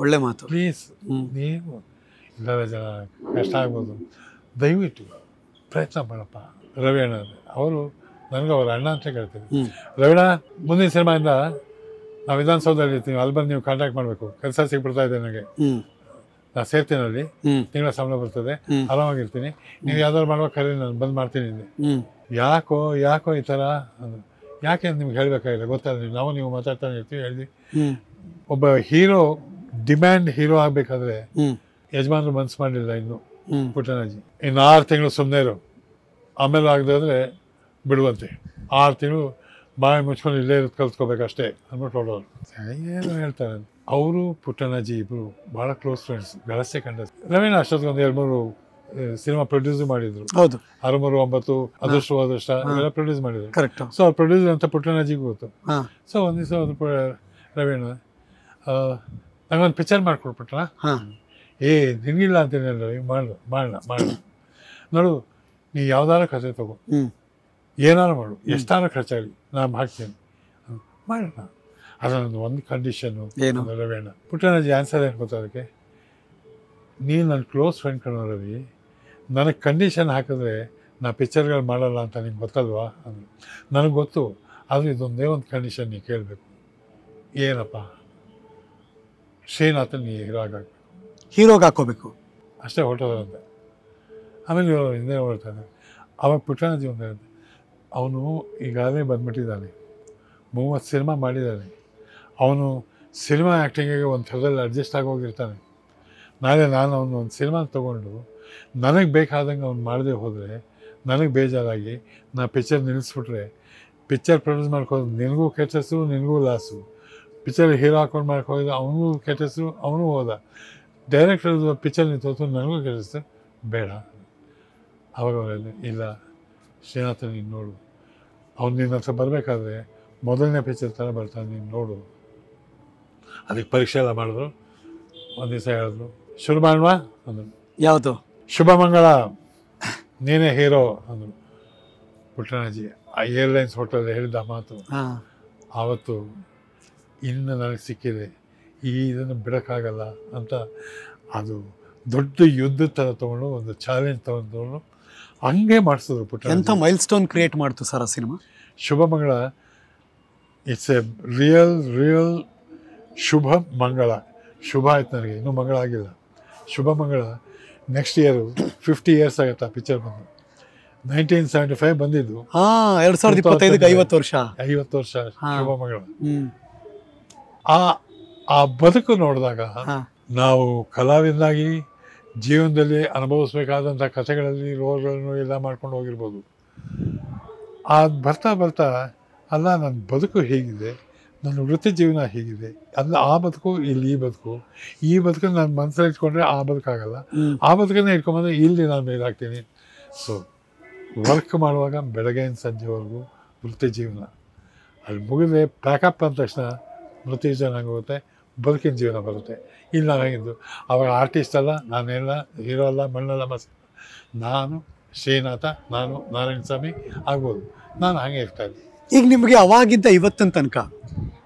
ಒಳ್ಳೆ ಮಾತು. ಪ್ಲೀಸ್, ನೀವು ಇಲ್ಲ ಜನ ಕಷ್ಟ ಆಗ್ಬೋದು, ದಯವಿಟ್ಟು ಪ್ರಯತ್ನ ಮಾಡಪ್ಪ. ರವಿ ಅಣ್ಣ ಅವರು ನನಗೆ ಅವ್ರ ಅಣ್ಣ ಅಂತ ಕೇಳ್ತೀನಿ. ರವಿಣ್ಣ, ಮುಂದಿನ ಸಿನಿಮಾಯಿಂದ ನಾವು ವಿಧಾನಸೌಧದಲ್ಲಿ ಇರ್ತೀವಿ, ಅಲ್ಲಿ ಬಂದು ನೀವು ಕಾಂಟ್ಯಾಕ್ಟ್ ಮಾಡಬೇಕು, ಕೆಲಸ ಸಿಗ್ಬಿಡ್ತಾ ಇದೆ ನನಗೆ, ನಾನು ಸೇರ್ತೀನಿ, ಅಲ್ಲಿ ತಿಂಗಳ ಸಂಬಳ ಬರ್ತದೆ, ಆರಾಮಾಗಿರ್ತೀನಿ, ನೀವು ಯಾವ್ದಾದ್ರು ಮಾಡುವಾಗ ಕರೀರಿ, ನಾನು ಬಂದು ಮಾಡ್ತೀನಿ. ಯಾಕೋ ಈ ಥರ ಅಂದರು. ಯಾಕೆ ಅಂತ ನಿಮ್ಗೆ ಹೇಳಬೇಕಾಗಿಲ್ಲ, ಗೊತ್ತಾದ್ರೆ ನೀವು ಮಾತಾಡ್ತಾನೆ ಇರ್ತೀವಿ, ಹೇಳಿದ್ವಿ. ಒಬ್ಬ ಹೀರೋ, ಡಿಮ್ಯಾಂಡ್ ಹೀರೋ ಆಗಬೇಕಾದ್ರೆ ಯಜಮಾನ್ರು ಮನ್ಸು ಮಾಡಲಿಲ್ಲ ಇನ್ನು ಪುಟ್ಟಣ್ಣಾಜಿ. ಇನ್ನು 6 ತಿಂಗಳು ಸುಮ್ಮನೆ ಇರು, ಆಮೇಲೆ ಆಗದೆ ಅಂದರೆ ಬಿಡುವಂತೆ. 6 ತಿಂಗಳು ಬಾಯಿ ಮುಚ್ಕೊಂಡು ಇಲ್ಲೇ ಇರೋದು ಕಲ್ತ್ಕೋಬೇಕಷ್ಟೇ ಅಂದ್ಬಿಟ್ಟು ಹೊಡೋರು. ಏನು ಹೇಳ್ತಾರೆ, ಅವರು ಪುಟ್ಟಣ್ಣಾಜಿ ಇಬ್ಬರು ಭಾಳ ಕ್ಲೋಸ್ ಫ್ರೆಂಡ್ಸ್, ಬೆಳಸೆ ಕಂಡ. ರವೀಣ ಅಷ್ಟೊತ್ತಿಗೆ ಒಂದು 2-3 ಸಿನಿಮಾ ಪ್ರೊಡ್ಯೂಸ್ ಮಾಡಿದ್ರು. ಹೌದು, 6-3-9 ಅದೃಷ್ಟ ಇವೆಲ್ಲ ಪ್ರೊಡ್ಯೂಸ್ ಮಾಡಿದ್ರು. ಕರೆಕ್ಟ್. ಸೊ ಅವ್ರು ಪ್ರೊಡ್ಯೂಸರ್ ಅಂತ ಪುಟ್ಟಣ್ಣಾಜಿಗೂ ಗೊತ್ತು. ಸೊ ಒಂದು ದಿವಸ ರವೀಣ, ನಂಗೊಂದು ಪಿಕ್ಚರ್ ಮಾಡಿಕೊಡ್ಬಿಟ್ರ. ನಿನಗಿಲ್ಲ ಅಂತೀನಿ, ಮಾಡೋಣ ನೋಡು, ನೀ ಯಾವ್ದಾರ ಕಥೆ ತಗೋ, ಏನಾರು ಮಾಡು, ಎಷ್ಟಾರು ಖರ್ಚಾಗಲಿ, ನಾನು ಹಾಕ್ತೀನಿ, ಮಾಡೋಣ. ಅದನ್ನೊಂದು ಒಂದು ಕಂಡೀಷನ್ನು. ರವೀಣ ಪುಟ್ಟಣ್ಣಾಜಿ ಆನ್ಸರ್ ಏನು ಗೊತ್ತಾ ಅದಕ್ಕೆ? ನೀನು ನನ್ನ ಕ್ಲೋಸ್ ಫ್ರೆಂಡ್ ಕಣೋ ರವಿ, ನನಗೆ ಕಂಡೀಷನ್ ಹಾಕಿದ್ರೆ ನಾ ಪಿಕ್ಚರ್ಗಳು ಮಾಡಲ್ಲ ಅಂತ ನಿಂಗೆ ಗೊತ್ತಲ್ವಾ ಅಂದರು. ನನಗೆ ಗೊತ್ತು, ಆದರೆ ಇದೊಂದೇ ಒಂದು ಕಂಡೀಷನ್ ನೀ ಕೇಳಬೇಕು. ಏನಪ್ಪ? ಶ್ರೀನಾಥನ್ ನೀ ಹೀರೋಗೆ ಹಾಕೋಬೇಕು ಅಷ್ಟೇ, ಹೊರಟೋದಂತೆ. ಆಮೇಲೆ ಇವರು ಹಿಂದೆ ಹೊರಡ್ತಾನೆ. ಆವಾಗ ಪುಟ್ಟಣ್ಣಾಜಿ ಒಂದು ಹೇಳಿದೆ, ಅವನು ಈಗಾಗಲೇ ಬಂದ್ಬಿಟ್ಟಿದ್ದಾನೆ, 30 ಸಿನಿಮಾ ಮಾಡಿದ್ದಾನೆ, ಅವನು ಸಿನಿಮಾ ಆ್ಯಕ್ಟಿಂಗಿಗೆ ಒಂದು ಥರದಲ್ಲಿ ಅಡ್ಜಸ್ಟ್ ಆಗೋಗಿರ್ತಾನೆ. ನಾಳೆ ನಾನು ಅವನು ಒಂದು ಸಿನಿಮಾ ತೊಗೊಂಡು ನನಗೆ ಬೇಕಾದಂಗೆ ಅವ್ನು ಮಾಡದೆ ಹೋದರೆ ನನಗೆ ಬೇಜಾರಾಗಿ ನಾ ಪಿಕ್ಚರ್ ನಿಲ್ಲಿಸ್ಬಿಟ್ರೆ, ಪಿಕ್ಚರ್ ಪ್ರೊಡ್ಯೂಸ್ ಮಾಡ್ಕೋದು ನಿನಗೂ ಕೆಟ್ಟ ಹೆಸರು, ನಿನಗೂ ಲಾಸು. ಪಿಕ್ಚರ್ ಹೀರೋ ಹಾಕೊಂಡು ಮಾಡ್ಕೋದು ಅವನಿಗೂ ಕೆಟ್ಟ ಹೆಸರು, ಅವನು ಹೋದ. ಡೈರೆಕ್ಟರ್ ಪಿಕ್ಚರ್ ನಿಂತು ನನಗೂ ಕೆಟ್ಟ ಹೆಸರು, ಬೇಡ. ಆವಾಗ ಅವರಲ್ಲಿ, ಇಲ್ಲ ಶ್ರೀನಾಥ, ನೀನು ನೋಡು, ಅವ್ನು ನಿನ್ನ ಹತ್ರ ಬರಬೇಕಾದ್ರೆ ಮೊದಲನೇ ಪಿಕ್ಚರ್ ಥರ ಬರ್ತಾನೆ, ನೀನು ನೋಡು. ಅದಕ್ಕೆ ಪರೀಕ್ಷೆ ಎಲ್ಲ ಮಾಡಿದ್ರು. ಒಂದು ದಿವಸ ಹೇಳಿದ್ರು, ಶುರು ಮಾಡುವ ಅಂದರು. ಯಾವುದು? ಶುಭ ಮಂಗಳ, ನೀನೇ ಹೀರೋ ಅಂದರು ಪುಟ್ಟಣ್ಣಾಜಿ. ಆ ಏರ್ಲೈನ್ಸ್ ಹೋಟೆಲ್ ಹೇಳಿದ ಮಾತು ಆವತ್ತು ಇನ್ನು ನನಗೆ ಸಿಕ್ಕಿದೆ, ಇದನ್ನು ಬಿಡೋಕ್ಕಾಗಲ್ಲ ಅಂತ. ಅದು ದೊಡ್ಡ ಯುದ್ಧ ಥರ ತೊಗೊಂಡು, ಒಂದು ಚಾಲೆಂಜ್ ತೊಗೊಂಡು ಹಂಗೆ ಮಾಡಿಸಿದ್ರು ಪುಟ್ಟ. ಎಂಥ ಮೈಲ್ ಸ್ಟೋನ್ ಕ್ರಿಯೇಟ್ ಮಾಡ್ತು ಸರ್ ಆ ಸಿನಿಮಾ. ಶುಭ ಮಂಗಳ, ಇಟ್ಸ್ ಎ ರಿಯಲ್ ಶುಭ ಮಂಗಳ. ಶುಭ ಆಯ್ತು ನನಗೆ, ಇನ್ನೂ ಮಂಗಳ ಆಗಿಲ್ಲ. ಶುಭ ಮಂಗಳ ನೆಕ್ಸ್ಟ್ ಇಯರು 50 years ಆಗುತ್ತೆ ಆ ಪಿಕ್ಚರ್ ಬಂದು. 1975 ಬಂದಿದ್ದು. 2025 50 ವರ್ಷ. 50 ವರ್ಷ ಶುಭ ಮಂಗಳ. ಆ ಬದುಕು ನೋಡಿದಾಗ ನಾವು ಕಲಾವಿದನಾಗಿ ಜೀವನದಲ್ಲಿ ಅನುಭವಿಸ್ಬೇಕಾದಂಥ ಕಥೆಗಳಲ್ಲಿ ರೋಲ್ಗಳನ್ನು ಎಲ್ಲ ಮಾಡ್ಕೊಂಡು ಹೋಗಿರ್ಬೋದು. ಬರ್ತಾ ಬರ್ತಾ ಅಲ್ಲ, ನನ್ನ ಬದುಕು ಹೇಗಿದೆ, ನನ್ನ ವೃತ್ತಿ ಜೀವನ ಹೇಗಿದೆ, ಅಲ್ಲ ಆ ಬದುಕು ಇಲ್ಲಿ ಈ ಬದುಕನ್ನು ನಾನು ಮನಸ್ಸಲ್ಲಿ ಇಟ್ಕೊಂಡ್ರೆ ಆ ಬದುಕಾಗಲ್ಲ, ಆ ಬದುಕನ್ನೇ ಇಟ್ಕೊಂಬಂದ್ರೆ ಇಲ್ಲಿ ನಾನು ಮೇಲಾಗ್ತೀನಿ. ಸೊ ವರ್ಕ್ ಮಾಡುವಾಗ ಬೆಳಗ್ಗೆಯಿಂದ ಸಂಜೆವರೆಗೂ ವೃತ್ತಿ ಜೀವನ, ಅಲ್ಲಿ ಮುಗಿದ್ರೆ ಪ್ಯಾಕಪ್ ಅಂದ ತಕ್ಷಣ ವೃತ್ತಿ ಜೀವನ ಆಗೋಗುತ್ತೆ, ಬದುಕಿನ ಜೀವನ ಬರುತ್ತೆ. ಇಲ್ಲಿ ನಾನು ಹೇಗಿದ್ದು ಅವಾಗ ಆರ್ಟಿಸ್ಟ್ ಅಲ್ಲ, ನಾನೆಲ್ಲ ಹೀರೋ ಅಲ್ಲ, ಮಣ್ಣಲ್ಲ ಮಸ, ನಾನು ಶ್ರೀನಾಥ, ನಾನು ನಾರಾಯಣ ಸ್ವಾಮಿ ಆಗ್ಬೋದು, ನಾನು ಹಾಗೆ ಇರ್ತಾಯಿದ್ದೆ. ಈಗ ನಿಮಗೆ ಅವಾಗಿದ್ದ ಇವತ್ತಿನ ತನಕ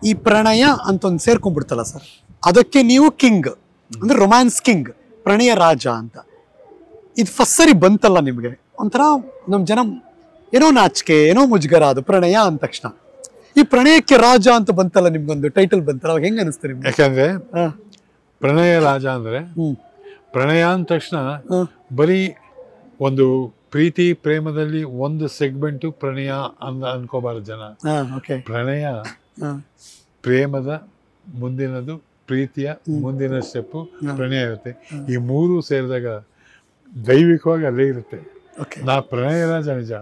ಈ ಪ್ರಣಯ ಅಂತ ಒಂದು ಸೇರ್ಕೊಂಡ್ಬಿಡ್ತಲ್ಲ ಸರ್, ಅದಕ್ಕೆ ನೀವು ಕಿಂಗ್ ಅಂದ್ರೆ ರೊಮ್ಯಾನ್ಸ್ ಕಿಂಗ್, ಪ್ರಣಯ ರಾಜ ಅಂತ. ಇದು ಫಸ್ಟ್ ಸರಿ ಬಂತಲ್ಲ ನಿಮಗೆ, ಒಂಥರ ನಮ್ಮ ಜನ ಏನೋ ನಾಚಿಕೆ, ಏನೋ ಮುಜುಗರ, ಅದು ಪ್ರಣಯ ಅಂದ ತಕ್ಷಣ. ಈ ಪ್ರಣಯಕ್ಕೆ ರಾಜ ಅಂತ ಬಂತಲ್ಲ, ನಿಮ್ಗೊಂದು ಟೈಟಲ್ ಬಂತಲ್ಲ, ಅವಾಗ ಹೆಂಗ ಅನಿಸ್ತು ನಿಮ್ಗೆ? ಯಾಕಂದ್ರೆ ಪ್ರಣಯ ರಾಜ ಅಂದ್ರೆ ಪ್ರಣಯ ಅಂದ ತಕ್ಷಣ ಬರೀ ಒಂದು ಪ್ರೀತಿ ಪ್ರೇಮದಲ್ಲಿ ಒಂದು ಸೆಗ್ಮೆಂಟು ಪ್ರಣಯ ಅನ್ಕೋಬಾರ್ದು ಜನ. ಪ್ರಣಯ ಪ್ರೇಮದ ಮುಂದಿನದು, ಪ್ರೀತಿಯ ಮುಂದಿನ ಸ್ಟೆಪ್ಪು ಪ್ರಣಯ ಇರುತ್ತೆ. ಈ ಮೂರು ಸೇರಿದಾಗ ದೈವಿಕವಾಗಿ ಅಲ್ಲೇ ಇರುತ್ತೆ. ನಾ ಪ್ರಣಯ ರಾಜ, ನಿಜ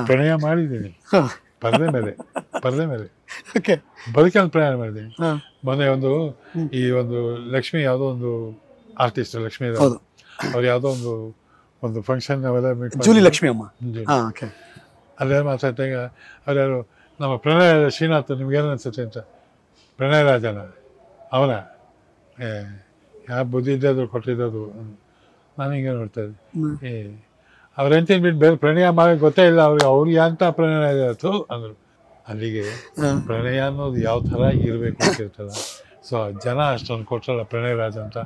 ಪ್ರಣಯ ಮಾಡಿದ್ದೀನಿ, ಪರದೆ ಮೇಲೆ ಬದುಕಲ್ಲಿ ಪ್ರಯಾಣ ಮಾಡಿದ್ದೀನಿ. ಮೊನ್ನೆ ಈ ಒಂದು ಲಕ್ಷ್ಮಿ, ಯಾವುದೋ ಒಂದು ಆರ್ಟಿಸ್ಟ್ ಲಕ್ಷ್ಮಿ ಅವ್ರು ಯಾವುದೋ ಒಂದು ಫಂಕ್ಷನ್ ಅವೆಲ್ಲ ಜೂಲಿ ಲಕ್ಷ್ಮಿ ಅಮ್ಮ ಅಲ್ಲೆಲ್ಲ ಮಾತಾಡ್ತಾಗ ಅವ್ರ್ಯಾರು ನಮ್ಮ ಪ್ರಣಯ ಶ್ರೀನಾಥ್ ನಿಮ್ಗೇನು ಅನ್ಸುತ್ತೆ ಅಂತ. ಪ್ರಣಯ ರಾಜನ ಅವನ ಯಾವ ಬುದ್ಧಿ ಇದ್ದದು ಕೊಟ್ಟಿದ್ದದು. ನಾನು ಹಿಂಗೆ ನೋಡ್ತಾ ಇದ್ದೆ, ಅವ್ರ ಎಂತೇನು ಬಿಟ್ಟು ಬೇರೆ ಪ್ರಣಯ ಮಾಡಿ ಗೊತ್ತೇ ಇಲ್ಲ ಅವ್ರಿಗೆ ಅಂತ ಪ್ರಣಯ ಇತ್ತು ಅಂದರು. ಅಲ್ಲಿಗೆ ಪ್ರಣಯ ಅನ್ನೋದು ಯಾವ ಥರ ಇರಬೇಕು ಅಂತ ಇರ್ತದ. ಸೊ ಜನ ಅಷ್ಟೊಂದು ಕೊಟ್ಟಲ್ಲ ಪ್ರಣಯ ರಾಜ ಅಂತ.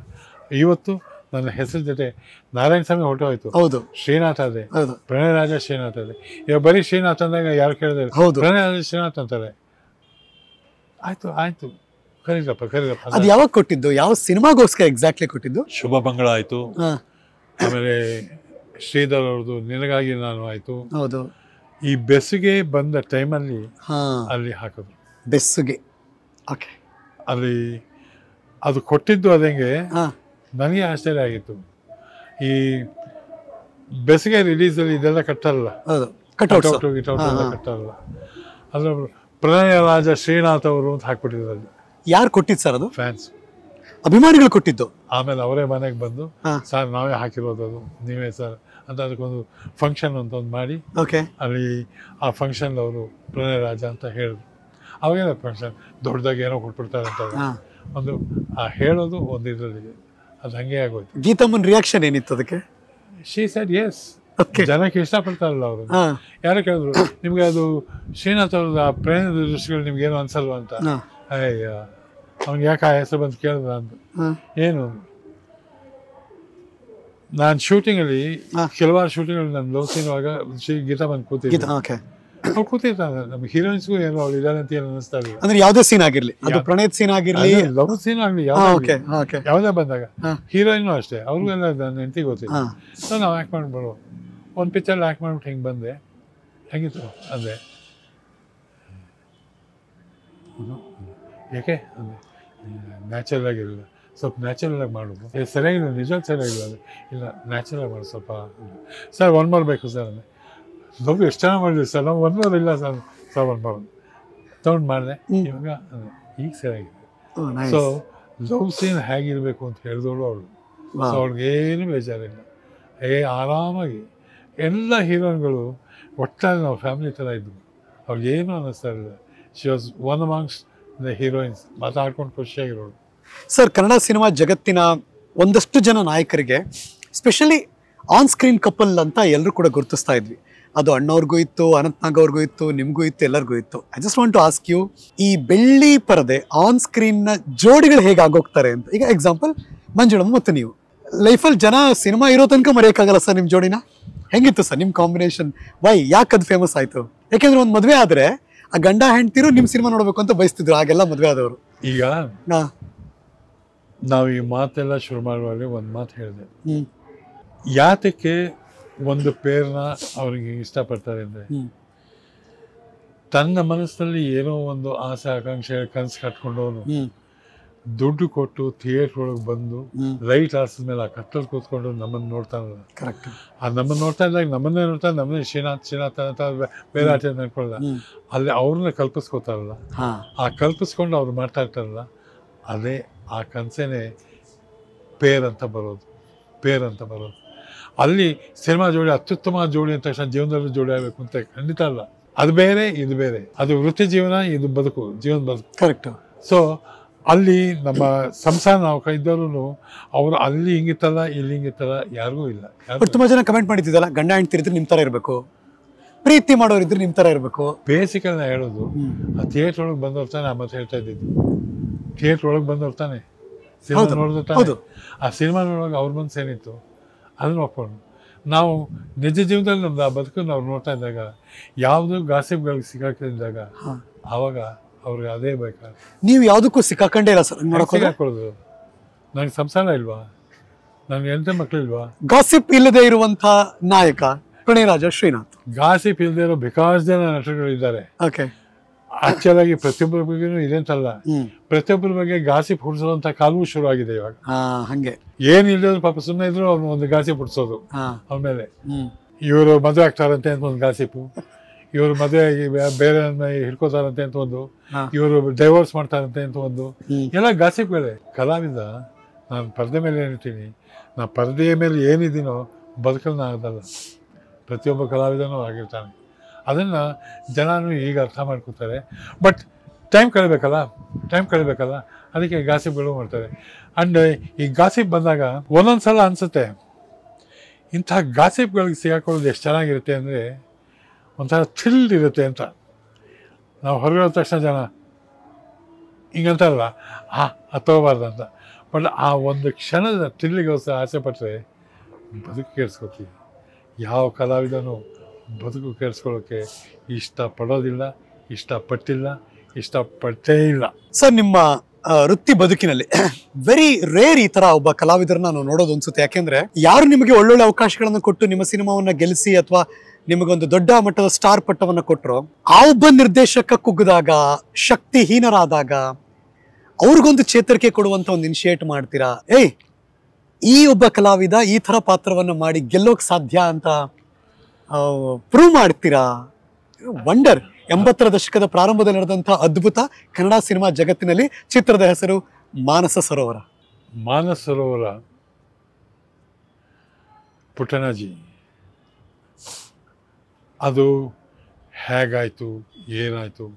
ಇವತ್ತು ನನ್ನ ಹೆಸರು ಜೊತೆ ನಾರಾಯಣ ಸ್ವಾಮಿ ಹೊರಟೋಯ್ತು, ಹೌದು, ಶ್ರೀನಾಥ್ ಅದೇ, ಪ್ರಣಯ ರಾಜ ಶ್ರೀನಾಥ್ ಅದೇ. ಇವಾಗ ಬರೀ ಶ್ರೀನಾಥ್ ಅಂದಾಗ ಯಾರು ಕೇಳಿದ್ರೆ ಪ್ರಣಯ ರಾಜ ಶ್ರೀನಾಥ್ ಅಂತಾರೆ. ಆಯ್ತು ಕರೀರಪ್ಪ. ಅದು ಯಾವಾಗ ಕೊಟ್ಟಿದ್ದು? ಯಾವ ಸಿನಿಮಾಗೋಸ್ಕರ ಎಕ್ಸಾಕ್ಟ್ಲಿ ಕೊಟ್ಟಿದ್ದು? ಶುಭ ಮಂಗಳ ಆಯ್ತು, ಆಮೇಲೆ ಶ್ರೀಧರ್ ಅವ್ರದ್ದು ನಿನಗಾಗಿ ನಾನು ಆಯ್ತು. ಹೌದು, ಈ ಬೆಸ್ಸಿಗೆ ಬಂದ ಟೈಮಲ್ಲಿ ಅಲ್ಲಿ ಹಾಕಿದ್ರು. ಬೆಸ್ಸಿಗೆ ಅಲ್ಲಿ ಅದು ಕೊಟ್ಟಿದ್ದು ಅದಂಗೆ ನನಗೆ ಆಶ್ಚರ್ಯ ಆಗಿತ್ತು. ಈ ಬೆಸ್ಸಿಗೆ ರಿಲೀಸಲ್ಲಿ ಇದೆಲ್ಲ ಕಟ್ಟಲ್ಲ, ಕಟ್ಔಟ್ ಎಲ್ಲ ಕಟ್ಟಲ್ಲ. ಅದ್ರ ಪ್ರಣಯ ರಾಜ ಶ್ರೀನಾಥ್ ಅವರು ಅಂತ ಹಾಕ್ಬಿಟ್ಟಿದ್ರು. ಯಾರು ಕೊಟ್ಟಿದ್ದು ಸರ್ ಅದು? ಫ್ಯಾನ್ಸ್, ಅಭಿಮಾನಿಗಳು ಕೊಟ್ಟಿದ್ದು. ಆಮೇಲೆ ಅವರೇ ಮನೆಗೆ ಬಂದು, ಸರ್ ನಾವೇ ಹಾಕಿರೋದು ಅದು, ನೀವೇ ಸರ್ ಅಂತ ಅದಕ್ಕೊಂದು ಫಂಕ್ಷನ್ ಅಂತ ಒಂದು ಮಾಡಿ, ಅಲ್ಲಿ ಆ ಫಂಕ್ಷನ್ ಅವರು ಪ್ರಣಯ ರಾಜ ಅಂತ ಹೇಳಿದ್ರು. ಅವಾಗೇನೋ ಫಂಕ್ಷನ್ ದೊಡ್ಡದಾಗಿ ಏನೋ ಕೊಟ್ಬಿಡ್ತಾರೆ ಅಂತ ಒಂದು ಹೇಳೋದು ಒಂದು ಇದರಲ್ಲಿ ಅದು ಹಂಗೆ ಆಗೋಯ್ತು. ಗೀತಮ್ಮನ ರಿಯಾಕ್ಷನ್ ಏನಿತ್ತು ಅದಕ್ಕೆ? She said yes. ಜನಕ್ಕೆ ಇಷ್ಟಪಡ್ತಾರಲ್ಲ ಅವರು. ಯಾರು ಕೇಳಿದ್ರು, ನಿಮ್ಗೆ ಅದು ಶ್ರೀನಾಥ್ ಅವ್ರದ್ದು ಆ ಪ್ರೇಮದ ದೃಷ್ಟಿಗಳು ನಿಮ್ಗೇನು ಅನ್ಸಲ್ವ ಅಂತ. ಅಯ್ಯ ಅವ್ನಿಗೆ ಯಾಕೆ ಆ ಹೆಸರು ಬಂದು ಕೇಳಿದ ಅಂತ. ಏನು, ನಾನು ಶೂಟಿಂಗಲ್ಲಿ ಕೆಲವಾರು ಶೂಟಿಂಗಲ್ಲಿ ನಾನು ಲವ್ ಸೀನ್ ಆಗ ಗೀತಾ ಬಂದು ಕೂತಿದ್ದೆ. ಅವ್ರು ಕೂತಿರ್ತಾರೆ, ನಮ್ಗೆ ಹೀರೋಯಿನ್ಸ್ಗೂ ಏನೋ ಅವ್ಳು ಇದಾರೆ ಅಂತ ಏನು ಅನ್ನಿಸ್ತಾ ಇಲ್ಲ. ಅಂದ್ರೆ ಯಾವುದೇ ಸೀನ್ ಆಗಿರ್ಲಿ, ಅದು ಪ್ರಣಯದ ಸೀನ್ ಆಗಿರ್ಲಿ, ಲವ್ ಸೀನ್ ಆಗಲಿ, ಯಾವುದೇ ಬಂದಾಗ ಹೀರೋಯಿನ್ನು ಅಷ್ಟೇ, ಅವ್ರಿಗೆಲ್ಲ ನನ್ನ ಹೆಂಡತಿ ಗೊತ್ತಿಲ್ಲ. ಸೊ ನಾವು ಆ್ಯಕ್ಟ್ ಮಾಡ್ಬೋದು, ಒಂದು ಪಿಕ್ಚರ್ ಆ್ಯಕ್ಟ್ ಮಾಡ್ಬಿಟ್ಟು ಹಿಂಗೆ ಬಂದೆ, ಹೆಂಗಿತ್ತು ಅಂದೆ. ಯಾಕೆ ಅಂದೆ, ನ್ಯಾಚುರಲ್ ಆಗಿರಲಿಲ್ಲ, ಸ್ವಲ್ಪ ನ್ಯಾಚುರಲ್ ಆಗಿ ಮಾಡೋದು. ಸರಿಯಾಗಿಲ್ಲ, ನಿಜವಾಗಿ ಸರಿಯಾಗಿಲ್ಲ ಅದು. ಇಲ್ಲ ನ್ಯಾಚುರಲ್ ಆಗಿ ಮಾಡೋದು ಸ್ವಲ್ಪ. ಸರ್ 1 more ಬೇಕು ಸರ್ ಅಂದೆ. ಲವ್ ಎಷ್ಟು ಚೆನ್ನಾಗಿ ಮಾಡಿದ್ವಿ ಸರ್, ನಾವು 1 more ಇಲ್ಲ ಸರ್. 1 more ತೊಗೊಂಡು ಮಾಡಿದೆ. ಇವಾಗ ಈಗ ಸರಿಯಾಗಿದೆ. ಸೊ ಲವ್ ಸೀನ್ ಹೇಗಿರಬೇಕು ಅಂತ ಹೇಳಿದವಳು ಅವಳು. ಸೊ ಅವ್ಳಿಗೇನು ಬೇಜಾರಿಲ್ಲ, ಆರಾಮಾಗಿ ಎಲ್ಲ ಹೀರೋಯಿನ್ಗಳು ಒಟ್ಟಾಗಿ ನಾವು ಫ್ಯಾಮಿಲಿ ಥರ ಇದ್ವು. ಅವ್ಳಿಗೇನು ಅನ್ನಿಸ್ತಾ ಇರಲಿಲ್ಲ. She was one amongst the heroines, ಮಾತಾಡ್ಕೊಂಡು ಖುಷಿಯಾಗಿರೋಳು. ಸರ್, ಕನ್ನಡ ಸಿನಿಮಾ ಜಗತ್ತಿನ ಒಂದಷ್ಟು ಜನ ನಾಯಕರಿಗೆ ಸ್ಪೆಷಲಿ ಆನ್ ಸ್ಕ್ರೀನ್ ಕಪಲ್ ಅಂತ ಎಲ್ಲರೂ ಕೂಡ ಗುರುತಿಸ್ತಾ ಇದ್ವಿ. ಅದು ಅಣ್ಣವ್ರಿಗೂ ಇತ್ತು, ಅನಂತ್ನಾಗ್ ಅವ್ರಿಗೂ ಇತ್ತು, ನಿಮಗೂ ಇತ್ತು, ಎಲ್ಲರಿಗೂ ಇತ್ತು. I just want to ask you, ಈ ಬೆಳ್ಳಿ ಪರದೆ ಆನ್ ಸ್ಕ್ರೀನ್ನ ಜೋಡಿಗಳು ಹೇಗೆ ಆಗೋಗ್ತಾರೆ ಅಂತ. ಈಗ ಎಕ್ಸಾಂಪಲ್ ಮಂಜುಳಮ್ಮ ಮತ್ತು ನೀವು ಲೈಫಲ್ಲಿ ಜನ ಸಿನಿಮಾ ಇರೋ ತನಕ ಮರೆಯೋಕ್ಕಾಗಲ್ಲ ಸರ್ ನಿಮ್ಮ ಜೋಡಿನ. ಹೆಂಗಿತ್ತು ಸರ್ ನಿಮ್ಮ ಕಾಂಬಿನೇಷನ್? ವೈ, ಯಾಕೆ ಅದು ಫೇಮಸ್ ಆಯಿತು? ಯಾಕೆಂದ್ರೆ ಒಂದು ಮದುವೆ ಆದರೆ ಆ ಗಂಡ ಹೆಂಡ್ತಿರು ನಿಮ್ಮ ಸಿನಿಮಾ ನೋಡಬೇಕು ಅಂತ ಬಯಸ್ತಿದ್ರು ಆಗೆಲ್ಲ ಮದುವೆ ಆದವರು. ಈಗ ನಾವು ಈ ಮಾತೆಲ್ಲ ಶುರು ಮಾಡುವಾಗ ಒಂದು ಮಾತು ಹೇಳಿದೆ, ಯಾತಕ್ಕೆ ಒಂದು ಪೇರ್ನ ಅವ್ರಿಗೆ ಇಷ್ಟಪಡ್ತಾರೆ ಅಂದರೆ, ತನ್ನ ಮನಸ್ಸಲ್ಲಿ ಏನೋ ಒಂದು ಆಸೆ ಆಕಾಂಕ್ಷೆ ಕನಸು ಕಟ್ಕೊಂಡವನು ದುಡ್ಡು ಕೊಟ್ಟು ಥಿಯೇಟರ್ ಒಳಗೆ ಬಂದು ಲೈಟ್ ಹಾಸಿದ ಮೇಲೆ ಆ ಕತ್ತಲ್ಲಿ ಕೂತ್ಕೊಂಡು ನಮ್ಮನ್ನು ನೋಡ್ತಾನಲ್ಲ, ಆ ನಮ್ಮನ್ನು ನೋಡ್ತಾ ಇದ್ದಾಗ ನಮ್ಮನ್ನೇ ನಮ್ಮನ್ನೇ ಶ್ರೀನಾಥ್ ಅಂತ ಬೇರೆ ಆಟ ಅನ್ಕೊಳ್ಳಲ್ಲ, ಅಲ್ಲಿ ಅವ್ರನ್ನ ಕಲ್ಪಿಸ್ಕೋತಾರಲ್ಲ, ಆ ಕಲ್ಪಿಸ್ಕೊಂಡು ಅವ್ರು ಮಾಡ್ತಾ ಇರ್ತಾರಲ್ಲ, ಅದೇ ಆ ಕನಸೇನೆ ಪೇರ್ ಅಂತ ಬರೋದು. ಅಲ್ಲಿ ಸಿನಿಮಾ ಜೋಡಿ ಅತ್ಯುತ್ತಮ ಜೋಡಿ ಅಂತ ತಕ್ಷಣ ಜೀವನದಲ್ಲಿ ಜೋಡಿ ಆಗಬೇಕು ಅಂತ ಖಂಡಿತ ಅಲ್ಲ. ಅದು ಬೇರೆ, ಇದು ಬೇರೆ. ಅದು ವೃತ್ತಿ ಜೀವನ, ಇದು ಜೀವನ ಬದುಕು. ಕರೆಕ್ಟ್. ಸೊ ಅಲ್ಲಿ ನಮ್ಮ ಸಂಸಾರ ನಾವು ಇದ್ದವರು ಅವರು ಅಲ್ಲಿ ಹಿಂಗಿತ್ತಲ್ಲ, ಇಲ್ಲಿ ಹಿಂಗಿತ್ತಲ್ಲ, ಯಾರಿಗೂ ಇಲ್ಲ. ತುಂಬಾ ಜನ ಕಮೆಂಟ್ ಮಾಡಿದ್ದಿದ್ದಲ್ಲ, ಗಂಡ ಹೆಂಡ್ತಿರಿದ್ರೆ ನಿಮ್ಮ ಥರ ಇರಬೇಕು, ಪ್ರೀತಿ ಮಾಡೋರಿದ್ರೆ ನಿಮ್ಮ ಥರ ಇರಬೇಕು. ಬೇಸಿಕಲ್ ನಾ ಹೇಳೋದು, ಆ ಥಿಯೇಟ್ರ್ ಒಳಗೆ ಬಂದವ್ರು ತಾನೆ. ಮತ್ತೆ ಹೇಳ್ತಾ ಇದ್ದಿದ್ದು ಥಿಯೇಟ್ರ್ ಒಳಗೆ ಬಂದವ್ರು ತಾನೆ, ಸಿನಿಮಾ ನೋಡಿದ್ರು ತಾನೆ. ಆ ಸಿನಿಮಾ ನೋಡುವಾಗ ಅವ್ರ ಮನಸ್ಸು ಏನಿತ್ತು ಅದನ್ನು ಒಪ್ಕೊಂಡು ನಾವು ನಿಜ ಜೀವನದಲ್ಲಿ ನಮ್ದು ಆ ಬದುಕನ್ನು ನಾವು ನೋಡ್ತಾ ಇದ್ದಾಗ, ಯಾವುದು ಗಾಸಿಪ್ಗಳಿಗೆ ಸಿಕ್ಕಾಕಿದಾಗ ಆವಾಗ ಅವ್ರಿಗೆ ಅದೇ ಬೇಕಾದ್ರೆ. ನೀವು ಯಾವುದಕ್ಕೂ ಸಿಕ್ಕಾಕೊಂಡೇ ಇಲ್ಲ ಸರ್? ಸಿಕ್ಕಾಕೊಳ್ಳೋದು, ನನಗೆ ಸಂಸಾರ ಇಲ್ವಾ, ನನಗೆ ಎಂತ ಮಕ್ಕಳಿಲ್ವಾ? ಗಾಸಿಪ್ ಇಲ್ಲದೆ ಇರುವಂಥ ನಾಯಕ ಪ್ರಣಯರಾಜ ಶ್ರೀನಾಥ್. ಗಾಸಿಪ್ ಇಲ್ಲದೆ ಇರೋ ಬೇಕಾದಷ್ಟು ಜನ ನಟರುಗಳಿದ್ದಾರೆ. ಓಕೆ, ಆಕ್ಚುಲಾಗಿ ಪ್ರತಿಯೊಬ್ಬರ ಬಗ್ಗೆನೂ ಇದೇಂತಲ್ಲ, ಪ್ರತಿಯೊಬ್ಬರ ಬಗ್ಗೆ ಗಾಸಿಪ್ ಹುಡ್ಸೋಂಥ ಕಾಲವೂ ಶುರು ಆಗಿದೆ ಇವಾಗ. ಹಂಗೆ ಏನಿಲ್ಲದ್ರು ಪಾಪ ಸುಮ್ಮನೆ ಇದ್ರು ಅವ್ನು ಒಂದು ಗಾಸಿಪ್ ಹುಡ್ಸೋದು ಅವ್ರ ಮೇಲೆ. ಇವರು ಮದುವೆ ಆಗ್ತಾರಂತೆ ಅಂತ ಒಂದು ಗಾಸಿಪು, ಇವರು ಮದುವೆ ಬೇರೆ ಹಿಡ್ಕೋತಾರಂತೆ ಅಂತ ಒಂದು, ಇವರು ಡೈವೋರ್ಸ್ ಮಾಡ್ತಾರಂತೆ ಅಂತ ಒಂದು, ಎಲ್ಲ ಗಾಸಿಪ್ಗಳೇ. ಕಲಾವಿದ, ನಾನು ಪರದೆ ಮೇಲೆ ಏನಿರ್ತೀನಿ, ನಾನು ಪರದೆಯ ಮೇಲೆ ಏನಿದ್ದೀನೋ ಬದುಕಲ್ಲಿ ನಾನು ಅದಲ್ಲ. ಪ್ರತಿಯೊಬ್ಬ ಕಲಾವಿದನೂ ಆಗಿರ್ತಾನೆ. ಅದನ್ನು ಜನನು ಈಗ ಅರ್ಥ ಮಾಡ್ಕೋತಾರೆ. ಬಟ್ ಟೈಮ್ ಕಳಿಬೇಕಲ್ಲ, ಅದಕ್ಕೆ ಗಾಸಿಪ್ಗಳು ಮಾಡ್ತಾರೆ. ಆ್ಯಂಡ್ ಈ ಗಾಸಿಪ್ ಬಂದಾಗ ಒಂದೊಂದು ಸಲ ಅನಿಸುತ್ತೆ, ಇಂಥ ಗಾಸಿಪ್ಗಳಿಗೆ ಸಿಗಾಕೊಳ್ಳೋದು ಎಷ್ಟು ಚೆನ್ನಾಗಿರುತ್ತೆ ಅಂದರೆ, ಒಂಥರ ಥ್ರಿಲ್ ಇರುತ್ತೆ ಅಂತ. ನಾವು ಹೊರಗೆ ಹೋದ ತಕ್ಷಣ ಜನ ಹಿಂಗಂತಾರಲ್ಲ, ಅದು ತಗೋಬಾರ್ದು ಅಂತ. ಬಟ್ ಆ ಒಂದು ಕ್ಷಣದ ಥ್ರಿಲ್ಲಿಗೋಸ್ಕರ ಆಸೆ ಪಟ್ಟರೆ ಬದುಕು ಕೇಳಿಸ್ಕೊತೀವಿ. ಯಾವ ಕಲಾವಿದನೂ ಬದುಕು ಕೇಳಿಸ್ಕೊಳ್ಳೋಕ್ಕೆ ಇಷ್ಟಪಡೋದಿಲ್ಲ, ಇಷ್ಟಪಟ್ಟೇ ಇಲ್ಲ. ಸರ್, ನಿಮ್ಮ ವೃತ್ತಿ ಬದುಕಿನಲ್ಲಿ ವೆರಿ ರೇರ್ ಈ ತರ ಒಬ್ಬ ಕಲಾವಿದರನ್ನ ನಾವು ನೋಡೋದು ಅನ್ಸುತ್ತೆ. ಯಾಕೆಂದ್ರೆ ಯಾರು ನಿಮಗೆ ಒಳ್ಳೊಳ್ಳೆ ಅವಕಾಶಗಳನ್ನು ಕೊಟ್ಟು ನಿಮ್ಮ ಸಿನಿಮಾವನ್ನ ಗೆಲ್ಲಿಸಿ ಅಥವಾ ನಿಮಗೊಂದು ದೊಡ್ಡ ಮಟ್ಟದ ಸ್ಟಾರ್ ಪಟ್ಟವನ್ನ ಕೊಟ್ಟರು, ಆ ಒಬ್ಬ ನಿರ್ದೇಶಕ ಕುಗ್ಗಿದಾಗ, ಶಕ್ತಿಹೀನರಾದಾಗ ಅವ್ರಿಗೊಂದು ಚೇತರಿಕೆ ಕೊಡುವಂತ ಒಂದು ಇನಿಷಿಯೇಟ್ ಮಾಡ್ತೀರಾ? ಈ ಒಬ್ಬ ಕಲಾವಿದ ಈ ತರ ಪಾತ್ರವನ್ನ ಮಾಡಿ ಗೆಲ್ಲೋಕ್ ಸಾಧ್ಯ ಅಂತ ಪ್ರೂವ್ ಮಾಡ್ತೀರಾ? ವಂಡರ್. 80ರ ದಶಕದ ಪ್ರಾರಂಭದಲ್ಲಿ ನಡೆದಂಥ ಅದ್ಭುತ ಕನ್ನಡ ಸಿನಿಮಾ ಜಗತ್ತಿನಲ್ಲಿ ಚಿತ್ರದ ಹೆಸರು ಮಾನಸ ಸರೋವರ. ಪುಟ್ಟಣಜಿ, ಅದು ಹೇಗಾಯಿತು, ಏನಾಯಿತು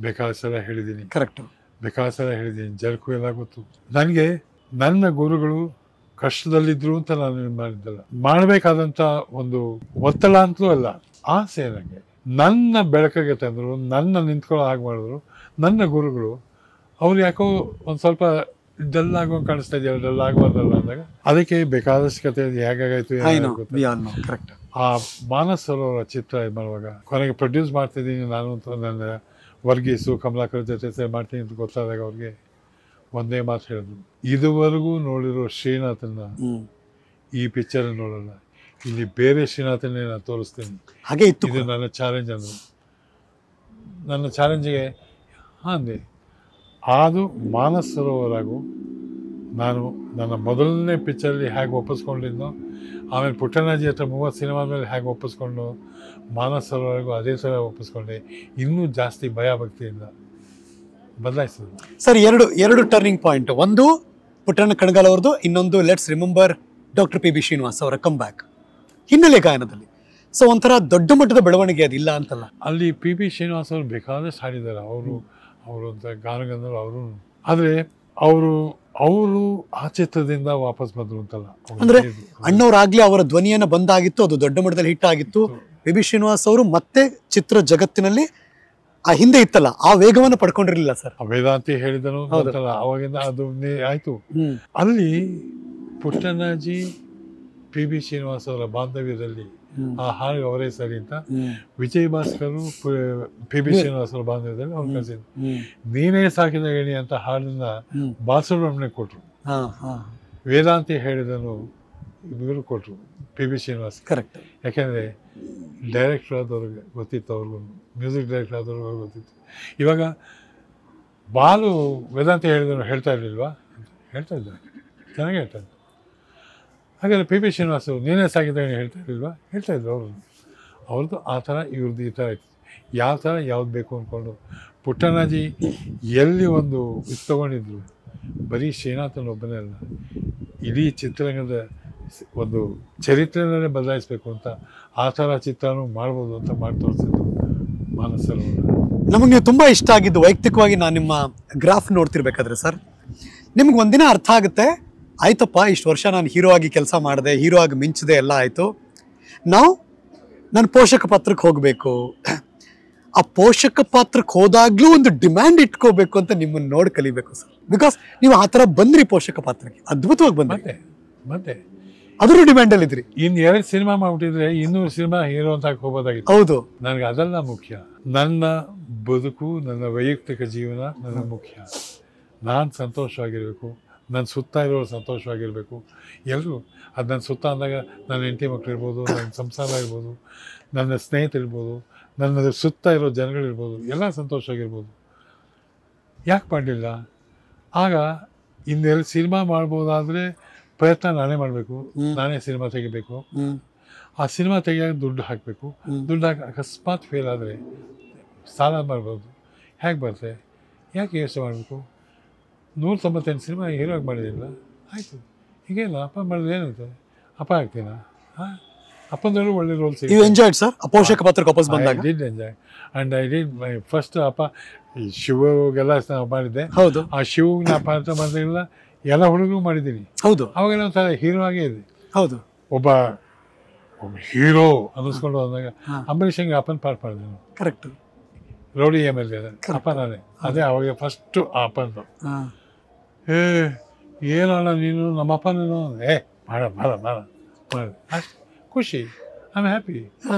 ಬೇಕಾದ ಸಲ ಹೇಳಿದ್ದೀನಿ. ಕರೆಕ್ಟು, ಬೇಕಾದ ಸಲ ಹೇಳಿದ್ದೀನಿ. ಜನಕ್ಕೂ ಎಲ್ಲ ಗೊತ್ತು. ನನಗೆ ನನ್ನ ಗುರುಗಳು ಕಷ್ಟದಲ್ಲಿದ್ದರು ಅಂತ ನಾನು ಮಾಡಿದ್ದಲ್ಲ, ಮಾಡಬೇಕಾದಂಥ ಒಂದು ಒತ್ತಡ ಅಂತಲೂ ಅಲ್ಲ, ಆಸೆ. ನನಗೆ ನನ್ನ ಬೆಳಕಿಗೆ ತಂದರು, ನನ್ನ ನಿಂತ್ಕೊಳ್ಳೋ ಹಾಗೆ ಮಾಡಿದ್ರು ನನ್ನ ಗುರುಗಳು. ಅವ್ರು ಯಾಕೋ ಒಂದು ಸ್ವಲ್ಪ ಡಲ್ ಆಗೋ ಕಾಣಿಸ್ತಾ ಇದೆಯಲ್ಲ, ಡಲ್ ಆಗಬಾರ್ದಲ್ಲ ಅಂದಾಗ ಅದಕ್ಕೆ ಬೇಕಾದಷ್ಟು ಕತೆ ಹೇಗಾಗಾಯ್ತು. ಕರೆಕ್ಟ್. ಆ ಮಾನಸ ಸರೋವರ ಚಿತ್ರ ಇದು ಮಾಡುವಾಗ ಕೊನೆಗೆ ಪ್ರೊಡ್ಯೂಸ್ ಮಾಡ್ತಿದ್ದೀನಿ ನಾನು ಅಂತ ನನ್ನ ವರ್ಗೀಸು ಕಮಲಾಕರ್ ಜೊತೆ ಮಾಡ್ತೀನಿ ಅಂತ ಗೊತ್ತಾದಾಗ ಅವ್ರಿಗೆ ಒಂದೇ ಮಾತು ಹೇಳಿದ್ರು, ಇದುವರೆಗೂ ನೋಡಿರೋ ಶ್ರೀನಾಥನ್ನ ಈ ಪಿಕ್ಚರ್ ನೋಡಲ್ಲ, ಇಲ್ಲಿ ಬೇರೆ ಶ್ರೀನಾಥನ್ನೇ ನಾನು ತೋರಿಸ್ತೀನಿ. ಹಾಗೆ ಇತ್ತು. ಇದು ನನ್ನ ಚಾಲೆಂಜ್ ಅಂದರು. ನನ್ನ ಚಾಲೆಂಜಿಗೆ ಅಂದೆ, ಅದು ಮಾನಸ ಸರೋವರಾಗು ನಾನು ನನ್ನ ಮೊದಲನೇ ಪಿಕ್ಚರಲ್ಲಿ ಹೇಗೆ ಒಪ್ಪಿಸ್ಕೊಂಡಿದ್ದೋ, ಆಮೇಲೆ ಪುಟ್ಟಣಜಿ ಹತ್ರ 30 ಸಿನಿಮಾ ಮೇಲೆ ಹೇಗೆ ಒಪ್ಪಿಸ್ಕೊಂಡು ಮಾನಸ ಸರೋವರೆಗೂ ಅದೇ ಥರ ಒಪ್ಪಿಸ್ಕೊಂಡೆ. ಇನ್ನೂ ಜಾಸ್ತಿ ಭಯ ಭಕ್ತಿಯಿಂದ ಬದಲಾಯಿಸಿದ್ರು. ಸರ್, ಎರಡು ಟರ್ನಿಂಗ್ ಪಾಯಿಂಟ್. ಒಂದು ಪುಟ್ಟಣ್ಣ ಕಣಗಾಲ್ ಅವ್ರದ್ದು, ಇನ್ನೊಂದು let's remember doctor P B Srinivas ಅವರ ಕಮ್ ಬ್ಯಾಕ್ ಹಿನ್ನೆಲೆ ಗಾಯನದಲ್ಲಿ. ಸೊ ಒಂಥರ ದೊಡ್ಡ ಮಟ್ಟದ ಬೆಳವಣಿಗೆ ಅದಿಲ್ಲ ಅಂತಲ್ಲ. ಅಲ್ಲಿ ಪಿ ಬಿ ಶ್ರೀನಿವಾಸ್ ಅವರು ಬೇಕಾದಷ್ಟು ಹಾಡಿದ್ದಾರೆ. ಅವರು ಅಂತ ಗಾನಗಂಧರ್ವರು ಅವರು. ಆದರೆ ಅವರು ಆ ಚಿತ್ರದಿಂದ ವಾಪಸ್ ಬಂದ್ರು ಅಂತಲ್ಲ, ಅವ್ರು ಅಂದ್ರೆ ಹೇಳಿದ್ರು. ಅಣ್ಣವ್ರಾಗ್ಲೇ ಅವರ ಧ್ವನಿಯನ್ನ ಬಂದಾಗಿತ್ತು, ಅದು ದೊಡ್ಡ ಮಟ್ಟದಲ್ಲಿ ಹಿಟ್ ಆಗಿತ್ತು. ಪಿ.ಬಿ. ಶ್ರೀನಿವಾಸ್ ಅವರು ಮತ್ತೆ ಚಿತ್ರ ಜಗತ್ತಿನಲ್ಲಿ ಆ ಹಿಂದೆ ಇತ್ತಲ್ಲ ಆ ವೇಗವನ್ನು ಪಡ್ಕೊಂಡಿರ್ಲಿಲ್ಲ ಸರ್. ಆ ವೇದಾಂತಿ ಹೇಳಿದನು ಅಂತಲ್ಲ, ಅವಾಗಿಂದ ಅದು ಆಯ್ತು. ಅಲ್ಲಿ ಪುಟ್ಟಣ್ಣಾಜಿ ಪಿ.ಬಿ. ಶ್ರೀನಿವಾಸ್ ಅವರ ಬಾಂಧವ್ಯದಲ್ಲಿ ಆ ಹಾಡು ಅವರೇ ಸರಿ ಅಂತ ವಿಜಯ್ ಭಾಸ್ಕರ್ ಪಿ.ಬಿ. ಶ್ರೀನಿವಾಸ್ ಅವರ ಬಾಂಧವ್ಯದಲ್ಲಿ ಅವ್ರು ಕಳಿಸಿದ್ರು. ನೀನೇ ಸಾಕಿದ ಗಣಿ ಅಂತ ಹಾಡನ್ನ ಬಾಲಸುಬ್ರಹ್ಮಣ್ಯ ಕೊಟ್ರು, ವೇದಾಂತಿ ಹೇಳಿದನು ಇವರು ಕೊಟ್ರು ಪಿ.ಬಿ. ಶ್ರೀನಿವಾಸ್. ಕರೆಕ್ಟ್. ಯಾಕೆಂದ್ರೆ ಡೈರೆಕ್ಟರ್ ಆದವ್ರಿಗೆ ಗೊತ್ತಿತ್ತು, ಅವ್ರಿಗೂ ಮ್ಯೂಸಿಕ್ ಡೈರೆಕ್ಟರ್ ಆದವ್ರಿಗೆ ಗೊತ್ತಿತ್ತು. ಇವಾಗ ಬಾಲು ವೇದಾಂತಿ ಹೇಳಿದನು ಹೇಳ್ತಾ ಇರಲಿಲ್ವಾ? ಹೇಳ್ತಾ ಇದ್ದಾರೆ, ಚೆನ್ನಾಗಿ ಹೇಳ್ತಾ ಇದ್ದಾರೆ. ಹಾಗಾದರೆ ಪಿ.ಬಿ. ಶ್ರೀನಿವಾಸ್ ನೀನೇ ಸಾಕಿದಾಗ ಹೇಳ್ತಾ ಇರಲಿಲ್ವಾ? ಹೇಳ್ತಾ ಇದ್ರು ಅವರು. ಅವ್ರದ್ದು ಆ ಥರ, ಇವ್ರದ್ದು ಈ ಥರ ಇತ್ತು. ಯಾವ ಥರ ಯಾವ್ದು ಬೇಕು ಅಂದ್ಕೊಂಡು ಪುಟ್ಟಣ್ಣಾಜಿ ಎಲ್ಲಿ ಒಂದು ಇದು ತೊಗೊಂಡಿದ್ರು, ಬರೀ ಶ್ರೀನಾಥನ್ ಒಬ್ಬನೇ ಅಲ್ಲ, ಇಡೀ ಚಿತ್ರರಂಗದ ಒಂದು ಚರಿತ್ರೆಯನ್ನೇ ಬದಲಾಯಿಸಬೇಕು ಅಂತ ಆ ಥರ ಚಿತ್ರನೂ ಮಾಡ್ಬೋದು ಅಂತ ಮಾಡಿ ತೋರಿಸಿದ್ರು ಮಾನಸರು. ನಮಗೆ ನೀವು ತುಂಬ ಇಷ್ಟ ಆಗಿದ್ದು ವೈಯಕ್ತಿಕವಾಗಿ ನಾನು ನಿಮ್ಮ ಗ್ರಾಫ್ ನೋಡ್ತಿರ್ಬೇಕಾದ್ರೆ ಸರ್, ನಿಮ್ಗೆ ಒಂದಿನ ಅರ್ಥ ಆಗುತ್ತೆ, ಆಯ್ತಪ್ಪ ಇಷ್ಟು ವರ್ಷ ನಾನು ಹೀರೋ ಆಗಿ ಕೆಲಸ ಮಾಡಿದೆ, ಹೀರೋ ಆಗಿ ಮಿಂಚಿದೆ, ಎಲ್ಲ ಆಯಿತು, ನಾವು ನಾನು ಪೋಷಕ ಪಾತ್ರಕ್ಕೆ ಹೋಗಬೇಕು. ಆ ಪೋಷಕ ಪಾತ್ರಕ್ಕೆ ಹೋದಾಗ್ಲೂ ಒಂದು ಡಿಮ್ಯಾಂಡ್ ಇಟ್ಕೋಬೇಕು ಅಂತ ನಿಮ್ಮನ್ನು ನೋಡಿ ಕಲಿಬೇಕು ಸರ್. ಬಿಕಾಸ್ ನೀವು ಆ ಥರ ಬಂದ್ರಿ ಪೋಷಕ ಪಾತ್ರಕ್ಕೆ, ಅದ್ಭುತವಾಗಿ ಬಂದ್ರಿ. ಮತ್ತೆ ಅದ್ರೂ ಡಿಮ್ಯಾಂಡಲ್ಲಿ ಇದ್ರಿ. ಇನ್ನು 2 ಸಿನಿಮಾ ಮಾಡ್ಬಿಟ್ಟಿದ್ರೆ 200 ಸಿನಿಮಾ ಹೀರೋ ಅಂತ ಹೋಗ್ಬೋದಾಗಿತ್ತು. ಹೌದು. ನನಗೆ ಅದೆಲ್ಲ ಮುಖ್ಯ. ನನ್ನ ಬದುಕು, ನನ್ನ ವೈಯಕ್ತಿಕ ಜೀವನ ನನಗೆ ಮುಖ್ಯ. ನಾನು ಸಂತೋಷವಾಗಿರಬೇಕು, ನನ್ನ ಸುತ್ತ ಇರೋರು ಸಂತೋಷವಾಗಿರಬೇಕು. ಎಲ್ಲರೂ ಅದು ನನ್ನ ಸುತ್ತ ಅಂದಾಗ ನನ್ನ ಹೆಂಡತಿ ಮಕ್ಕಳು ಇರ್ಬೋದು, ನನ್ನ ಸಂಸಾರ ಇರ್ಬೋದು, ನನ್ನ ಸ್ನೇಹಿತರಿರ್ಬೋದು, ನನ್ನ ಸುತ್ತ ಇರೋ ಜನಗಳಿರ್ಬೋದು, ಎಲ್ಲ ಸಂತೋಷವಾಗಿರ್ಬೋದು. ಯಾಕೆ ಮಾಡಲಿಲ್ಲ? ಆಗ ಇನ್ನೆಲ್ಲ ಸಿನಿಮಾ ಮಾಡ್ಬೋದಾದರೆ ಪ್ರಯತ್ನ ನಾನೇ ಮಾಡಬೇಕು, ನಾನೇ ಸಿನಿಮಾ ತೆಗಿಬೇಕು. ಆ ಸಿನಿಮಾ ತೆಗಿಯಾಗ ದುಡ್ಡು ಹಾಕಬೇಕು. ದುಡ್ಡು ಹಾಕಿ ಅಕಸ್ಮಾತ್ ಫೇಲ್ ಆದರೆ ಸಾಲ ಮಾಡ್ಬೋದು. ಹೇಗೆ ಬರುತ್ತೆ? ಯಾಕೆ ಯೋಚನೆ ಮಾಡಬೇಕು? 198 ಸಿನಿಮಾ ಹೀರೋಗಿ ಮಾಡಿದಿಲ್ಲ, ಆಯಿತು, ಹೀಗೇನು ಅಪ್ಪ ಮಾಡಿದ್ರೆ ಏನಾಯ್ತು? ಅಪ್ಪ ಆಗ್ತೀನಾ? ಹಾಂ, ಅಪ್ಪಂದಲ್ಲೂ ಒಳ್ಳೆ ರೋಲ್ ಸಿಗುತ್ತೆ. ಯು ಎಂಜಾಯ್ಡ್ ಸರ್ ಪೋಷಕ ಪಾತ್ರಕ್ಕೆ ವಾಪಸ್ ಬಂದಾಗ? I did enjoy and I did my first ಅಪ್ಪ ಶಿವಗೆಲ್ಲ ಮಾಡಿದ್ದೆ. ಹೌದು. ಆ ಶಿವಗೆ ನಾ ಪಾತ್ರ ಮಾಡಿಲ್ಲ, ಎಲ್ಲ ಹುಡುಗರು ಮಾಡಿದ್ದೀನಿ. ಹೌದು. ಅವಾಗೆಲ್ಲ ಒಂಥರ ಹೀರೋ ಆಗೇ ಇದೆ. ಹೌದು. ಒಬ್ಬ ಹೀರೋ ಅನ್ನಿಸ್ಕೊಂಡು ಬಂದಾಗ ಅಂಬರೀಷಂಗೆ ಅಪ್ಪನ ಪಾಠ ಮಾಡಿದೆ ನಾನು. ಕರೆಕ್ಟ್. ರೌಡಿ MLA ಅಪ್ಪ ನಾನೇ. ಅದೇ ಅವಾಗ ಫಸ್ಟು ಅಪ್ಪಂದು. ಏನಣ್ಣ ನೀನು ನಮ್ಮಪ್ಪ ನೀನು ಮಾಡ ಮಾಡ ಮಾಡ ಮಾಡಿ ಅಷ್ಟು ಖುಷಿ, ಐ ಆಮ್ ಹ್ಯಾಪಿ.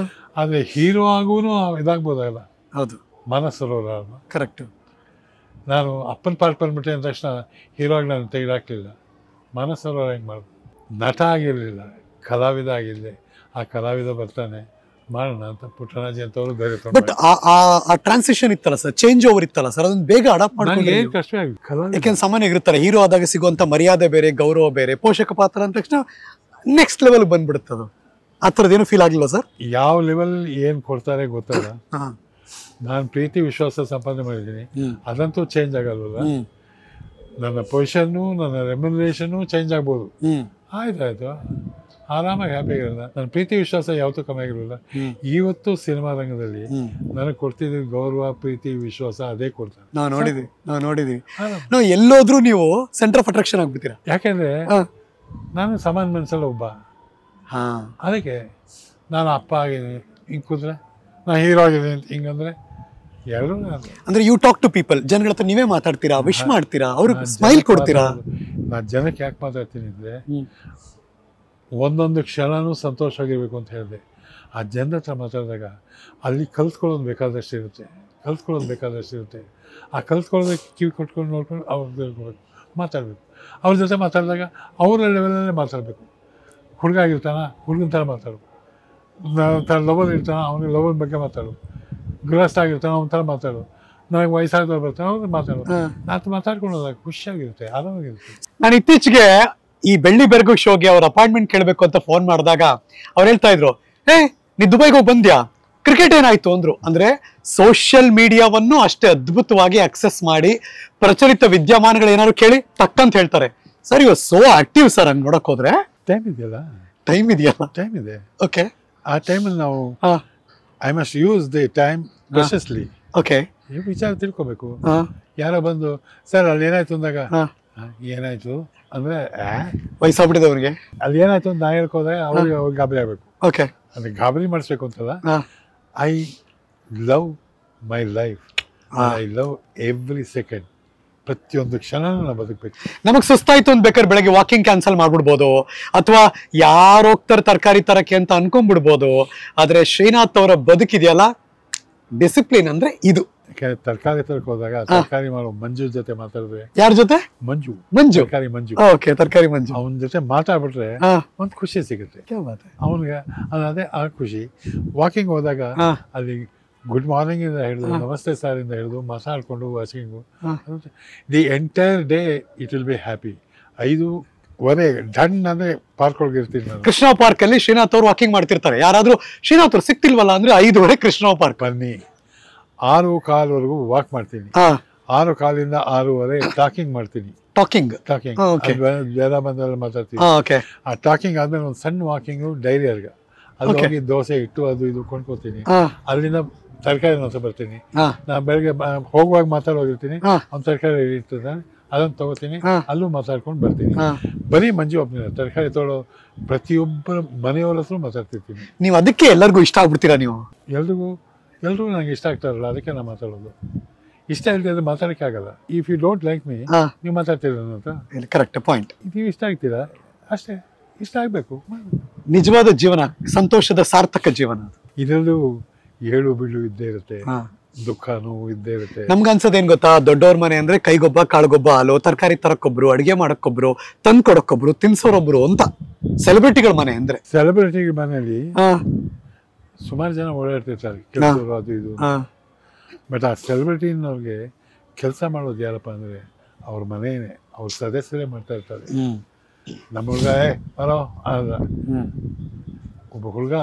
ಆದರೆ ಹೀರೋ ಆಗೂ ಇದಾಗ್ಬೋದಲ್ಲ. ಹೌದು. ಮಾನಸರೋವರ. ಕರೆಕ್ಟು. ನಾನು ಅಪ್ಪನ ಪಾಠ ಬಂದ್ಬಿಟ್ಟೆ ಅಂದ ತಕ್ಷಣ ಹೀರೋ ಆಗಿ ನಾನು ತೆಗೆದಾಕ್ಲಿಲ್ಲ. ಮಾನಸರೋವರ ಹೆಂಗೆ ಮಾಡಿದೆ? ನಟ ಆಗಿರಲಿಲ್ಲ, ಕಲಾವಿದ ಆಗಿರಲಿ. ಆ ಕಲಾವಿದ ಬರ್ತಾನೆ ಮಾಡೋಣ ಅಂತ ಪುಟ್ಟಣ್ಣಾಜಿ ಅಂತವರು ಧೈರ್ಯ. ಬಟ್ ಆ ಟ್ರಾನ್ಸಿಷನ್ ಇತ್ತಲ್ಲ ಸರ್, ಚೇಂಜ್ ಓವರ್ ಇತ್ತಲ್ಲ ಸರ್, ಅದನ್ನ ಬೇಗ ಅಡಾಪ್ಟ್ ಮಾಡ್ಕೊಂಡು ಏನು ಕಷ್ಟ ಆಗಿದೆ. ಯಾಕೆಂದ್ರೆ ಸಾಮಾನ್ಯ ಇರುತ್ತಲ್ಲ, ಹೀರೋ ಆದಾಗ ಸಿಗುವಂತ ಮರ್ಯಾದೆ ಬೇರೆ, ಗೌರವ ಬೇರೆ, ಪೋಷಕ ಪಾತ್ರ ಅಂದ ತಕ್ಷಣ ನೆಕ್ಸ್ಟ್ ಲೆವೆಲ್ ಬಂದ್ಬಿಡುತ್ತೆ. ಅದು ಆ ಥರದ್ದೇನು ಫೀಲ್ ಆಗಲಿಲ್ಲ ಸರ್? ಯಾವ ಲೆವೆಲ್ ಏನು ಕೊಡ್ತಾರೆ ಗೊತ್ತಲ್ಲ. ನಾನು ಪ್ರೀತಿ ವಿಶ್ವಾಸ ಸಂಪಾದನೆ ಮಾಡಿದ್ದೀನಿ, ಅದಂತೂ ಚೇಂಜ್ ಆಗಲ್ವಲ್ಲ. ನನ್ನ ಪೊಸಿಷನ್ನು, ನನ್ನ ರೆಮ್ಯುನರೇಷನ್ನು ಚೇಂಜ್ ಆಗ್ಬೋದು. ಆಯ್ತಾಯ್ತು, ಆರಾಮಾಗಿ ಹ್ಯಾಪಿ ಆಗಿರೋಲ್ಲ. ನನ್ನ ಪ್ರೀತಿ ವಿಶ್ವಾಸ ಯಾವತ್ತೂ ಕಮ್ಮಿ ಆಗಿರೋಲ್ಲ. ಇವತ್ತು ಸಿನಿಮಾ ರಂಗದಲ್ಲಿ ನನಗೆ ಕೊಡ್ತಿದ್ದ ಗೌರವ, ಪ್ರೀತಿ, ವಿಶ್ವಾಸ ಅದೇ ಕೊಡ್ತಾರೆ. ನಾವು ನೋಡಿದೀವಿ. ನಾವು ಎಲ್ಲೋದ್ರೂ ನೀವು ಸೆಂಟರ್ ಆಫ್ ಅಟ್ರಾಕ್ಷನ್ ಆಗ್ಬಿಡ್ತೀರಾ. ಯಾಕೆಂದ್ರೆ ನಾನು ಸಮಾನ ಮನಸ್ಸಲ್ಲಿ ಒಬ್ಬ. ಅದಕ್ಕೆ ನಾನು ಅಪ್ಪ ಆಗಿದ್ದೀನಿ, ಹಿಂಗೆ ಕೂತ್ರೆ ನಾನು ಹೀರೋ ಆಗಿದ್ದೀನಿ ಅಂತ ಹಿಂಗಂದ್ರೆ ಎಲ್ಲರೂ ಅಂದ್ರೆ ಯು ಟಾಕ್ ಟು ಪೀಪಲ್, ಜನಗಳ ಹತ್ರ ನೀವೇ ಮಾತಾಡ್ತೀರಾ, ವಿಶ್ ಮಾಡ್ತೀರಾ, ಅವ್ರಿಗೆ ಸ್ಮೈಲ್ ಕೊಡ್ತೀರಾ. ನಾನು ಜನಕ್ಕೆ ಯಾಕೆ ಮಾತಾಡ್ತೀನಿ ಅಂದರೆ ಒಂದೊಂದು ಕ್ಷಣನೂ ಸಂತೋಷವಾಗಿರ್ಬೇಕು ಅಂತ ಹೇಳಿದೆ. ಆ ಜನರ ಹತ್ರ ಮಾತಾಡಿದಾಗ ಅಲ್ಲಿ ಕಲ್ತ್ಕೊಳ್ಳೋದು ಬೇಕಾದಷ್ಟು ಇರುತ್ತೆ. ಆ ಕಲ್ತ್ಕೊಳ್ಳೋದಕ್ಕೆ ಕಿವಿ ಕೊಟ್ಕೊಂಡು ನೋಡ್ಕೊಂಡು ಅವ್ರು ಮಾತಾಡಬೇಕು. ಅವ್ರ ಜೊತೆ ಮಾತಾಡಿದಾಗ ಅವರ ಲೆವೆಲಲ್ಲೇ ಮಾತಾಡಬೇಕು. ಹುಡುಗ ಆಗಿರ್ತಾನ, ಹುಡುಗನ ಥರ ಮಾತಾಡು. ಲವರ್ ಇರ್ತಾನ, ಅವನಿಗೆ ಲವರ್ ಬಗ್ಗೆ ಮಾತಾಡು. ಗೃಹಸ್ಥ ಆಗಿರ್ತಾನೆ, ಅವನ ಥರ ಮಾತಾಡು. ನನಗೆ ವಯಸ್ಸಾದವ್ರು ಬರ್ತಾನೆ, ಅವ್ರು ಮಾತಾಡು. ನಾನು ಮಾತಾಡ್ಕೊಂಡು ಹೋದಾಗ ಖುಷಿಯಾಗಿರುತ್ತೆ, ಆರಾಮಾಗಿರುತ್ತೆ. ನಾನು ಇತ್ತೀಚೆಗೆ ಈ ಬೆಳ್ಳಿ ಬೆರಗು ಶೋಗೆ ಅವ್ರ ಅಪಾಯಿಂಟ್ಮೆಂಟ್ ಕೇಳಬೇಕು ಅಂತ ಫೋನ್ ಮಾಡಿದಾಗ ಅವ್ರು ಹೇಳ್ತಾ ಇದ್ರು, ನೀ ದುಬೈಗೆ ಹೋಗಿ ಬಂದ್ಯಾ, ಕ್ರಿಕೆಟ್ ಏನಾಯ್ತು ಅಂದ್ರು. ಅಂದ್ರೆ ಸೋಷಿಯಲ್ ಮೀಡಿಯಾವನ್ನು ಅಷ್ಟೇ ಅದ್ಭುತವಾಗಿ ಅಕ್ಸೆಸ್ ಮಾಡಿ ಪ್ರಚಲಿತ ವಿದ್ಯಮಾನಗಳು ಏನಾದ್ರು ಕೇಳಿ ಟಕ್ಕಂತ ಹೇಳ್ತಾರೆ. Sir you so active sir. ಹಂಗೆ ನೋಡಕ್ ಹೋದ್ರೆ ಟೈಮ್ ಇದೆಯಲ್ಲ, ಟೈಮ್ ಇದೆ. ಓಕೆ. ಆ ಟೈಮಲ್ಲಿ ನಾವು I must use the time preciously. Okay. ಈ ವಿಚಾರ ತಿಳ್ಕೊಬೇಕು. ಯಾರೋ ಬಂದು ಸರ್ ಅಲ್ಲಿ ಏನಾಯ್ತು ಅಂದಾಗ ಏನಾಯ್ತು ಅಂದರೆ ವಯಸ್ಸಾಗ್ಬಿಟ್ಟಿದೆ ಅವ್ರಿಗೆ. ಅಲ್ಲಿ ಏನಾಯ್ತು ಅಂತ ನಾ ಹೇಳ್ಕೋದ್ರೆ ಅವ್ರಿಗೆ ಗಾಬರಿ ಆಗಬೇಕು. ಓಕೆ. ಅಂದರೆ ಗಾಬರಿ ಮಾಡಿಸ್ಬೇಕು ಅಂತಲ್ಲ. I love my life, I love every second. ಪ್ರತಿಯೊಂದು ಕ್ಷಣ ನಾವು ಬದುಕಬೇಕು. ನಮಗ್ ಸುಸ್ತಾಯ್ತು ಅಂತ ಬೇಕಾದ್ರೆ ಬೆಳಗ್ಗೆ ವಾಕಿಂಗ್ ಕ್ಯಾನ್ಸಲ್ ಮಾಡ್ಬಿಡ್ಬೋದು, ಅಥವಾ ಯಾರು ಹೋಗ್ತಾರೆ ತರಕಾರಿ ತರಕ್ಕೆ ಅಂತ ಅನ್ಕೊಂಡ್ಬಿಡ್ಬೋದು. ಆದ್ರೆ ಶ್ರೀನಾಥ್ ಅವರ ಬದುಕಿದೆಯಲ್ಲ, ಡಿಸಿಪ್ಲಿನ್ ಅಂದ್ರೆ ಇದು. ಯಾಕಂದ್ರೆ ತರಕಾರಿ ತರಕ್ಕೆ ಹೋದಾಗ ತರಕಾರಿ ಮಾಡೋ ಮಂಜು ಜೊತೆ ಮಾತಾಡಿದ್ರೆ. ಯಾರ ಜೊತೆ? ಮಂಜು. ತರಕಾರಿ ಮಂಜು. ಓಕೆ, ತರಕಾರಿ ಮಂಜು. ಅವನ ಜೊತೆ ಮಾತಾಡ್ಬಿಟ್ರೆ ಒಂದು ಖುಷಿ ಸಿಗುತ್ತೆ ಅವನಿಗೆ. ಅದೇ ಆ ಖುಷಿ. ವಾಕಿಂಗ್ ಹೋದಾಗ ಅಲ್ಲಿ ಗುಡ್ ಮಾರ್ನಿಂಗ್ ಇಂದ ಹಿಡಿದು ನಮಸ್ತೆ ಸರ್ ಇಂದ ಹಿಡಿದು ಮಾತಾಡ್ಕೊಂಡು walking, the entire day it will be happy. 5:15 done ಅಂದ್ರೆ ಪಾರ್ಕ್ ಒಳಗೆ ಇರ್ತೀನಿ ನಾನು. ಕೃಷ್ಣ ಪಾರ್ಕ್ ಅಲ್ಲಿ ಶ್ರೀನಾಥ್ ಅವ್ರು ವಾಕಿಂಗ್ ಮಾಡ್ತಿರ್ತಾರೆ. ಯಾರಾದ್ರೂ ಶ್ರೀನಾಥ್ ಅವ್ರು ಸಿಕ್ತಿಲ್ವಲ್ಲ ಅಂದ್ರೆ 5:15 ಕೃಷ್ಣ ಪಾರ್ಕ್ ಬನ್ನಿ. 6:15 ವಾಕ್ ಮಾಡ್ತೀನಿ. 6:15 6:30 ಟಾಕಿಂಗ್ ಮಾಡ್ತೀನಿ. ಟಾಕಿಂಗ್ ಬೇರೆ ಬಂದೆಲ್ಲ ಮಾತಾಡ್ತೀನಿ. ಆ ಟಾಕಿಂಗ್ ಆದ್ಮೇಲೆ ಒಂದು ಸಣ್ಣ ವಾಕಿಂಗು ಡೈರಿಯರ್ಗೆ ಅಲ್ಲಿ ಹೋಗಿ ದೋಸೆ ಇಟ್ಟು ಅದು ಇದು ಕೊಂಡ್ಕೋತೀನಿ. ಅಲ್ಲಿಂದ ತರಕಾರಿ ಬರ್ತೀನಿ. ನಾ ಬೆಳಗ್ಗೆ ಹೋಗುವಾಗ ಮಾತಾಡೋಗಿರ್ತೀನಿ, ಒಂದು ತರಕಾರಿ ಇರ್ತದೆ ಅದನ್ನು ತಗೋತೀನಿ, ಅಲ್ಲೂ ಮಾತಾಡ್ಕೊಂಡು ಬರ್ತೀನಿ. ಬರೀ ಮಂಜು ಒಬ್ಬನೇ ತರಕಾರಿ ತೊಗೊಳ್ಳೋ ಪ್ರತಿಯೊಬ್ಬರ ಮನೆಯವ್ರ ಹತ್ರ ಮಾತಾಡ್ತಿರ್ತೀನಿ. ನೀವು ಅದಕ್ಕೆ ಎಲ್ಲರಿಗೂ ಇಷ್ಟ ಆಗ್ಬಿಡ್ತೀರಾ? ನೀವು ಎಲ್ರಿಗೂ ನಂಗೆ ಇಷ್ಟ ಆಗ್ತಾರಲ್ಲ, ಅದಕ್ಕೆ ನಾನು ಮಾತಾಡೋದು. ಇಷ್ಟ ಇಲ್ಲದೆ ಮಾತಾಡಕ್ಕೆ ಆಗಲ್ಲ. If you don't like me, ನೀವು ಮಾತಾಡ್ತೀರ ನನ್ನ ಹತ್ರ. Correct point. ನೀವು ಇಷ್ಟ ಆಗ್ತೀರಾ ಅಷ್ಟೇ. ಇಷ್ಟ ಆಗ್ಬೇಕು. ನಿಜವಾದ ಜೀವನ, ಸಂತೋಷದ ಸಾರ್ಥಕ ಜೀವನ. ಇದರಲ್ಲೂ ಏಳು ಬೀಳು ಇದ್ದೇ ಇರುತ್ತೆ, ದುಃಖ ನೋವು ಇದ್ದೇ ಇರುತ್ತೆ. ನಮ್ಗನ್ಸೋದ್ ಏನ್ ಗೊತ್ತಾ, ದೊಡ್ಡವ್ರ ಮನೆ ಅಂದ್ರೆ ಕೈಗೊಬ್ಬ ಕಾಳುಗೊಬ್ಬ ಹಾಲು, ತರಕಾರಿ ತರಕ್ಕೊಬ್ರು, ಅಡಿಗೆ ಮಾಡಕ್ಕೊಬ್ರು, ತಂದ್ ಕೊಡಕ್ಕೊಬ್ರು, ತಿನ್ಸೋರೊಬ್ರು ಅಂತ. ಸೆಲೆಬ್ರಿಟಿಗಳ ಮನೆ ಅಂದ್ರೆ, ಸೆಲೆಬ್ರಿಟಿಗಳ ಮನೆಯಲ್ಲಿ ಸುಮಾರು ಜನ ಓಡಾಡ್ತಿರ್ತಾರೆ, ಕೆಲಸರು ಅದು ಇದು. ಬಟ್ ಆ ಸೆಲೆಬ್ರಿಟಿನವ್ರಿಗೆ ಕೆಲಸ ಮಾಡೋದು ಯಾರಪ್ಪ ಅಂದ್ರೆ ಅವ್ರ ಮನೆಯೇ, ಅವ್ರ ಸದಸ್ಯರೇ ಮಾಡ್ತಾ ಇರ್ತಾರೆ. ನಮ್ಮ ಹುಡುಗ ಬರೋ ಅಲ್ಲ, ಒಬ್ಬ ಹುಡುಗ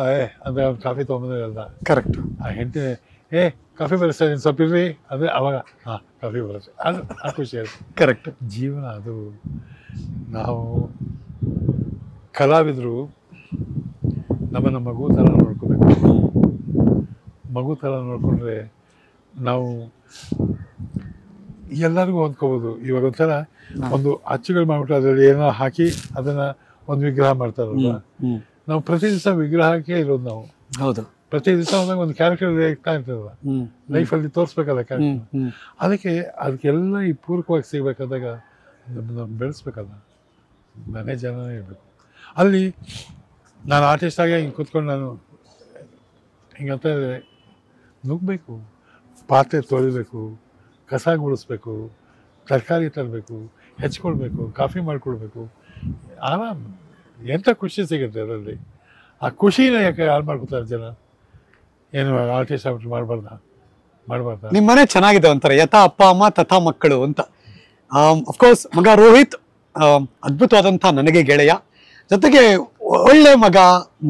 ಅಂದ್ರೆ ಅವ್ನು ಕಾಫಿ ತೊಗೊಂಬಂದ್ರಲ್ಲ, ಕರೆಕ್ಟ್. ಆ ಹೆಂಡತಿ ಕಾಫಿ ಬರೆಸ್ತಾ ಇದೀನಿ ಸ್ವಲ್ಪ ಇರ್ರಿ ಅಂದ್ರೆ ಅವಾಗ ಕಾಫಿ ಬರುತ್ತೆ. ಅದು ಆ ಖುಷಿ ಆಗುತ್ತೆ. ಕರೆಕ್ಟ್. ಜೀವನ ಅದು. ನಾವು ಕಲಾವಿದರು ನಮ್ಮನ್ನು ಮಗು ಥರ ನೋಡ್ಕೋಬೇಕು. ಮಗು ಥರ ನೋಡ್ಕೊಂಡ್ರೆ ನಾವು ಎಲ್ಲರಿಗೂ ಹೊಂದ್ಕೋಬೋದು. ಇವಾಗ ಒಂಥರ ಒಂದು ಅಚ್ಚುಗಳು ಮಾಡ್ಬಿಟ್ಟು ಅದರಲ್ಲಿ ಏನೋ ಹಾಕಿ ಅದನ್ನ ಒಂದು ವಿಗ್ರಹ ಮಾಡ್ತಾರಲ್ವ, ನಾವು ಪ್ರತಿ ದಿವಸ ವಿಗ್ರಹಕ್ಕೆ ಇರೋದು ನಾವು. ಹೌದು. ಪ್ರತಿ ದಿವಸ ಹೋದಾಗ ಒಂದು ಕ್ಯಾರೆಕ್ಟರ್ ಇರ್ತಾ ಇರ್ತದಲ್ಲ, ಲೈಫಲ್ಲಿ ತೋರಿಸ್ಬೇಕಲ್ಲ ಕ್ಯಾರೆಕ್ಟರ್. ಅದಕ್ಕೆಲ್ಲ ಈ ಪೂರಕವಾಗಿ ಸಿಗ್ಬೇಕಾದಾಗ ನಾವು ಬೆಳೆಸ್ಬೇಕಲ್ಲ, ಮನೆ ಜನನೇ ಇರಬೇಕು. ಅಲ್ಲಿ ನಾನು ಆರ್ಟಿಸ್ಟ್ ಆಗಿ ಹಿಂಗೆ ಕೂತ್ಕೊಂಡು ನಾನು ಹಿಂಗಂತ ನುಗ್ಗಬೇಕು, ಪಾತ್ರೆ ತೊಳಿಬೇಕು, ಕಸ ಗುಡಿಸ್ಬೇಕು, ತರಕಾರಿ ತರಬೇಕು, ಹೆಚ್ಕೊಳ್ಬೇಕು, ಕಾಫಿ ಮಾಡಿಕೊಡ್ಬೇಕು. ಆರಾಮ್ ಎಂಥ ಖುಷಿ ಸಿಗುತ್ತೆ ಅದರಲ್ಲಿ. ಆ ಖುಷಿನ ಯಾಕೆ ಹಾಳು ಮಾಡ್ಕೊತಾರೆ ಜನ? ಏನು ಆರ್ಟಿಸ್ಟ್ ಆಗ್ಬಿಟ್ಟು ಮಾಡಬಾರ್ದ? ನಿಮ್ಮ ಮನೆ ಚೆನ್ನಾಗಿದೆ ಒಂಥರ, ಯಥಾ ಅಪ್ಪ ಅಮ್ಮ ತಥಾ ಮಕ್ಕಳು ಅಂತ. ಅಫ್ಕೋರ್ಸ್ ಮಗ ರೋಹಿತ್ ಅದ್ಭುತವಾದಂಥ ನನಗೆ ಗೆಳೆಯ, ಜೊತೆಗೆ ಒಳ್ಳೆ ಮಗ.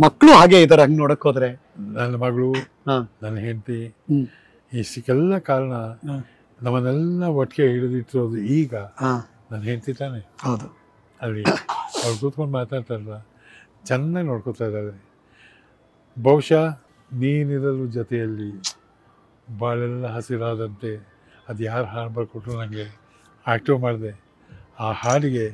ಮಕ್ಕಳು ಹಾಗೆ ಇದ್ದಾರೆ ಹಂಗೆ ನೋಡಕ್ ಹೋದ್ರೆ. ನನ್ನ ಮಗಳು, ನನ್ನ ಹೆಂಡತಿ, ಇಷ್ಟಕ್ಕೆಲ್ಲ ಕಾರಣ ನಮ್ಮನ್ನೆಲ್ಲ ಒಟ್ಟಿಗೆ ಹಿಡಿದಿಟ್ಟಿರೋದು ಈಗ ನನ್ನ ಹೆಂಡತಿ ತಾನೆ. ಹೌದು. ಅಲ್ಲಿ ಅವ್ರು ಕೂತ್ಕೊಂಡು ಮಾತಾಡ್ತಾರಲ್ಲ, ಚೆನ್ನಾಗಿ ನೋಡ್ಕೊತಾ ಇದ್ದಾರೆ. ಬಹುಶಃ ನೀನಿರಲು ಜೊತೆಯಲ್ಲಿ ಬಾಳೆಲ್ಲ ಹಸಿರಾದಂತೆ, ಅದು ಯಾರು ಹಾಡು ಬರ್ಕೊಟ್ರು ನನಗೆ ಆಕ್ಟಿವ್ ಮಾಡಿದೆ. ಆ ಹಾಡಿಗೆ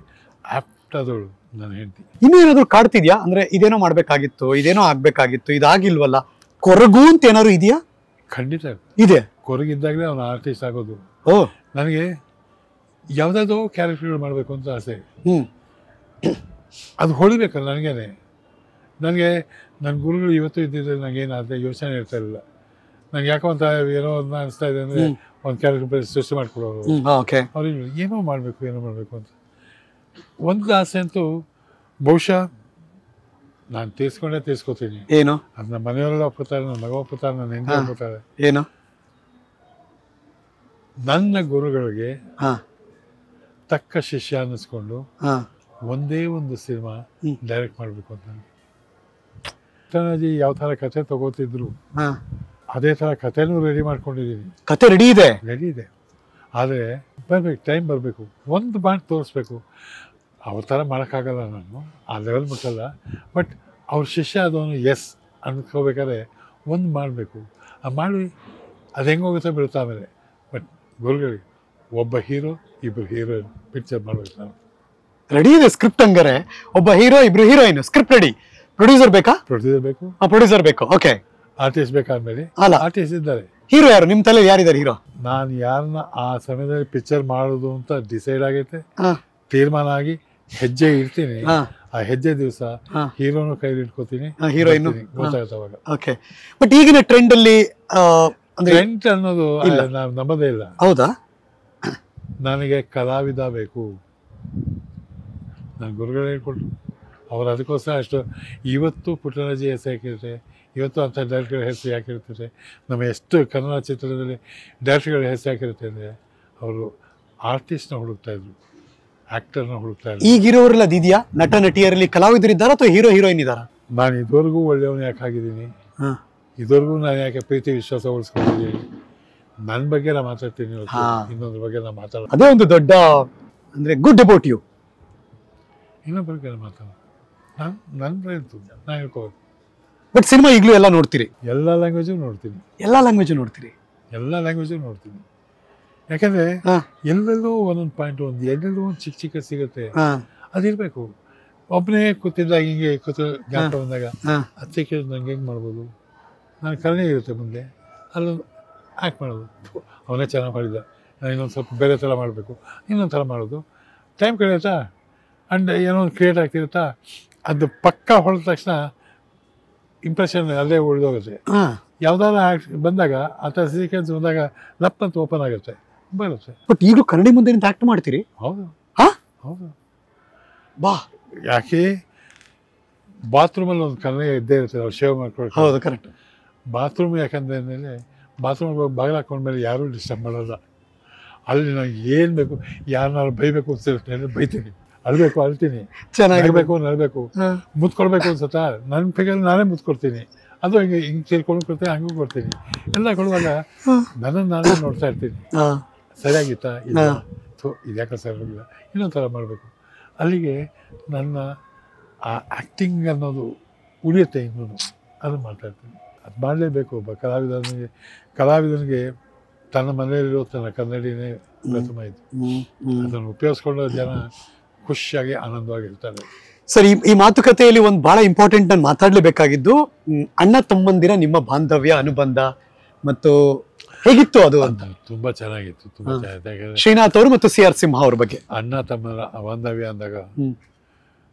ಆಪ್ಟ್ ಆದವಳು ನನ್ನ ಹೆಂಡತಿ. ಇನ್ನೇನಾದ್ರು ಕಾಡ್ತಿದ್ಯಾ ಅಂದ್ರೆ, ಇದೇನೋ ಮಾಡ್ಬೇಕಾಗಿತ್ತು, ಇದೇನೋ ಆಗ್ಬೇಕಾಗಿತ್ತು, ಇದಾಗಿಲ್ವಲ್ಲ, ಕೊರಗು ಅಂತ ಏನಾದ್ರು ಇದೆಯಾ? ಖಂಡಿತ ಇದೆ. ಕೊರಗಿದ್ದಾಗಲೇ ಅವನು ಆರ್ಟಿಸ್ಟ್ ಆಗೋದು. ನನಗೆ ಯಾವುದಾದ್ರೂ ಕ್ಯಾರೆಕ್ಟರ್ಗಳು ಮಾಡಬೇಕು ಅಂತ ಆಸೆ. ಅದು ಹೊಳಿಬೇಕಲ್ಲ ನನಗೇನೆ. ನನಗೆ ನನ್ನ ಗುರುಗಳು ಇವತ್ತು ಇದ್ದಿದ್ರೆ ನನಗೇನು ಅದೇ ಯೋಚನೆ ಇರ್ತಾ ಇರಲಿಲ್ಲ. ನಂಗೆ ಯಾಕೋ ಅಂತ ಏನೋ ಅದನ್ನ ಅನಿಸ್ತಾ ಇದೆ ಅಂದರೆ ಒಂದು ಕ್ಯಾರೆಕ್ಟರ್ ಸೃಷ್ಟಿ ಮಾಡಿಕೊಡೋರು. ಅವ್ರಿಗೆ ಏನೋ ಮಾಡಬೇಕು ಅಂತ ಒಂದು ಆಸೆ ಅಂತೂ ಬಹುಶಃ ನಾನು ತೀರ್ಸ್ಕೋತೀನಿ. ಏನು? ಅದು ನಮ್ಮ ಮನೆಯವರೆಲ್ಲ ಒಪ್ಪುತ್ತಾರೆ, ನನ್ನ ಮಗ ಒಪ್ಪುತ್ತಾರೆ, ನನ್ನ ಹೆಂಡತಿ ಒಪ್ಪುತ್ತಾರೆ. ಏನು? ನನ್ನ ಗುರುಗಳಿಗೆ ತಕ್ಕ ಶಿಷ್ಯ ಅನ್ನಿಸ್ಕೊಂಡು ಒಂದೇ ಒಂದು ಸಿನಿಮಾ ಡೈರೆಕ್ಟ್ ಮಾಡಬೇಕು ಅಂತ. ಯಾವ ಥರ ಕತೆ ತಗೋತಿದ್ರು ಅದೇ ಥರ ಕತೆನೂ ರೆಡಿ ಮಾಡ್ಕೊಂಡಿದ್ದೀನಿ. ಕತೆ ರೆಡಿ ಇದೆ. ಆದರೆ ಟೈಮ್ ಬರಬೇಕು, ಒಂದು ಬಾಂಡ್ ತೋರಿಸ್ಬೇಕು. ಅವ್ರ ಥರ ಮಾಡೋಕ್ಕಾಗಲ್ಲ, ನಾನು ಆ ಲೆವೆಲ್ ಮುಟ್ಟಲ್ಲ. ಬಟ್ ಅವ್ರ ಶಿಷ್ಯ ಅದವನು ಎಸ್ ಅಂದ್ಕೋಬೇಕಾದ್ರೆ ಒಂದು ಮಾಡಬೇಕು. ಮಾಡಿ ಅದು ಹೆಂಗೆ ಹೋಗುತ್ತೆ ಬಿಡುತ್ತೆ ಆಮೇಲೆ. ಬಟ್ ಗುರುಗಳಿಗೆ ಒಬ್ಬ ಹೀರೋ, ಇಬ್ಬರು ಹೀರೋಯಿನ್ ಪಿಕ್ಚರ್ ಮಾಡ್ಬೇಕು ನಾನು. ರೆಡಿ ಇದೆ ಸ್ಕ್ರಿಪ್ಟ್ ಹಂಗಾರೆ, ಒಬ್ಬ ಹೀರೋ ಇಬ್ರು ಹೀರೋಯಿನ್, ಸ್ಕ್ರಿಪ್ಟ್ ರೆಡಿ. ಪ್ರೊಡ್ಯೂಸರ್ ಬೇಕಾ? ಪ್ರೊಡ್ಯೂಸರ್ ಬೇಕು, ಪ್ರೊಡ್ಯೂಸರ್ ಬೇಕು. ಓಕೆ, ಆರ್ಟಿಸ್ಟ್ ಬೇಕಾದ್ಮೇಲೆ ಅಲ್ಲ ಆರ್ಟಿಸ್ಟ್ ಇದ್ದಾರೆ. ಹೀರೋ ಯಾರು ನಿಮ್ ತಲೆ ಯಾರಿದ್ದಾರೆ ಹೀರೋ? ನಾನು ಯಾರನ್ನ ಆ ಸಮಯದಲ್ಲಿ ಪಿಕ್ಚರ್ ಮಾಡೋದು ಅಂತ ಡಿಸೈಡ್ ಆಗೈತೆ, ತೀರ್ಮಾನ ಆಗಿ ಹೆಜ್ಜೆ ಇಡ್ತೀನಿ. ಆ ಹೆಜ್ಜೆ ದಿವಸ ಹೀರೋನು ಕೈಲಿ ಇಟ್ಕೋತೀನಿ, ಹೀರೋಯಿನ್ ಗೊತ್ತಾಗುತ್ತೆ ಅವಾಗ. ಓಕೆ, ಬಟ್ ಈಗಿನ ಟ್ರೆಂಡ್ ಅಲ್ಲಿ ಟ್ರೆಂಡ್ ಅನ್ನೋದು ನಾವು ನಂಬದೇ ಇಲ್ಲ. ಹೌದಾ? ನನಗೆ ಕಲಾವಿದ ಬೇಕು. ನನ್ನ ಗುರುಗಳು ಹೇಳ್ಕೊಟ್ರು, ಅವ್ರು ಅದಕ್ಕೋಸ್ಕರ ಅಷ್ಟು. ಇವತ್ತು ಪುಟ್ಟರಾಜಿ ಹೆಸರು ಯಾಕಿರುತ್ತೆ, ಇವತ್ತು ಅಂಥ ಡೈರೆಕ್ಟರ್ ಹೆಸರು ಯಾಕಿರ್ತದೆ, ನಮ್ಮ ಎಷ್ಟು ಕನ್ನಡ ಚಿತ್ರದಲ್ಲಿ ಡೈರೆಕ್ಟರ್ಗಳ ಹೆಸರು ಯಾಕಿರುತ್ತೆ ಅಂದರೆ ಅವರು ಆರ್ಟಿಸ್ಟ್ನ ಹುಡುಕ್ತಾಯಿದ್ರು, ಆ್ಯಕ್ಟರ್ನ ಹುಡುಕ್ತಾಯಿದ್ರು. ಈಗಿರೋರೆಲ್ಲ ಇದೆಯಾ? ನಟ ನಟಿಯರಲ್ಲಿ ಕಲಾವಿದರು ಇದ್ದಾರಾ ಅಥವಾ ಹೀರೋ ಹೀರೋಯಿನ್ ಇದ್ದಾರಾ? ನಾನು ಇದುವರೆಗೂ ಒಳ್ಳೆಯವನು ಯಾಕೆ ಆಗಿದ್ದೀನಿ, ಇದುವರೆಗೂ ನಾನು ಯಾಕೆ ಪ್ರೀತಿ ವಿಶ್ವಾಸ ಉಳಿಸ್ಕೊಂಡಿದ್ದೀನಿ, ನನ್ನ ಬಗ್ಗೆ ನಾನು ಮಾತಾಡ್ತೀನಿ, ಇನ್ನೊಂದ್ರ ಬಗ್ಗೆ ನಾನು ಮಾತಾಡೋದು. ಅದೇ ಒಂದು ದೊಡ್ಡ ಅಂದರೆ ಗುಡ್ ಅಬೌಟ್ ಯು. ಇನ್ನೊಬ್ಬರ ಬಗ್ಗೆ ನಾನು ಮಾತಾಡೋದು, ನನ್ನ ಪ್ರಯತ್ನ ನಾನು ಹೇಳ್ಕೋಬೋದು. ಬಟ್ ಸಿನಿಮಾ ಈಗಲೂ ಎಲ್ಲ ನೋಡ್ತೀರಿ? ಎಲ್ಲ ಲ್ಯಾಂಗ್ವೇಜು ನೋಡ್ತೀನಿ. ಎಲ್ಲ ಲ್ಯಾಂಗ್ವೇಜು ನೋಡ್ತೀರಿ? ಎಲ್ಲ ಲ್ಯಾಂಗ್ವೇಜು ನೋಡ್ತೀನಿ. ಯಾಕಂದರೆ ಎಲ್ಲೆಲ್ಲೋ ಒಂದೊಂದು ಪಾಯಿಂಟ್, ಎಲ್ಲೆಲ್ಲೋ ಒಂದು ಚಿಕ್ಕ ಚಿಕ್ಕ ಸಿಗುತ್ತೆ, ಅದಿರಬೇಕು. ಒಬ್ಬನೇ ಕೂತಿದ್ದಾಗ ಹಿಂಗೆ ಕೂತು ಜ್ಞಾಪಕ ಬಂದಾಗ ಅದು ಸಿಕ್ಕಿದ್ರೆ ನಂಗೆ ಹೆಂಗೆ ಮಾಡ್ಬೋದು, ನಾನು ಕರುಣೆ ಇರುತ್ತೆ ಮುಂದೆ, ಅಲ್ಲೊಂದು ಆ್ಯಕ್ಟ್ ಮಾಡೋದು, ಅವನೇ ಚೆನ್ನಾಗಿ ಮಾಡಿದ, ಇನ್ನೊಂದು ಸ್ವಲ್ಪ ಬೇರೆ ಥರ ಮಾಡಬೇಕು, ಇನ್ನೊಂದು ಥರ ಮಾಡೋದು. ಟೈಮ್ ಕಳೆಯುತ್ತಾ ಆ್ಯಂಡ್ ಏನೋ ಒಂದು ಕ್ರಿಯೇಟ್ ಆಗ್ತಿರುತ್ತಾ, ಅದು ಪಕ್ಕ ಹೊಡೆದ ತಕ್ಷಣ ಇಂಪ್ರೆಷನ್ ಅಲ್ಲೇ ಉಳಿದೋಗುತ್ತೆ. ಯಾವ್ದಾದ್ರು ಬಂದಾಗ ಆ ಥರ ಸೀಕ್ವೆನ್ಸ್ ಬಂದಾಗ ಲಪ್ ಅಂತ ಓಪನ್ ಆಗುತ್ತೆ, ಬರುತ್ತೆ. ಬಟ್ ಈಗಲೂ ಕನ್ನಡಿ ಮುಂದೆ ನಿಂತು ಆ್ಯಕ್ಟ್ ಮಾಡ್ತೀರಿ? ಹೌದು ಹೌದು. ಬಾ, ಯಾಕೆ ಬಾತ್ರೂಮಲ್ಲಿ ಒಂದು ಕನ್ನಡ ಇದ್ದೇ ಇರುತ್ತೆ, ಅವ್ರು ಶೇವ್ ಮಾಡ್ಕೊಳ್ತಾರೆ. ಹೌದು, ಕರೆಕ್ಟ್. ಬಾತ್ರೂಮ್ ಯಾಕಂದ್ರೆ ಮೇಲೆ ಬಾತ್ರೂಮ್ಗೆ ಹೋಗಿ ಬಾಗಿಲು ಹಾಕೊಂಡ್ಮೇಲೆ ಯಾರೂ ಡಿಸ್ಟರ್ಬ್ ಮಾಡೋಲ್ಲ. ಅಲ್ಲಿ ನಾನು ಏನು ಬೇಕು, ಯಾರನ್ನಾರು ಬೈಬೇಕು ಅನ್ಸಿರುತ್ತೆ ಬೈತೀನಿ, ಅಳ್ಬೇಕು ಅಳ್ತೀನಿ, ಚೆನ್ನಾಗಿರ್ಬೇಕು ನಲ್ಬೇಕು, ಮುತ್ಕೊಳ್ಬೇಕು ಅನ್ಸುತ್ತಾ ನನ್ನ ಕೈಯಲ್ಲಿ ನಾನೇ ಮುತ್ಕೊಡ್ತೀನಿ. ಅದು ಹಿಂಗೆ ಹಿಂಗೆ ಸೇರ್ಕೊಂಡು ಕೊಡ್ತೀನಿ, ಹಂಗೂ ಕೊಡ್ತೀನಿ. ಎಲ್ಲ ಕೊಡುವಾಗ ನನ್ನನ್ನು ನಾನೇ ನೋಡ್ತಾ ಇರ್ತೀನಿ, ಸರಿಯಾಗಿತ್ತಾ ಇಲ್ಲ, ಇದ್ಯಾಕೆ ಸರಿಯಾಗಿಲ್ಲ, ಇನ್ನೊಂದು ಥರ ಮಾಡಬೇಕು. ಅಲ್ಲಿಗೆ ನನ್ನ ಆ ಆ್ಯಕ್ಟಿಂಗ್ ಅನ್ನೋದು ಉಳಿಯುತ್ತೆ, ಇನ್ನೂ ಅದು ಮಾಡ್ತಾಯಿರ್ತೀನಿ. ಅದು ಮಾಡಲೇಬೇಕು. ಒಬ್ಬ ಕಲಾವಿದನಿಗೆ ತನ್ನ ಮನೆಯಲ್ಲಿರೋ ತನ್ನ ಕನ್ನಡಿನೇ ಪ್ರಥಮ ಇದು. ಅದನ್ನು ಉಪಯೋಗಿಸ್ಕೊಂಡು ಜನ ಖುಷಿಯಾಗಿ ಆನಂದವಾಗಿರ್ತಾರೆ. ಸರ್, ಈ ಮಾತುಕತೆಯಲ್ಲಿ ಒಂದು ಬಹಳ ಇಂಪಾರ್ಟೆಂಟ್ ನಾನು ಮಾತಾಡಲೇಬೇಕಾಗಿದ್ದು, ಅಣ್ಣ ತಮ್ಮಂದಿರ ನಿಮ್ಮ ಬಾಂಧವ್ಯ ಅನುಬಂಧ ಮತ್ತು ಹೇಗಿತ್ತು ಅದು ಅಂತ. ತುಂಬಾ ಚೆನ್ನಾಗಿತ್ತು, ತುಂಬಾ ಚೆನ್ನಾಗಿತ್ತು. ಶ್ರೀನಾಥ್ ಅವರು ಮತ್ತು CR ಸಿಂಹ ಅವ್ರ ಬಗ್ಗೆ ಅಣ್ಣ ತಮ್ಮನ ಬಾಂಧವ್ಯ ಅಂದಾಗ,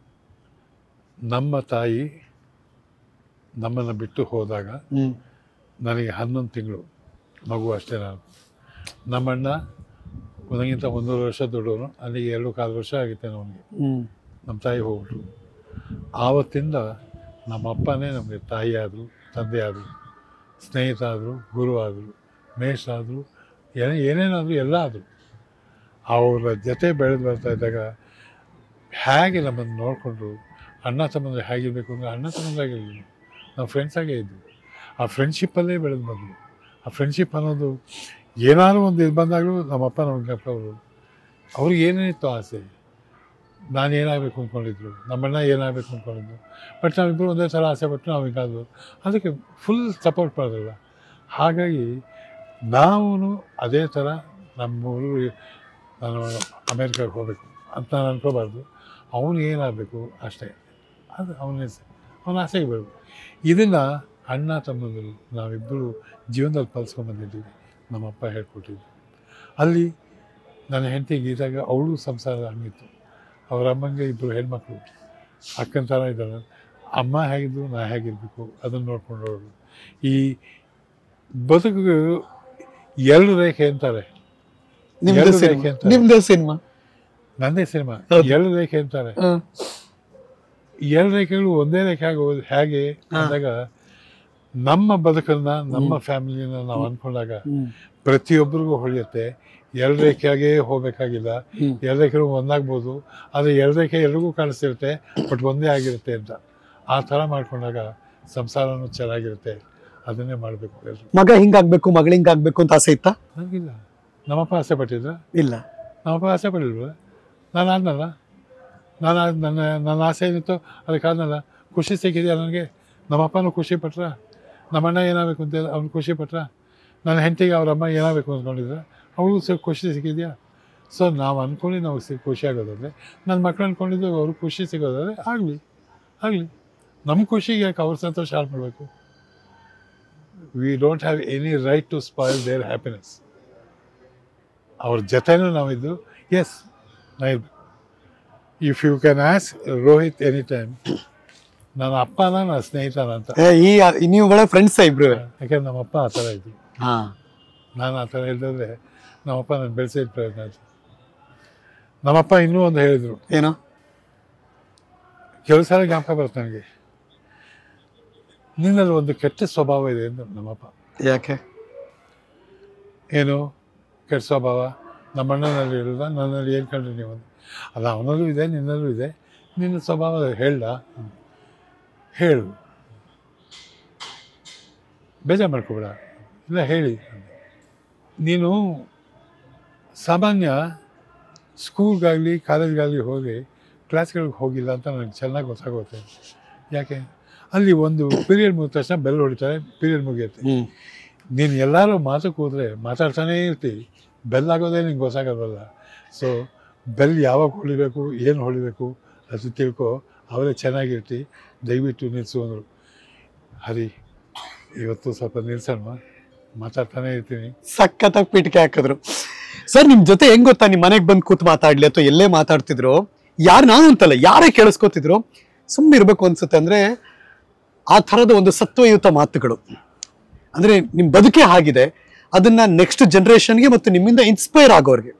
ನಮ್ಮ ತಾಯಿ ನಮ್ಮನ್ನು ಬಿಟ್ಟು ಹೋದಾಗ ನನಗೆ 11 ತಿಂಗಳು ಮಗು ಅಷ್ಟೇ. ನಮ್ಮಣ್ಣ ನನಗಿಂತ 1.5 ವರ್ಷ ದೊಡ್ಡವನು, ಅಲ್ಲಿಗೆ 2.25 ವರ್ಷ ಆಗಿತ್ತೆ ಅವನಿಗೆ. ನಮ್ಮ ತಾಯಿ ಹೋಗ್ಬಿಟ್ರು. ಆವತ್ತಿಂದ ನಮ್ಮ ಅಪ್ಪನೇ ನಮಗೆ ತಾಯಿ ಆದರು, ತಂದೆ ಆದರು, ಸ್ನೇಹಿತ ಆದರು, ಗುರು ಆದರು, ಮೇಷ ಆದರು, ಏನೇನಾದರೂ ಎಲ್ಲ ಆದರು. ಅವರ ಜೊತೆ ಬೆಳೆದು ಬರ್ತಾ ಇದ್ದಾಗ ಹೇಗೆ ನಮ್ಮನ್ನು ನೋಡಿಕೊಂಡ್ರು. ಅಣ್ಣ ತಮ್ಮಂದ್ರೆ ಹೇಗಿರಬೇಕು ಅಂದರೆ ಅಣ್ಣ ತಮ್ಮಂದಾಗಿರಲಿಲ್ಲ, ನಾವು ಫ್ರೆಂಡ್ಸಾಗೇ ಇದ್ವಿ. ಆ ಫ್ರೆಂಡ್ಶಿಪ್ಪಲ್ಲೇ ಬೆಳೆದು ಬಂದರು. ಆ ಫ್ರೆಂಡ್ಶಿಪ್ ಅನ್ನೋದು ಏನಾದರೂ ಒಂದು ಇದು ಬಂದಾಗಲೂ ನಮ್ಮಪ್ಪ ನಮಗೆ ಜ್ಞಾಪಕ ಬರೋದು. ಅವ್ರಿಗೆ ಏನೇನಿತ್ತು ಆಸೆ, ನಾನು ಏನಾಗಬೇಕು ಅಂದ್ಕೊಂಡಿದ್ರು, ನಮ್ಮಣ್ಣ ಏನಾಗಬೇಕು ಅಂದ್ಕೊಂಡಿದ್ದು. ಬಟ್ ನಾವಿಬ್ಬರು ಒಂದೇ ಥರ ಆಸೆ ಪಟ್ಟು ನಾವು ಹಿಂಗಾದ್ರು, ಅದಕ್ಕೆ ಫುಲ್ ಸಪೋರ್ಟ್ ಮಾಡೋದಿಲ್ಲ. ಹಾಗಾಗಿ ನಾವು ಅದೇ ಥರ ನಮ್ಮ ಊರು, ನಾನು ಅಮೇರಿಕಾಗೆ ಹೋಗಬೇಕು ಅಂತ ನಾನು ಅನ್ಕೋಬಾರ್ದು. ಅವನು ಏನಾಗಬೇಕು ಅಷ್ಟೇ, ಅದು ಅವನ ಆಸೆಗೆ ಬರಬೇಕು. ಇದನ್ನು ಅಣ್ಣ ತಮ್ಮಂದಿರು ನಾವಿಬ್ಬರು ಜೀವನದಲ್ಲಿ ಪಾಲಿಸ್ಕೊಂಡ್ಬಂದಿದ್ದೀವಿ. ನಮ್ಮಪ್ಪ ಹೇಳ್ಕೊಟ್ಟಿದ್ದು. ಅಲ್ಲಿ ನನ್ನ ಹೆಂಡತಿ ಗೀತಾಗ ಅವಳು ಸಂಸಾರ ಹಂಗಿತ್ತು. ಅವರ ಅಮ್ಮಂಗೆ 2 ಹೆಣ್ಮಕ್ಳು, ಅಕ್ಕನ ಥರ ಇದ್ದಾರೆ. ಅಮ್ಮ ಹೇಗಿದ್ರು ನಾ ಹೇಗಿರಬೇಕು ಅದನ್ನು ನೋಡ್ಕೊಂಡವರು. ಈ ಬದುಕು 2 ರೇಖೆ ಅಂತಾರೆ. ನಿಮ್ದೇ ಸಿನಿಮಾ, ನಂದೇ ಸಿನಿಮಾ. 2 ರೇಖೆ ಅಂತಾರೆ. 2 ರೇಖೆಗಳು ಒಂದೇ ರೇಖೆ ಆಗೋದು ಹೇಗೆ ಅಂದಾಗ, ನಮ್ಮ ಬದುಕನ್ನ ನಮ್ಮ ಫ್ಯಾಮಿಲಿನ ನಾವು ಅಂದ್ಕೊಂಡಾಗ ಪ್ರತಿಯೊಬ್ಬರಿಗೂ ಹೊಳೆಯುತ್ತೆ. 2 ರೇಖೆಯಾಗೇ ಹೋಗಬೇಕಾಗಿಲ್ಲ, 2 ರೇಖೆಗಳು ಒಂದಾಗ್ಬೋದು, ಆದರೆ 2 ರೇಖೆ ಎಲ್ರಿಗೂ ಕಾಣಿಸ್ತಿರುತ್ತೆ, ಬಟ್ ಒಂದೇ ಆಗಿರುತ್ತೆ ಅಂತ. ಆ ಥರ ಮಾಡ್ಕೊಂಡಾಗ ಸಂಸಾರನೂ ಚೆನ್ನಾಗಿರುತ್ತೆ. ಅದನ್ನೇ ಮಾಡಬೇಕು. ಮಗ ಹಿಂಗಾಗಬೇಕು, ಮಗಳು ಹಿಂಗಾಗಬೇಕು ಅಂತ ಆಸೆ ಇತ್ತಾ? ನನಗಿಲ್ಲ. ನಮ್ಮಪ್ಪ ಆಸೆ ಪಟ್ಟಿದ್ರ? ಇಲ್ಲ. ನಮ್ಮಪ್ಪ ಆಸೆ ಪಟ್ಟಿಲ್ವ? ನಾನು ಆದ್ನಲ್ಲ. ನನ್ನ ಆಸೆ ಏನಿತ್ತು ಅದಕ್ಕಾದ್ನಲ್ಲ. ಖುಷಿ ಸಿಕ್ಕಿದೆಯಾ ನನಗೆ? ನಮ್ಮಪ್ಪನೂ ಖುಷಿ ಪಟ್ರ, ನಮ್ಮಣ್ಣ ಏನಾಗಬೇಕು ಅಂತ ಅವ್ನು ಖುಷಿ ಪಟ್ರ, ನನ್ನ ಹೆಂಡತಿಗೆ ಅವ್ರ ಅಮ್ಮ ಏನಾಗಬೇಕು ಅಂದ್ಕೊಂಡಿದ್ರೆ ಅವಳು ಖುಷಿ ಸಿಕ್ಕಿದೆಯಾ? ಸೊ ನಾವು ಅಂದ್ಕೊಂಡು ನಮಗೆ ಖುಷಿ ಆಗೋದಾದರೆ, ನನ್ನ ಮಕ್ಳು ಅಂದ್ಕೊಂಡಿದ್ದು ಅವ್ರಿಗೆ ಖುಷಿ ಸಿಗೋದಾದರೆ ಆಗಲಿ. ನಮ್ಮ ಖುಷಿಗೆ ಯಾಕೆ ಅವ್ರ ಸಂತೋಷ ಹಾಳು ಮಾಡಬೇಕು? We don't have any right to spoil their happiness. ಅವ್ರ ಜೊತೆನೂ ನಾವಿದ್ದು ಎಸ್ ನಾ ಇರಬೇಕು. If you can ask Rohit any time, ನನ್ನ ಅಪ್ಪನ ನನ್ನ ಸ್ನೇಹಿತನ ಅಂತ. ನೀವು ಫ್ರೆಂಡ್ಸ್ ಇಬ್ರು? ಯಾಕೆಂದ್ರೆ ನಮ್ಮಪ್ಪ ಆ ಥರ ಇದ್ದರು. ನಾನು ಆ ಥರ ಹೇಳಿದ್ರೆ ನಮ್ಮಪ್ಪ ನಾನು ಬೆಳೆಸಿದ ಪ್ರಯತ್ನ ಆಯಿತು. ನಮ್ಮಪ್ಪ ಇನ್ನೂ ಒಂದು ಹೇಳಿದರು, ಏನೋ ಕೆಲವು ಸಲ ಜ್ಞಾಪಕ ಬರುತ್ತೆ ನನಗೆ, ನಿನ್ನಲ್ಲಿ ಒಂದು ಕೆಟ್ಟ ಸ್ವಭಾವ ಇದೆ ಅಂತ ನಮ್ಮಪ್ಪ. ಯಾಕೆ? ಏನು ಕೆಟ್ಟ ಸ್ವಭಾವ? ನಮ್ಮ ಅಣ್ಣನಲ್ಲಿ ಇರೋದ, ನನ್ನಲ್ಲಿ ಏನು ಕಂಡ್ರಿ ನೀವು? ಅದು ಅವನಲ್ಲೂ ಇದೆ, ನಿನ್ನಲ್ಲೂ ಇದೆ. ನಿನ್ನ ಸ್ವಭಾವ ಹೇಳ್ದ, ಹೇಳು, ಬೇಜಾರು ಮಾಡ್ಕೊಬೇಡ, ಇಲ್ಲ ಹೇಳಿ. ನೀನು ಸಾಮಾನ್ಯ ಸ್ಕೂಲ್ಗಾಗಲಿ ಕಾಲೇಜ್ಗಾಗಲಿ ಹೋಗಿ ಕ್ಲಾಸ್ಗಳಿಗೆ ಹೋಗಿಲ್ಲ ಅಂತ ನನಗೆ ಚೆನ್ನಾಗಿ ಗೊತ್ತಾಗುತ್ತೆ. ಯಾಕೆ? ಅಲ್ಲಿ ಒಂದು ಪೀರಿಯಡ್ ಮುಗಿದ ತಕ್ಷಣ ಬೆಲ್ ಹೊಡಿತಾರೆ, ಪೀರಿಯಡ್ ಮುಗಿಯುತ್ತೆ. ನೀನು ಎಲ್ಲರೂ ಮಾತಕ್ಕೆ ಹೋದರೆ ಮಾತಾಡ್ತಾನೇ ಇರ್ತೀವಿ, ಬೆಲ್ ಆಗೋದೇ ನಿಂಗೆ ಗೊತ್ತಾಗೋದಲ್ಲ. ಸೊ ಬೆಲ್ ಯಾವಾಗ ಹೊಳಿಬೇಕು, ಏನು ಹೊಳಿಬೇಕು ಅದು ತಿಳ್ಕೊ, ಅವರೇ ಚೆನ್ನಾಗಿರ್ತಿ. ದಯವಿಟ್ಟು ನಿಲ್ಲಿಸು ಅಂದರು. ಹರಿ ಇವತ್ತು ಸ್ವಲ್ಪ ನಿಲ್ಸಲ್ವಾ, ಮಾತಾಡ್ತಾನೆ ಇರ್ತೀನಿ. ಸಖತ್ತಾಗಿ ಪೀಠಿಕೆ ಹಾಕಿದ್ರು ಸರ್. ನಿಮ್ಮ ಜೊತೆ ಹೆಂಗ್ ಗೊತ್ತಾ, ನಿಮ್ಮ ಮನೆಗೆ ಬಂದು ಕೂತು ಮಾತಾಡ್ಲಿ ಅಥವಾ ಎಲ್ಲೇ ಮಾತಾಡ್ತಿದ್ರು, ಯಾರು ನಾನು ಅಂತಲ್ಲ ಯಾರೇ ಕೇಳಿಸ್ಕೊತಿದ್ರು, ಸುಮ್ಮನೆ ಇರಬೇಕು ಅನ್ಸುತ್ತೆ. ಅಂದ್ರೆ ಆ ಥರದ ಒಂದು ಸತ್ವಯುತ ಮಾತುಗಳು. ಅಂದ್ರೆ ನಿಮ್ಮ ಬದುಕೇ ಆಗಿದೆ, ಅದನ್ನ ನೆಕ್ಸ್ಟ್ ಜನರೇಷನ್ಗೆ ಮತ್ತು ನಿಮ್ಮಿಂದ ಇನ್ಸ್ಪೈರ್ ಆಗೋರಿಗೆ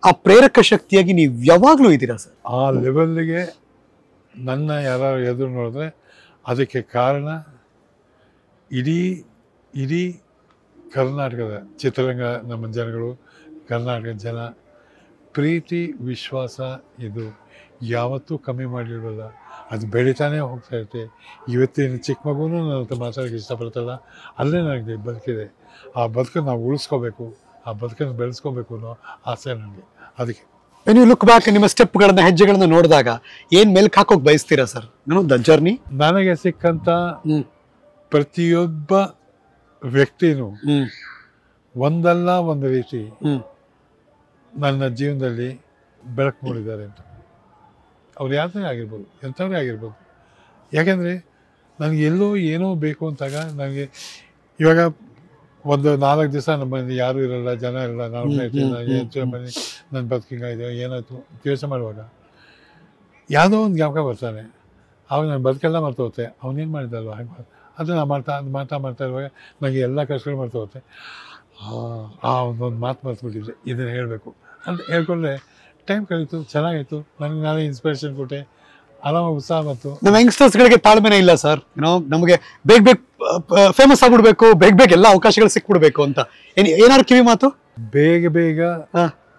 ಆ ಪ್ರೇರಕ ಶಕ್ತಿಯಾಗಿ ನೀವು ಯಾವಾಗಲೂ ಇದ್ದೀರಾ ಸರ್. ಆ ಲೆವೆಲ್ಗೆ ನನ್ನ ಯಾರು ಎದುರು ನೋಡಿದ್ರೆ ಅದಕ್ಕೆ ಕಾರಣ ಇಡೀ ಕರ್ನಾಟಕದ ಚಿತ್ರರಂಗ, ನಮ್ಮ ಜನಗಳು, ಕರ್ನಾಟಕದ ಜನ ಪ್ರೀತಿ ವಿಶ್ವಾಸ ಇದು ಯಾವತ್ತೂ ಕಮ್ಮಿ ಮಾಡಿರೋಲ್ಲ. ಅದು ಬೆಳೀತಾನೆ ಹೋಗ್ತಾ ಇರುತ್ತೆ. ಇವತ್ತಿನ ಚಿಕ್ಕ ಮಗುನೂ ನನ್ನ ಹತ್ರ ಮಾತಾಡೋಕ್ಕೆ ಇಷ್ಟಪಡ್ತಲ್ಲ, ಅಲ್ಲೇ ನನಗೆ ಬದುಕಿದೆ. ಆ ಬದುಕನ್ನು ನಾವು ಉಳಿಸ್ಕೋಬೇಕು, ಆ ಬದುಕನ್ನು ಬೆಳೆಸ್ಕೋಬೇಕು ಅನ್ನೋ ಆಸೆ ನನಗೆ. ಅದಕ್ಕೆ ನೀವು ಲುಕ್ ಬ್ಯಾಕ್, ನಿಮ್ಮ ಸ್ಟೆಪ್ಗಳನ್ನ ಹೆಜ್ಜೆಗಳನ್ನ ನೋಡಿದಾಗ ಏನು ಮೆಲ್ಕ್ ಹಾಕೋಕೆ ಬಯಸ್ತೀರಾ ಸರ್? ದ ಜರ್ನಿ ನನಗೆ ಸಿಕ್ಕಂಥ ಪ್ರತಿಯೊಬ್ಬ ವ್ಯಕ್ತಿನೂ ಒಂದಲ್ಲ ಒಂದು ರೀತಿ ನನ್ನ ಜೀವನದಲ್ಲಿ ಬೆಳಕು ಮೂಡಿದ್ದಾರೆ ಅಂತ. ಅವ್ರು ಯಾರೇ ಆಗಿರ್ಬೋದು, ಎಂಥವ್ರೇ ಆಗಿರ್ಬೋದು. ಯಾಕೆಂದರೆ ನನಗೆ ಎಲ್ಲೋ ಏನೋ ಬೇಕು ಅಂತಾಗ ನನಗೆ ಇವಾಗ ಒಂದು 4 ದಿವಸ ನಮ್ಮ ಮನೇಲಿ ಯಾರೂ ಇರಲ್ಲ, ಜನ ಇರಲ್ಲ, ನಾನು ಮನೆ ನನ್ನ ಬದುಕಿಂಗಾಗಿದೆ ಏನಾಯಿತು ಯೋಚನೆ ಮಾಡುವಾಗ ಯಾವುದೋ ಒಂದು ಜ್ಞಾಪಕ ಬರ್ತಾನೆ. ಆವಾಗ ನನ್ನ ಬದುಕೆಲ್ಲ ಮರ್ತೋಗುತ್ತೆ. ಅವನೇನು ಮಾಡಿದ್ದಲ್ವ ಹಾಗೆ ಅದು ನಾನು ಮಾಡ್ತಾ ಇರುವಾಗ ನನಗೆ ಎಲ್ಲ ಕಷ್ಟಗಳು ಮರ್ತೋಗುತ್ತೆ. ಒಂದೊಂದು ಮಾತು ಮರ್ತುಬಿಟ್ಟಿದ್ದೆ, ಇದನ್ನು ಹೇಳಬೇಕು ಅಂತ ಹೇಳ್ಕೊಂಡ್ರೆ ಟೈಮ್ ಕಳೀತು, ಚೆನ್ನಾಗಿತ್ತು. ನನಗೆ ನಾನೇ ಇನ್ಸ್ಪಿರೇಷನ್ ಕೊಟ್ಟೆ, ಆರಾಮಾಗಿ ಉತ್ಸಾಹ ಬಂತು. ನಮ್ಮ ಯಂಗ್ಸ್ಟರ್ಸ್ಗಳಿಗೆ ತಾಳ್ಮೆನೇ ಇಲ್ಲ ಸರ್. ನಮಗೆ ಬೇಗ ಫೇಮಸ್ ಆಗ್ಬಿಡ್ಬೇಕು, ಬೇಗ ಎಲ್ಲ ಅವಕಾಶಗಳು ಸಿಕ್ಬಿಡ್ಬೇಕು ಅಂತ. ಏನಾದ್ರು ಕಿವಿ ಮಾತು? ಬೇಗ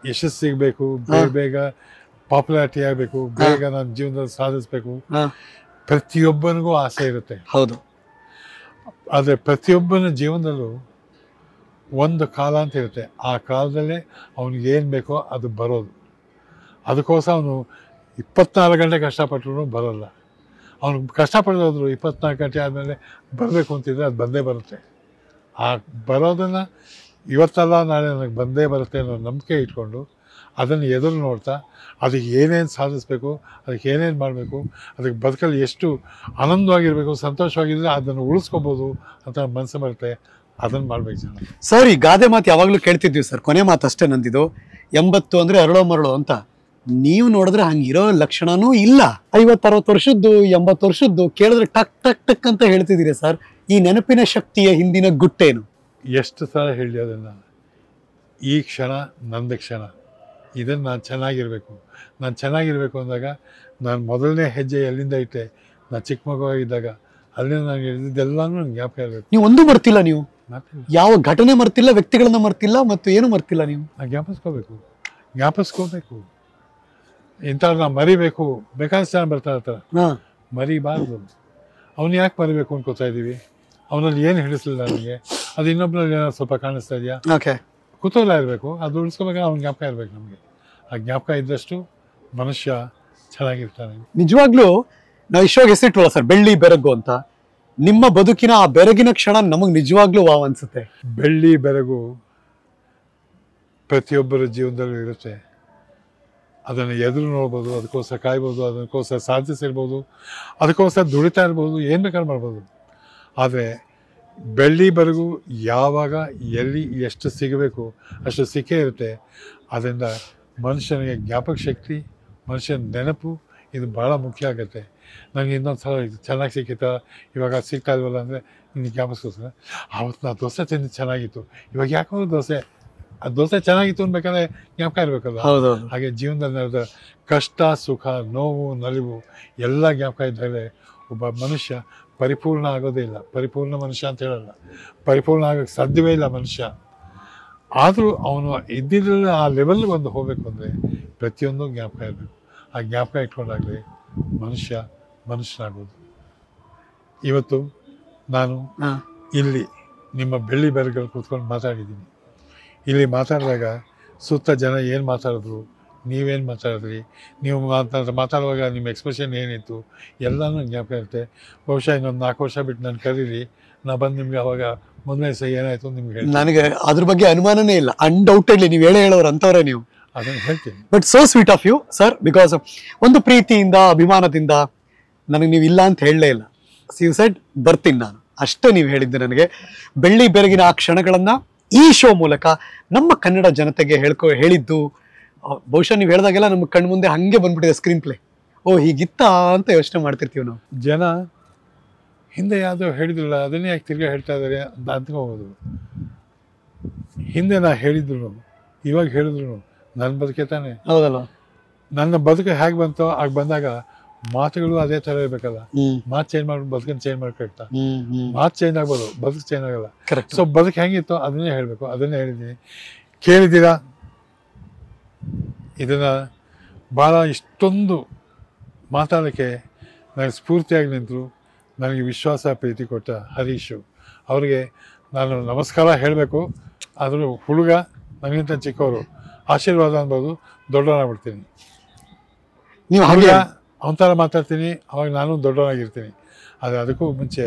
ಯಶಸ್ಸು ಸಿಗಬೇಕು, ಬೇಗ ಪಾಪ್ಯುಲಾರಿಟಿ ಆಗಬೇಕು, ಬೇಗ ನನ್ನ ಜೀವನದಲ್ಲಿ ಸಾಧಿಸ್ಬೇಕು. ಪ್ರತಿಯೊಬ್ಬನಿಗೂ ಆಸೆ ಇರುತ್ತೆ. ಹೌದು. ಆದರೆ ಪ್ರತಿಯೊಬ್ಬನ ಜೀವನದಲ್ಲೂ ಒಂದು ಕಾಲ ಅಂತ ಇರುತ್ತೆ. ಆ ಕಾಲದಲ್ಲೇ ಅವ್ನಿಗೆ ಏನು ಬೇಕೋ ಅದು ಬರೋದು. ಅದಕ್ಕೋಸ್ಕರ ಅವನು 24 ಗಂಟೆ ಕಷ್ಟಪಟ್ಟರು ಬರೋಲ್ಲ. ಅವನು ಕಷ್ಟಪಡೋದ್ರು 24 ಗಂಟೆ ಆದಮೇಲೆ ಬರಬೇಕು ಅಂತಿದ್ರೆ ಅದು ಬಂದೇ ಬರುತ್ತೆ. ಆ ಬರೋದನ್ನು ಇವತ್ತಲ್ಲ ನಾಳೆ ನನಗೆ ಬಂದೇ ಬರುತ್ತೆ ಅನ್ನೋ ನಂಬಿಕೆ ಇಟ್ಕೊಂಡು ಅದನ್ನು ಎದುರು ನೋಡ್ತಾ ಅದಕ್ಕೆ ಏನೇನು ಸಾಧಿಸಬೇಕು, ಅದಕ್ಕೆ ಏನೇನು ಮಾಡಬೇಕು, ಅದಕ್ಕೆ ಬದುಕಲ್ಲಿ ಎಷ್ಟು ಆನಂದವಾಗಿರಬೇಕು, ಸಂತೋಷವಾಗಿದ್ದರೆ ಅದನ್ನು ಉಳಿಸ್ಕೋಬೋದು ಅಂತ ಮನಸ್ಸು ಬರುತ್ತೆ. ಅದನ್ನು ಮಾಡ್ಬೇಕು ಜನ. ಸರ್, ಈ ಗಾದೆ ಮಾತು ಯಾವಾಗಲೂ ಕೇಳ್ತಿದ್ವಿ ಸರ್, ಕೊನೆ ಮಾತು ಅಷ್ಟೇ ನಂದಿದ್ದು. 80 ಅಂದರೆ ಅರಳೋ ಮರಳು ಅಂತ. ನೀವು ನೋಡಿದ್ರೆ ಹಂಗಿರೋ ಲಕ್ಷಣನೂ ಇಲ್ಲ. 50-60 ವರ್ಷದ್ದು 80 ವರ್ಷದ್ದು ಕೇಳಿದ್ರೆ ಟಕ್ ಟಕ್ ಟಕ್ ಅಂತ ಹೇಳ್ತಿದ್ದೀರಿ ಸರ್. ಈ ನೆನಪಿನ ಶಕ್ತಿಯ ಹಿಂದಿನ ಗುಟ್ಟೇನು? ಎಷ್ಟು ಸಲ ಹೇಳಿ ಅದನ್ನು, ಈ ಕ್ಷಣ ನಂದ ಕ್ಷಣ, ಇದನ್ನು ನಾನು ಚೆನ್ನಾಗಿರಬೇಕು ಅಂದಾಗ ನಾನು ಮೊದಲನೇ ಹೆಜ್ಜೆ ಎಲ್ಲಿಂದ ಇಟ್ಟೆ, ನಾನು ಚಿಕ್ಕ ಮಗುವಾಗಿದ್ದಾಗ ಅಲ್ಲಿಂದ ನಾನು ಇಳಿದಿದ್ದೆಲ್ಲನೂ ನನಗೆ ಜ್ಞಾಪಕ ಇರಬೇಕು. ನೀವು ಒಂದು ಮರ್ತಿಲ್ಲ, ನೀವು ಯಾವ ಘಟನೆ ಮರ್ತಿಲ್ಲ, ವ್ಯಕ್ತಿಗಳನ್ನ ಮರ್ತಿಲ್ಲ, ಮತ್ತು ಏನು ಮರ್ತಿಲ್ಲ. ನೀವು ಜ್ಞಾಪಿಸ್ಕೋಬೇಕು. ಇಂಥವ್ರು ನಾವು ಮರಿಬೇಕು. ಬೇಕಾದಷ್ಟು ಜನ ಬರ್ತಾ ಇರ್ತಾರೆ, ಮರಿಬಾರ್ದು. ಅವ್ನು ಯಾಕೆ ಮರಿಬೇಕು ಅನ್ಕೋತಾ ಇದ್ದೀವಿ? ಅವನಲ್ಲಿ ಏನು ಹಿಡಿಸಲಿಲ್ಲ ನನಗೆ, ಅದು ಇನ್ನೊಬ್ಬರಲ್ಲಿ ಏನಾದ್ರು ಸ್ವಲ್ಪ ಕಾಣಿಸ್ತಾ ಇದೆಯಾ? ಕುತೂಹಲ ಇರಬೇಕು. ಅದು ಉಳಿಸ್ಕೋಬೇಕಾದ್ರೆ ಅವ್ನ ಜ್ಞಾಪಕ ಇರಬೇಕು ನಮಗೆ. ಆ ಜ್ಞಾಪಕ ಇದ್ದಷ್ಟು ಮನುಷ್ಯ ಚೆನ್ನಾಗಿರ್ತಾನೆ. ನಿಜವಾಗ್ಲೂ ನಾವು ಇಷ್ಟವಾಗಿ ಹೆಸರಿಟ್ವಲ್ಲ ಸರ್, ಬೆಳ್ಳಿ ಬೆರಗು ಅಂತ. ನಿಮ್ಮ ಬದುಕಿನ ಆ ಬೆರಗಿನ ಕ್ಷಣ ನಮಗೆ ನಿಜವಾಗ್ಲೂ ವಾವ್ ಅನ್ಸುತ್ತೆ. ಬೆಳ್ಳಿ ಬೆರಗು ಪ್ರತಿಯೊಬ್ಬರ ಜೀವನದಲ್ಲೂ ಇರುತ್ತೆ. ಅದನ್ನು ಎದುರು ನೋಡ್ಬೋದು, ಅದಕ್ಕೋಸ್ಕರ ಕಾಯ್ಬೋದು, ಅದಕ್ಕೋಸ್ಕರ ಸಾಧಿಸಿರ್ಬೋದು, ಅದಕ್ಕೋಸ್ಕರ ದುಡಿತಾ ಇರ್ಬೋದು, ಏನು ಬೇಕಾದ್ರೂ ಮಾಡ್ಬೋದು. ಆದರೆ ಬೆಳ್ಳಿವರೆಗೂ ಯಾವಾಗ ಎಲ್ಲಿ ಎಷ್ಟು ಸಿಗಬೇಕು ಅಷ್ಟು ಸಿಕ್ಕೇ ಇರುತ್ತೆ. ಅದರಿಂದ ಮನುಷ್ಯನಿಗೆ ಜ್ಞಾಪಕ ಶಕ್ತಿ, ಮನುಷ್ಯನ ನೆನಪು ಇದು ಭಾಳ ಮುಖ್ಯ ಆಗುತ್ತೆ. ನನಗೆ ಇನ್ನೊಂದು ಸಲ ಇದು ಚೆನ್ನಾಗಿ ಸಿಕ್ಕಿತ್ತಾ, ಇವಾಗ ಸಿಗ್ತಾ ಇಲ್ವಲ್ಲ ಅಂದರೆ ನಿನಗೆ ಜ್ಞಾಪಿಸ್ಕೋಸ್ಕರ ಆವತ್ತು ನಾ ದೋಸೆ ತಿಂದು ಚೆನ್ನಾಗಿತ್ತು, ಇವಾಗ ಯಾಕೋ ದೋಸೆ ಆ ದೋಸೆ ಚೆನ್ನಾಗಿತ್ತು ಅನ್ಬೇಕಾದ್ರೆ ಜ್ಞಾಪಕ ಇರಬೇಕಲ್ಲ. ಹೌದೌದು. ಹಾಗೆ ಜೀವನದಲ್ಲಿ ನಡೆದ ಕಷ್ಟ, ಸುಖ, ನೋವು, ನಲಿವು ಎಲ್ಲ ಜ್ಞಾಪಕ ಇದ್ದರೆ ಒಬ್ಬ ಮನುಷ್ಯ ಪರಿಪೂರ್ಣ ಆಗೋದೇ ಇಲ್ಲ. ಪರಿಪೂರ್ಣ ಮನುಷ್ಯ ಅಂತ ಹೇಳಲ್ಲ, ಪರಿಪೂರ್ಣ ಆಗೋಕ್ಕೆ ಸಾಧ್ಯವೇ ಇಲ್ಲ ಮನುಷ್ಯ. ಆದರೂ ಅವನು ಇದ್ದಿದ್ರಲ್ಲಿ ಆ ಲೆವೆಲ್ಗೆ ಒಂದು ಹೋಗಬೇಕು ಅಂದರೆ ಪ್ರತಿಯೊಂದು ಜ್ಞಾಪಕ ಇರಬೇಕು. ಆ ಜ್ಞಾಪಕ ಇಟ್ಕೊಂಡಾಗಲೇ ಮನುಷ್ಯನಾಗೋದು. ಇವತ್ತು ನಾನು ಇಲ್ಲಿ ನಿಮ್ಮ ಬೆಳ್ಳಿ ಬೆರಗಲ್ಲಿ ಕೂತ್ಕೊಂಡು ಮಾತಾಡಿದ್ದೀನಿ. ಇಲ್ಲಿ ಮಾತಾಡಿದಾಗ ಸುತ್ತ ಜನ ಏನು ಮಾತಾಡಿದ್ರು, ನೀವೇನು ಮಾತಾಡಿದ್ರಿ, ನೀವು ಮಾತಾಡುವಾಗ ನಿಮ್ಮ ಎಕ್ಸ್ಪ್ರೆಷನ್ ಏನಿತ್ತು ಎಲ್ಲನೂ ಜ್ಞಾಪಕ ಇರುತ್ತೆ. ಬಹುಶಃ ಇನ್ನೊಂದು 4 ವರ್ಷ ಬಿಟ್ಟು ನಾನು ಕರೀರಿ, ನಾ ಬಂದು ನಿಮ್ಗೆ ಅವಾಗ ಮೊದಲನೇ ಸಹ ಏನಾಯಿತು ನಿಮ್ಗೆ ಹೇಳಿ. ನನಗೆ ಅದ್ರ ಬಗ್ಗೆ ಅನುಮಾನನೇ ಇಲ್ಲ. ಅನ್ಡೌಟೆಡ್ಲಿ ನೀವು ಹೇಳೋರು ಅಂತವ್ರೆ ನೀವು. ಅದನ್ನು ಹೇಳ್ತೀನಿ. But so sweet of you sir, because ಒಂದು ಪ್ರೀತಿಯಿಂದ, ಅಭಿಮಾನದಿಂದ ನನಗೆ ನೀವು ಇಲ್ಲ ಅಂತ ಹೇಳಲೇ ಇಲ್ಲ. ಯು ಸೆಡ್ ಬರ್ತೀನಿ ನಾನು, ಅಷ್ಟೇ ನೀವು ಹೇಳಿದ್ದು ನನಗೆ. ಬೆಳ್ಳಿ ಬೆರಗಿನ ಆ ಕ್ಷಣಗಳನ್ನು ಈ ಶೋ ಮೂಲಕ ನಮ್ಮ ಕನ್ನಡ ಜನತೆಗೆ ಹೇಳಿದ್ದು ಬಹುಶಃ ನೀವು ಹೇಳಿದಾಗೆಲ್ಲ ನಮ್ಮ ಕಣ್ಣು ಮುಂದೆ ಹಂಗೆ ಬಂದ್ಬಿಟ್ಟಿದೆ ಸ್ಕ್ರೀನ್ ಪ್ಲೇ. ಓ ಹೀಗಿತ್ತಾ ಅಂತ ಯೋಚನೆ ಮಾಡ್ತಿರ್ತೀವಿ ನಾವು. ಜನ ಹಿಂದೆ ಯಾವುದೋ ಹೇಳಿದ್ರಲ್ಲ ಅದನ್ನೇ ಯಾಕೆ ತಿರ್ಗಾ ಹೇಳ್ತಾ ಇದ್ದಾರೆ ಅಂತ ಅಂದ್ಕೋಬೋದು. ಹಿಂದೆ ನಾ ಹೇಳಿದ್ರು ಇವಾಗ ಹೇಳಿದ್ರು ನನ್ನ ಬದುಕೆ ತಾನೆ. ಹೌದಲ್ವ? ನನ್ನ ಬದುಕು ಹೇಗೆ ಬಂತೋ ಆಗ ಬಂದಾಗ ಮಾತುಗಳು ಅದೇ ಥರ ಇರಬೇಕಲ್ಲ. ಮಾತು ಚೇಂಜ್ ಮಾಡ್ಬಿಟ್ಟು ಬದುಕನ್ನು ಚೇಂಜ್ ಮಾಡ್ಕೊಳ್ತಾ, ಮಾತು ಚೇಂಜ್ ಆಗ್ಬೋದು, ಬದುಕು ಚೇಂಜ್ ಆಗಲ್ಲ. ಸೊ ಬದುಕು ಹೆಂಗಿತ್ತು ಅದನ್ನೇ ಹೇಳಬೇಕು. ಅದನ್ನೇ ಹೇಳಿದ್ದೀನಿ. ಕೇಳಿದ್ದೀರಾ ಇದನ್ನು ಭಾಳ ಇಷ್ಟೊಂದು ಮಾತಾಡೋಕ್ಕೆ ನನಗೆ ಸ್ಫೂರ್ತಿಯಾಗಿ ನಿಂತರು, ನನಗೆ ವಿಶ್ವಾಸ ಪ್ರೀತಿ ಕೊಟ್ಟ ಹರೀಶು ಅವರಿಗೆ ನಾನು ನಮಸ್ಕಾರ ಹೇಳಬೇಕು. ಆದರೂ ಹುಡುಗ ನನಗಿಂತ ಚಿಕ್ಕವರು, ಆಶೀರ್ವಾದ ಅನ್ಬೋದು, ದೊಡ್ಡವನಾಗ್ಬಿಡ್ತೀನಿ. ನೀವು ಹಾಗೆ ಅವನ ಥರ ಮಾತಾಡ್ತೀನಿ, ಅವಾಗ ನಾನು ದೊಡ್ಡವನಾಗಿರ್ತೀನಿ. ಆದರೆ ಅದಕ್ಕೂ ಮುಂಚೆ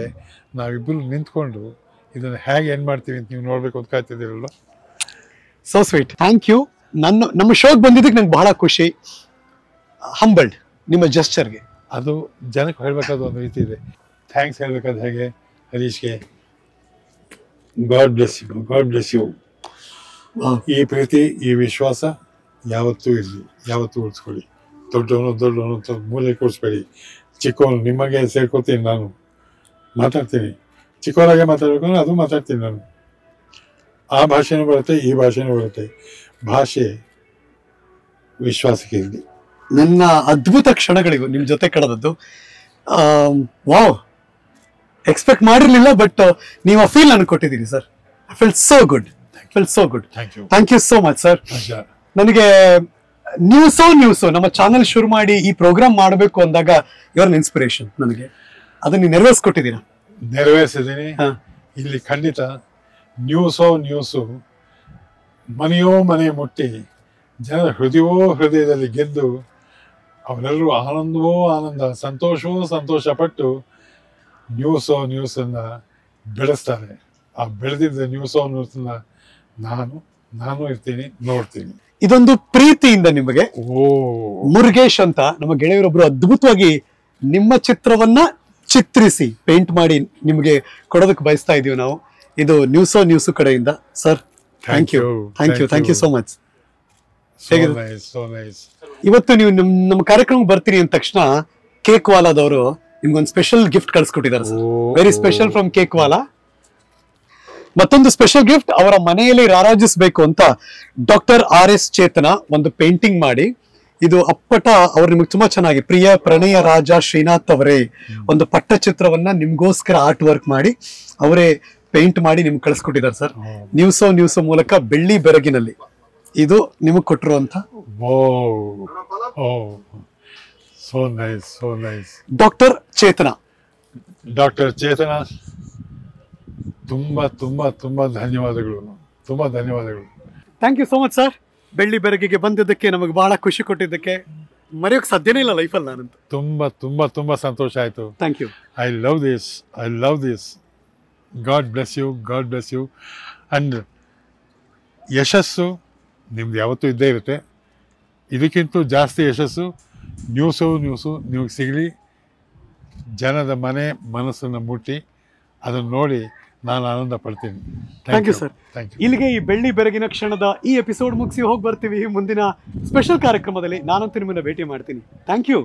ನಾವಿಬ್ಬರು ನಿಂತ್ಕೊಂಡು ಇದನ್ನು ಹೇಗೆ ಏನು ಮಾಡ್ತೀವಿ ಅಂತ ನೀವು ನೋಡಬೇಕು ಅಂತ ಕಾಯ್ತಿದ್ದೀರಲ್ಲ. So sweet, thank you. ನಮ್ಮ ಶೋಗೆ ಬಂದಿದ್ದಕ್ಕೆ ನಂಗೆ ಬಹಳ ಖುಷಿ. ಹಂಬಲ್ಡ್ ನಿಮ್ಮ ಜೆಸ್ಚರ್ಗೆ. ಅದು ಜನಕ್ಕೆ ಹೇಳಬೇಕಾದ ಒಂದು ರೀತಿ ಇದೆ. ಥ್ಯಾಂಕ್ಸ್ ಹೇಳಬೇಕಾದ ಹೇಗೆ ಹರೀಶ್ಗೆ. God bless you, God bless you. ಈ ಪ್ರೀತಿ, ಈ ವಿಶ್ವಾಸ ಯಾವತ್ತೂ ಇರಲಿ, ಯಾವತ್ತೂ ಉಳಿಸ್ಕೊಳ್ಳಿ. ದೊಡ್ಡವನು ಅಂತ ಮೂಲೆ ಕೂರಿಸ್ಬೇಡಿ. ಚಿಕ್ಕವನು ನಿಮಗೆ ಸೇರ್ಕೋತೀನಿ, ನಾನು ಮಾತಾಡ್ತೀನಿ. ಚಿಕ್ಕವರಾಗೆ ಮಾತಾಡಬೇಕು ಅಂದ್ರೆ ಅದು ಮಾತಾಡ್ತೀನಿ ನಾನು. ಆ ಭಾಷೆನೂ ಬರುತ್ತೆ, ಈ ಭಾಷೆನೂ ಬರುತ್ತೆ. ಭಾಷೆ ವಿಶ್ವಾಸಕ್ಕೆ ಇರಲಿ. ನನ್ನ ಅದ್ಭುತ ಕ್ಷಣಗಳಿಗೂ ನಿಮ್ಮ ಜೊತೆ ಕಳೆದದ್ದು. ವಾವ್, ಎಕ್ಸ್ಪೆಕ್ಟ್ ಮಾಡಿರ್ಲಿಲ್ಲ, ಬಟ್ ನೀವು ಆ ಫೀಲ್ ನನಗೆ ಕೊಟ್ಟಿದ್ದೀರಿ sir. I feel so good, so good. Thank you so much sir. ನನಗೆ ನ್ಯೂಸೋ ನಮ್ಮ ಚಾನಲ್ ಶುರು ಮಾಡಿ ಈ ಪ್ರೋಗ್ರಾಮ್ ಮಾಡಬೇಕು ಅಂದಾಗ ಯುವರ್ ಇನ್ಸ್ಪಿರೇಷನ್. ನನಗೆ ಅದನ್ನ ನೆರವೇರಿಸ್ಕೊಟ್ಟಿದ್ದೀರಾ? ನೆರವೇರಿಸಿದ್ದೀನಿ. ಇಲ್ಲಿ ಖಂಡಿತ ನ್ಯೂಸು ಮನೆಯೋ ಮನೆ ಮುಟ್ಟಿ ಜನರ ಹೃದಯದಲ್ಲಿ ಗೆದ್ದು ಅವರೆಲ್ಲರೂ ಆನಂದವೋ ಆನಂದ, ಸಂತೋಷವೋ ಸಂತೋಷಪಟ್ಟು ನ್ಯೂಸನ್ನು ಬೆಳೆಸ್ತಾರೆ. ಆ ಬೆಳೆದಿದ್ದ ನ್ಯೂಸನ್ನ ನಾನು ಇರ್ತೀನಿ, ನೋಡ್ತೀನಿ. ಇದೊಂದು ಪ್ರೀತಿಯಿಂದ ನಿಮಗೆ ಮುರುಗೇಶ್ ಅಂತ ನಮ್ಮ ಗೆಳೆಯರೊಬ್ರು ಅದ್ಭುತವಾಗಿ ನಿಮ್ಮ ಚಿತ್ರವನ್ನ ಚಿತ್ರಿಸಿ ಪೇಂಟ್ ಮಾಡಿ ನಿಮಗೆ ಕೊಡೋದಕ್ಕೆ ಬಯಸ್ತಾ ಇದೀವಿ ನಾವು. ಇದು ನ್ಯೂಸು ಕಡೆಯಿಂದ sir. Thank you so much. ಇವತ್ತು ನೀವು ನಮ್ಮ ಕಾರ್ಯಕ್ರಮಕ್ಕೆ ಬರ್ತೀರಿ ಅಂದ ತಕ್ಷಣ ಕೇಕ್ ವಾಲಾದವರು ನಿಮ್ಗೊಂದು ಸ್ಪೆಷಲ್ ಗಿಫ್ಟ್ ಕಳ್ಸಿಕೊಟ್ಟಿದ್ದಾರೆ sir. Very special from cake wala. ಮತ್ತೊಂದು ಸ್ಪೆಷಲ್ ಗಿಫ್ಟ್, ಅವರ ಮನೆಯಲ್ಲಿ ರಾರಾಜಿಸಬೇಕು ಅಂತ ಡಾಕ್ಟರ್ RS ಚೇತನ ಒಂದು ಪೇಂಟಿಂಗ್ ಮಾಡಿ, ಇದು ಅಪ್ಪಟ ಅವ್ರು ನಿಮಗೆ ತುಂಬಾ ಚೆನ್ನಾಗಿ ಪ್ರಿಯ ಪ್ರಣಯ ರಾಜ ಶ್ರೀನಾಥ್ ಅವರೇ ಒಂದು ಪಟ್ಟಚಿತ್ರವನ್ನ ನಿಮ್ಗೋಸ್ಕರ ಆರ್ಟ್ ವರ್ಕ್ ಮಾಡಿ ಅವರೇ ಪೇಂಟ್ ಮಾಡಿ ನಿಮ್ಗೆ ಕಳಿಸ್ಕೊಟ್ಟಿದ್ದಾರೆ ಸರ್. ನ್ಯೂಸೋ ಮೂಲಕ ಬೆಳ್ಳಿ ಬೆರಗಿನಲ್ಲಿ ಇದು ನಿಮಗೆ ಕೊಟ್ಟಿರುವಂತ ಡಾಕ್ಟರ್ ಚೇತನ ತುಂಬಾ ತುಂಬಾ ತುಂಬಾ ಧನ್ಯವಾದಗಳು. Thank you so much sir. ಬೆಳ್ಳಿ ಬೆರಗಿಗೆ ಬಂದಿದ್ದಕ್ಕೆ ನಮಗೆ ಬಹಳ ಖುಷಿ ಕೊಟ್ಟಿದ್ದಕ್ಕೆ ಮರೆಯೋಕೆ ಸಾಧ್ಯನೇ ಇಲ್ಲ ಲೈಫಲ್ಲಿ ನಾನಂತೂ. ತುಂಬಾ ತುಂಬಾ ತುಂಬಾ ಸಂತೋಷ ಆಯ್ತು. Thank you. I love this. God bless you. And ಯಶಸ್ಸು ನಿಮ್ದು ಯಾವತ್ತೂ ಇದ್ದೇ ಇರುತ್ತೆ. ಇದಕ್ಕಿಂತ ಜಾಸ್ತಿ ಯಶಸ್ಸು ನ್ಯೂಸು ನಿಮಗೆ ಸಿಗಲಿ. ಜನದ ಮನಸ್ಸನ್ನು ಮುಟ್ಟಿ ಅದನ್ನು ನೋಡಿ ನಾನು ಆನಂದ ಪಡ್ತೀನಿ. Thank you sir. ಇಲ್ಲಿಗೆ ಈ ಬೆಳ್ಳಿ ಬೆರಗಿನ ಕ್ಷಣದ ಈ ಎಪಿಸೋಡ್ ಮುಗಿಸಿ ಹೋಗಿ ಬರ್ತೀವಿ. ಮುಂದಿನ ಸ್ಪೆಷಲ್ ಕಾರ್ಯಕ್ರಮದಲ್ಲಿ ನಾನಂತೂ ನಿಮ್ಮನ್ನು ಭೇಟಿ ಮಾಡ್ತೀನಿ. Thank you.